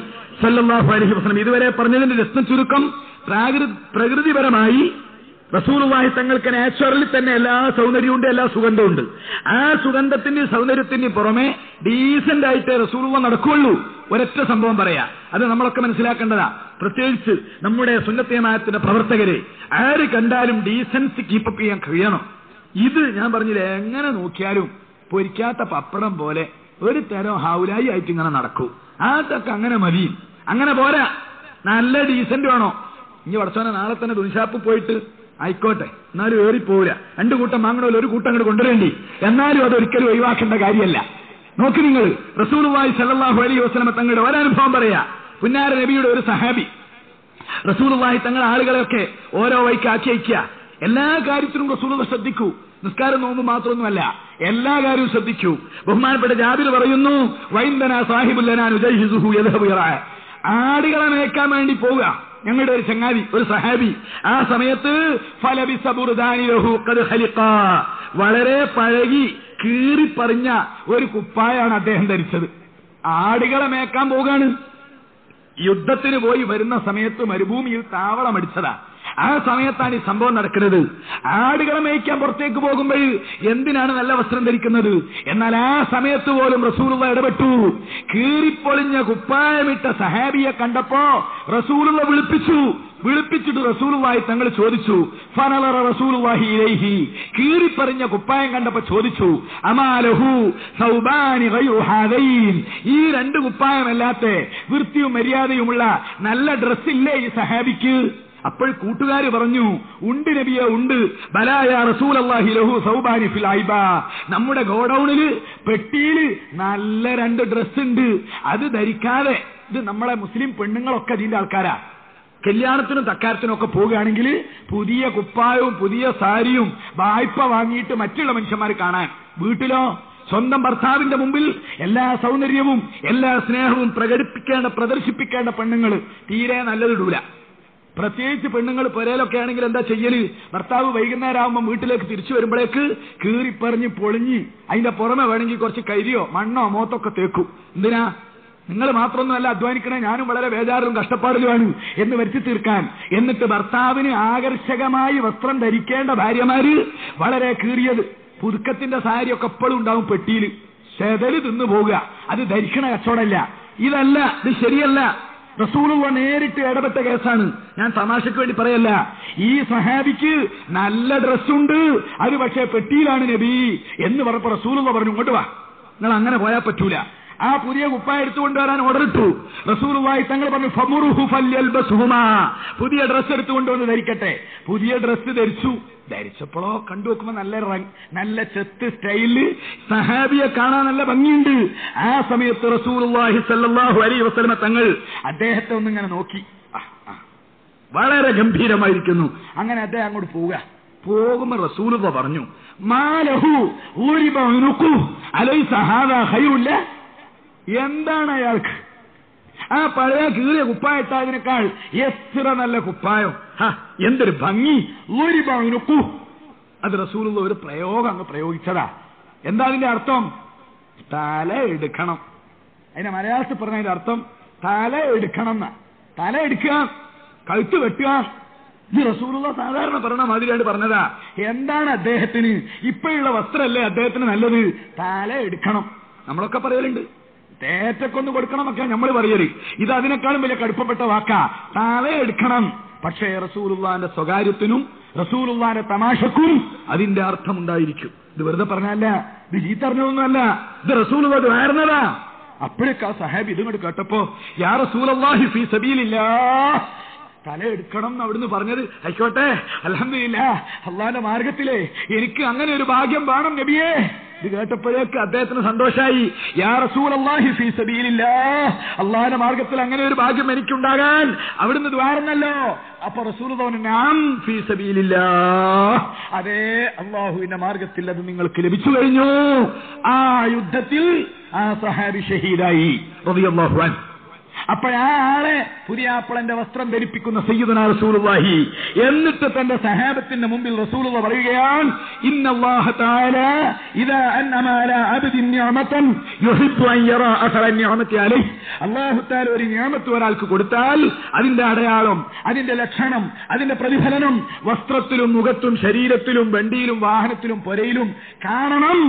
സ്വല്ലല്ലാഹു അലൈഹി വസല്ലം ഇതുവരെ പറഞ്ഞതിന്റെ രത്ന ചുരുക്കം പ്രകൃതിപരമായി റസൂലുള്ളാഹി തങ്ങൾക്ക് നാച്ചുറലി തന്നെ എല്ലാ സൗന്ദര്യമുണ്ട്, എല്ലാ സുഗന്ധമുണ്ട്. ആ സുഗന്ധത്തിന്റെ സൗന്ദര്യത്തിന് പുറമെ ഡീസന്റ് ആയിട്ട് റസൂലുള്ളാഹി നടക്കുകയുള്ളൂ. ഒരൊറ്റ സംഭവം പറയാ, അത് നമ്മളൊക്കെ മനസ്സിലാക്കേണ്ടതാ. പ്രത്യേകിച്ച് നമ്മുടെ സുന്നത്ത് ജമാഅത്തിന്റെ പ്രവർത്തകരെ ആര് കണ്ടാലും ഡീസൻസി കീപ്പപ്പ് ചെയ്യാൻ കഴിയണം. ഇത് ഞാൻ പറഞ്ഞില്ലേ, എങ്ങനെ നോക്കിയാലും പൊരിക്കാത്ത പപ്പടം പോലെ ഒരു തരം ഹൗലായി ആയിട്ട് ഇങ്ങനെ നടക്കൂ. അതൊക്കെ അങ്ങനെ മതി, അങ്ങനെ പോരാ. നല്ല ഡീസന്റ് വേണോ. ഇനി പഠിച്ചോനെ നാളെ തന്നെ തുണിഷാപ്പ് പോയിട്ട് ആയിക്കോട്ടെ, എന്നാലും ഏറിപ്പോവില്ല. 2 കൂട്ടം വാങ്ങണമല്ലോ, 1 കൂട്ടം അങ്ങോട്ട് കൊണ്ടുവരേണ്ടി. എന്നാലും അതൊരിക്കലും ഒഴിവാക്കേണ്ട കാര്യമല്ല. നോക്കി നിങ്ങൾ, റസൂലുള്ളാഹി സ്വല്ലല്ലാഹു അലൈഹി വസല്ലം തങ്ങളുടെ ഒരനുഭവം പറയാ. പുന്നാര നബിയുടെ ഒരു സഹാബി റസൂലുള്ളാഹി തങ്ങളുടെ ആളുകളെയൊക്കെ ഓരോ വഴിക്കാക്കി അയക്കുക. എല്ലാ കാര്യത്തിലും റസൂലുള്ളാഹി ശ്രദ്ധിക്കൂ. നിസ്കാരം നോമ്പ് മാത്രമൊന്നുമല്ല, എല്ലാ കാര്യവും ശ്രദ്ധിക്കൂ. ബഹുമാനപ്പെട്ട ജാബിർ പറയുന്നു, വൈന്ദനാ സാഹിബുല്ലനാ നുജഹിസുഹു യദ്ഹബു യറഅ. ആടുകളെ മേയ്ക്കാൻ വേണ്ടി പോവുക ഞങ്ങളുടെ ഒരു ചങ്ങാതി, ഒരു സഹാബി. ആ സമയത്ത് ഫലബിസ ബുർദാനി ലഹു ഖദ് ഖലിഖാ, വളരെ പഴകി കീറിപ്പറിഞ്ഞ ഒരു കുപ്പായാണ് അദ്ദേഹം ധരിച്ചത്. ആടുകളെ മേയ്ക്കാൻ പോവുകയാണ്. യുദ്ധത്തിന് പോയി വരുന്ന സമയത്ത് മരുഭൂമിയിൽ താവളമടിച്ചതാ. ആ സമയത്താണ് ഈ സംഭവം നടക്കുന്നത്. ആടുകളെ മേയ്ക്കാൻ പുറത്തേക്ക് പോകുമ്പോൾ എന്തിനാണ് നല്ല വസ്ത്രം ധരിക്കുന്നത്? എന്നാൽ ആ സമയത്ത് പോലും റസൂലുള്ളാഹി ഇടപെട്ടു. കീറിപ്പൊളിഞ്ഞ കുപ്പായമിട്ട സഹാബിയെ കണ്ടപ്പോ റസൂലുള്ളാഹി വിളിപ്പിച്ചിട്ട് റസൂലുള്ളാഹി തങ്ങൾ ചോദിച്ചു, ഫനളറ റസൂലുള്ളാഹി ഇലൈഹി, കീറിപ്പറിഞ്ഞ കുപ്പായം കണ്ടപ്പോ ചോദിച്ചു, അമാലഹു സൗബാനി ഗൈറു ഹാദൈൻ, ഈ 2 കുപ്പായമല്ലാത്ത വൃത്തിയും മര്യാദയുമുള്ള നല്ല ഡ്രസ്സില്ലേ ഈ സഹാബിക്ക്? അപ്പോൾ കൂട്ടുകാര് പറഞ്ഞു, ഉണ്ട് നബിയെ, ഉണ്ട്. ബലായ റസൂലല്ലാഹി ലഹു സൗബാനി ഫിൽ ഐബാ, നമ്മുടെ ഗോഡൌണില് പെട്ടിയില് നല്ല 2 ഡ്രസ് ഉണ്ട്, അത് ധരിക്കാതെ. ഇത് നമ്മളെ മുസ്ലിം പെണ്ണുങ്ങളൊക്കെ ഇതിന്റെ ആൾക്കാരാ. കല്യാണത്തിനും തക്കാരത്തിനും ഒക്കെ പോവുകയാണെങ്കിൽ പുതിയ കുപ്പായവും പുതിയ സാരിയും വായ്പ വാങ്ങിയിട്ട് മറ്റുള്ള മനുഷ്യന്മാർ കാണാൻ. വീട്ടിലോ സ്വന്തം ഭർത്താവിന്റെ മുമ്പിൽ എല്ലാ സൗന്ദര്യവും എല്ലാ സ്നേഹവും പ്രദർശിപ്പിക്കേണ്ട പെണ്ണുങ്ങൾ തീരെ നല്ലതിടൂല. പ്രത്യേകിച്ച് പെണ്ണുങ്ങൾ പുരയിലൊക്കെ ആണെങ്കിൽ എന്താ ചെയ്യല്? ഭർത്താവ് വൈകുന്നേരം ആകുമ്പോൾ വീട്ടിലേക്ക് തിരിച്ചു വരുമ്പോഴേക്ക് കീറിപ്പറിഞ്ഞ് പൊളിഞ്ഞ് അതിന്റെ പുറമെ വേണമെങ്കിൽ കുറച്ച് കരിയോ മണ്ണോ മോത്തൊക്കെ തേക്കും. എന്തിനാ? നിങ്ങൾ മാത്രമൊന്നുമല്ല അധ്വാനിക്കണേ, ഞാനും വളരെ ബേജാറിലും കഷ്ടപ്പാടിലുമാണ് എന്ന് വരുത്തി തീർക്കാൻ. എന്നിട്ട് ഭർത്താവിന് ആകർഷകമായി വസ്ത്രം ധരിക്കേണ്ട ഭാര്യമാര് വളരെ കീറിയത് പുതുക്കത്തിന്റെ സാരിയൊക്കെ എപ്പോഴും ഉണ്ടാവും പെട്ടിയിൽ. ചെതല് തിന്നു പോവുക. അത് ധരിക്കണ കച്ചവടമല്ല. ഇതല്ല, ഇത് ശരിയല്ല. റസൂലുള്ളാഹി നേരിട്ട് ഇടപെട്ട കേസാണ്. ഞാൻ തമാശയ്ക്ക് വേണ്ടി പറയല്ല. ഈ സഹാബിക്ക് നല്ല ഡ്രസ്സുണ്ട്, അത് പക്ഷേ പെട്ടിയിലാണ് നബി എന്ന് പറഞ്ഞപ്പോ റസൂലുള്ളാഹി പറഞ്ഞു, ഇങ്ങോട്ട് വാ, നിങ്ങൾ അങ്ങനെ പോയാൽ പറ്റൂല. ആ പുതിയ കുപ്പായ എടുത്തുകൊണ്ടുവരാൻ ഓർഡർ ഇട്ടു. റസൂലുള്ളാഹി തങ്ങൾ പറഞ്ഞു, ഫമുറുഹു ഫല്യൽബസുഹുമാ, പുതിയ ഡ്രസ്സ് എടുത്തുകൊണ്ടുവന്ന് ധരിക്കട്ടെ. പുതിയ ഡ്രസ്സ് ധരിച്ചപ്പോഴോ കണ്ടു വെക്കുമ്പോ നല്ല ചെത്ത് സ്റ്റൈല് സഹാബിയെ കാണാൻ നല്ല ഭംഗിയുണ്ട്. ആ സമയത്ത് റസൂലുള്ളാഹി സ്വല്ലല്ലാഹു അലൈഹി വസല്ലം തങ്ങൾ അദ്ദേഹത്തെ ഒന്നിങ്ങനെ നോക്കി, വളരെ ഗംഭീരമായിരിക്കുന്നു. അങ്ങനെ അദ്ദേഹം അങ്ങോട്ട് പോകുമ്പോ റസൂലുള്ളാഹി പറഞ്ഞു, മാലഹു ഊരിബ ഉനുഖു അലൈസ ഹാദാ ഖൈറുല്ല, എന്താണ് അയാൾക്ക് ആ പഴയ കീറിയ കുപ്പായ ഇട്ടതിനേക്കാൾ എത്ര നല്ല കുപ്പായോ, എന്തൊരു ഭംഗി. ഊരിബ ഉനുഖു, അത് റസൂലുള്ളാഹി ഒരു പ്രയോഗം അങ്ങ് പ്രയോഗിച്ചതാ. എന്താ അതിന്റെ അർത്ഥം? തല എടുക്കണം. അതിന്റെ മലയാളത്തിൽ പറഞ്ഞതിന്റെ അർത്ഥം തല എടുക്കണം എന്നാ. തല എടുക്കുക, കഴുത്ത് വെട്ടുക. ഇത് റസൂലുള്ളാഹി സാധാരണ പറഞ്ഞ മാതിരിയായിട്ട് പറഞ്ഞതാ. എന്താണ് അദ്ദേഹത്തിന്? ഇപ്പോഴുള്ള വസ്ത്രമല്ലേ അദ്ദേഹത്തിന് നല്ലത്? തല എടുക്കണം. നമ്മളൊക്കെ പറയലുണ്ട്, തേറ്റക്കൊന്ന് കൊടുക്കണമൊക്കെ നമ്മൾ പറയല്. ഇത് അതിനേക്കാളും വലിയ കടുപ്പപ്പെട്ട വാക്കാ, തല എടുക്കണം. പക്ഷേ റസൂലുള്ളാഹിന്റെ സ്വകാര്യത്തിനും റസൂലുള്ളാഹിന്റെ തമാശക്കും അതിന്റെ അർത്ഥമുണ്ടായിരിക്കും. ഇത് വെറുതെ പറഞ്ഞല്ല, ഇത് ചീത്തറിഞ്ഞതൊന്നുമല്ല, ഇത് റസൂലുള്ളാഹി ആയിരുന്നതാ. അപ്പോഴേക്കാ സഹാബി ഇതുകൊണ്ട് കേട്ടപ്പോ, യാ റസൂലല്ലാഹി ഫീ സബീലില്ലാഹ്, തല എടുക്കണം എന്ന് അവിടുന്ന് പറഞ്ഞത്. ആയിക്കോട്ടെ, അൽഹംദുലില്ലാഹ്, അള്ളാന്റെ മാർഗത്തിലെ എനിക്ക് അങ്ങനെ ഒരു ഭാഗ്യം വേണം നബിയേ. ഇത് കേട്ടപ്പോഴേക്ക് അദ്ദേഹത്തിന് സന്തോഷായി. യാ റസൂലല്ലാഹി ഫീ സബീലില്ലാഹ്, അള്ളാന്റെ മാർഗത്തിൽ അങ്ങനെ ഒരു ഭാഗ്യം എനിക്കുണ്ടാകാൻ അവിടുന്ന് ദ്വാരന്നല്ലോ. അപ്പൊ റസൂലുള്ളാഹി നാം ഫീ സബീലില്ലാഹ്, അതേ അള്ളാഹുവിന്റെ മാർഗത്തിൽ അത് നിങ്ങൾക്ക് ലഭിച്ചു കഴിഞ്ഞു. ആ യുദ്ധത്തിൽ ആ സഹാബി ഷഹീദായി റളിയല്ലാഹു അൻഹു. അപ്പോഴാ ആളെ പുതിയാപ്പളന്റെ വസ്ത്രം ധരിപ്പിക്കുന്ന സയ്യിദുനാ റസൂലുള്ളാഹി. എന്നിട്ട് തന്റെ സഹാബത്തിന്റെ മുമ്പിൽ റസൂലുള്ള പറയുകയാണ്, ഇന്നല്ലാഹ തആല ഇദാ അൻഅമ അലാ അബ്ദിൻ നിഅമതൻ യുഹിബ്ബു അൻ യറാ അസറ നിഅമതി അലൈഹി. അല്ലാഹു തആല ഒരു നിഅമത്ത് ഒരാൾക്ക് കൊടുത്താൽ അതിന്റെ അടയാളം, അതിന്റെ ലക്ഷണം, അതിന്റെ പ്രതിഫലനം വസ്ത്രത്തിലും മുഖത്തും ശരീരത്തിലും വണ്ടിയിലും വാഹനത്തിലും പുരയിലും കാണണം.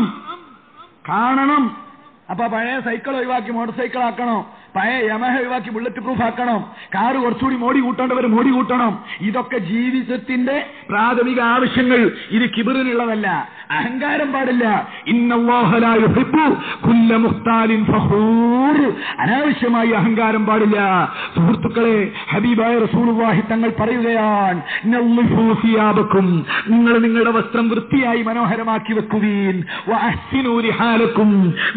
അപ്പൊ പഴയ സൈക്കിൾ ഒഴിവാക്കി മോട്ടോർ സൈക്കിൾ ആക്കണോ? പഴയ യമഹ ഒഴിവാക്കി ബുള്ളറ്റ് പ്രൂഫ് ആക്കണം. കാറ് കുറച്ചുകൂടി മോടി കൂട്ടേണ്ടവർ മോടി കൂട്ടണം. ഇതൊക്കെ ജീവിതത്തിന്റെ പ്രാഥമിക ആവശ്യങ്ങൾ. ഇത് കിബറിനുള്ളതല്ല, അഹങ്കാരം പാടില്ല. ഇന്നല്ലാഹ ലാ യുഹിബ്ബു കുല്ല മുഖ്താലിൻ ഫഖൂർ. അനാവശ്യമായി അഹങ്കാരം പാടില്ല. സുഹൃത്തുക്കളെ, ഹബീബായ റസൂലുള്ളാഹി തങ്ങൾ പറയുകയാണ്, നളിഫൂ സിയാബക്കും, നിങ്ങൾ നിങ്ങളുടെ വസ്ത്രം വൃത്തിയായി മനോഹരമാക്കി വെക്കുവീൻ. വഅഹ്സിനൂ ലിഹാലക്കും,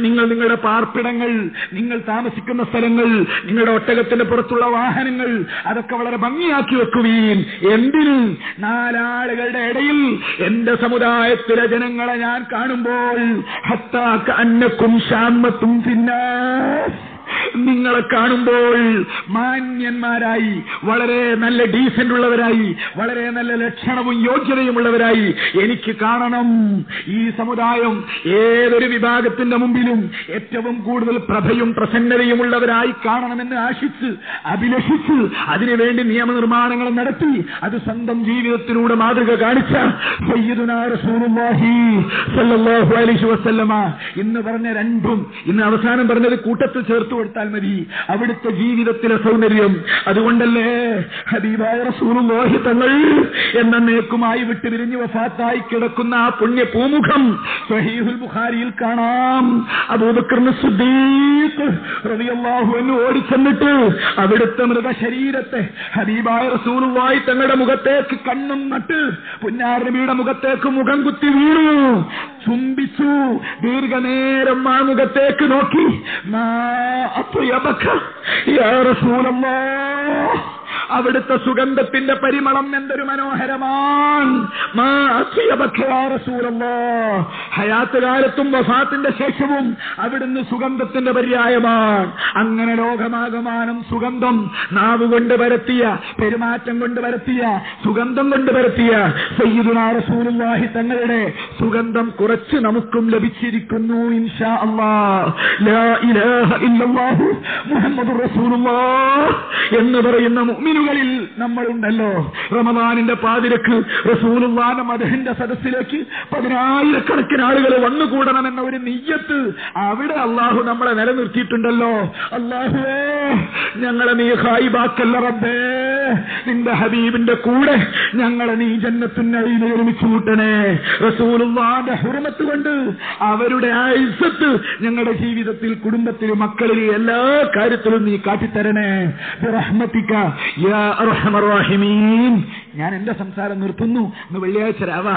നിങ്ങൾ നിങ്ങളുടെ പാർപ്പിടങ്ങൾ, നിങ്ങൾ താമസിക്കുന്ന സ്ഥലങ്ങൾ, നിങ്ങളുടെ ഒട്ടകത്തിന്റെ പുറത്തുള്ള വാഹനങ്ങൾ, അതൊക്കെ വളരെ ഭംഗിയാക്കി വെക്കുവീൻ. എന്തിന്? നാലാളുകളുടെ ഇടയിൽ എന്റെ സമുദായത്തിലെ ജനങ്ങളെ ഞാൻ കാണുമ്പോൾ ഹത്താ കഅന്നകും ശാമത്തും ഫിന്നാസ്, നിങ്ങളെ കാണുമ്പോൾ മാന്യന്മാരായി, വളരെ നല്ല ഡീസന്റ് ഉള്ളവരായി, വളരെ നല്ല ലക്ഷണവും യോഗ്യതയുമുള്ളവരായി എനിക്ക് കാണണം. ഈ സമുദായം ഏതൊരു വിഭാഗത്തിന്റെ മുമ്പിലും ഏറ്റവും കൂടുതൽ പ്രഭയും പ്രസന്നതയും ഉള്ളവരായി കാണണമെന്ന് ആശിച്ച് അഭിലഷിച്ച് അതിനുവേണ്ടി നിയമനിർമ്മാണങ്ങൾ നടത്തി അത് സ്വന്തം ജീവിതത്തിലൂടെ മാതൃക കാണിച്ച സയ്യിദുനാ റസൂലുള്ളാഹി സ്വല്ലല്ലാഹു അലൈഹി വസല്ലമ ഇന്ന് പറഞ്ഞ രണ്ടും, ഇന്ന് അവസാനം പറഞ്ഞത് കൂട്ടത്തിൽ ചേർത്ത് കൊടുത്താൽ മതി, അവിടുത്തെ ജീവിതത്തിലെ സൗന്ദര്യം. അതുകൊണ്ടല്ലേ ഹബീബായ റസൂലുള്ളാഹി തങ്ങൾ എന്നേക്കുമായി വിട്ടുപിരിഞ്ഞ് വഫാത്തായി കിടക്കുന്ന ആ പുണ്യ പൂമുഖം സ്വഹീഹുൽ ബുഖാരിയിൽ കാണാം. അബൂബക്കർ സിദ്ദീഖ് റളിയല്ലാഹു അൻഹു ഓടിച്ചെന്നിട്ട് അവിടുത്തെ മൃതശരീരത്തെ ഹബീബായ റസൂലുള്ളാഹി തങ്ങളുടെ മുഖത്തേക്ക് കണ്ണും നട്ട് പുന്നാർ നബിയുടെ മുഖത്തേക്ക് മുഖം കുത്തി വീണു, ചുംബിച്ചു. ദീർഘനേരം ആ മുഖത്തേക്ക് നോക്കി, അവിടുത്തെ സുഗന്ധത്തിന്റെ പരിമളം എന്തൊരു മനോഹരമാണ്. ഹയാത്ത് കാലത്തും വഫാത്തിന്റെ ശേഷവും അവിടുന്ന് സുഗന്ധത്തിന്റെ പര്യായമാണ്. അങ്ങനെ ലോകമാകമാനം സുഗന്ധം, നാവ് കൊണ്ട് പരത്തിയ, പെരുമാറ്റം കൊണ്ട് പരത്തിയ, സുഗന്ധം കൊണ്ട് പരത്തിയ സയ്യിദുനാ റസൂലുള്ളാഹി തങ്ങളുടെ സുഗന്ധം കുറച്ച് നമുക്കും ലഭിച്ചിരിക്കുന്നു. ഇൻഷാ അല്ലാഹ്. ലാ ഇലാഹ ഇല്ലല്ലാഹു മുഹമ്മദുർ റസൂലുള്ളാഹ് എന്ന് പറയുന്ന മുഅ്മിനുകളിൽ നമ്മളുണ്ടല്ലോ. റമദാനിന്റെ പാതിരക്ക് റസൂലുള്ളാഹിന്റെ മദ്ഹിന്റെ സദസ്സിലേക്ക് 10,000-കണക്കിന് ആളുകൾ വന്നുകൂടണമെന്ന ഒരു നിയ്യത്ത് അവിടെ അള്ളാഹു നമ്മളെ നിലനിർത്തിയിട്ടുണ്ടല്ലോ. അള്ളാഹുവേ, ഞങ്ങളെ നീ ഖായിബാക്കല്ല റബ്ബേ. നിന്റെ ഹബീബിന്റെ കൂടെ ഞങ്ങളെ നീ ജന്നത്തുൻ നഈമിൽ ഒരുമിച്ച് കൂട്ടണേ. റസൂലുള്ളാഹിന്റെ ഹുർമത്ത് കൊണ്ട് അവരുടെ ആ ഇസ്സത്ത് ഞങ്ങളുടെ ജീവിതത്തിൽ, കുടുംബത്തിൽ, മക്കളിൽ, എല്ലാ കാര്യത്തിലും നീ കാട്ടിത്തരണേ. ബിറഹ്മതിക യാ അർഹമർ റഹീമീൻ. ഞാൻ എന്റെ സംസാരം നിർത്തുന്നു. ഇന്ന് വെള്ളിയാഴ്ച രാവാ.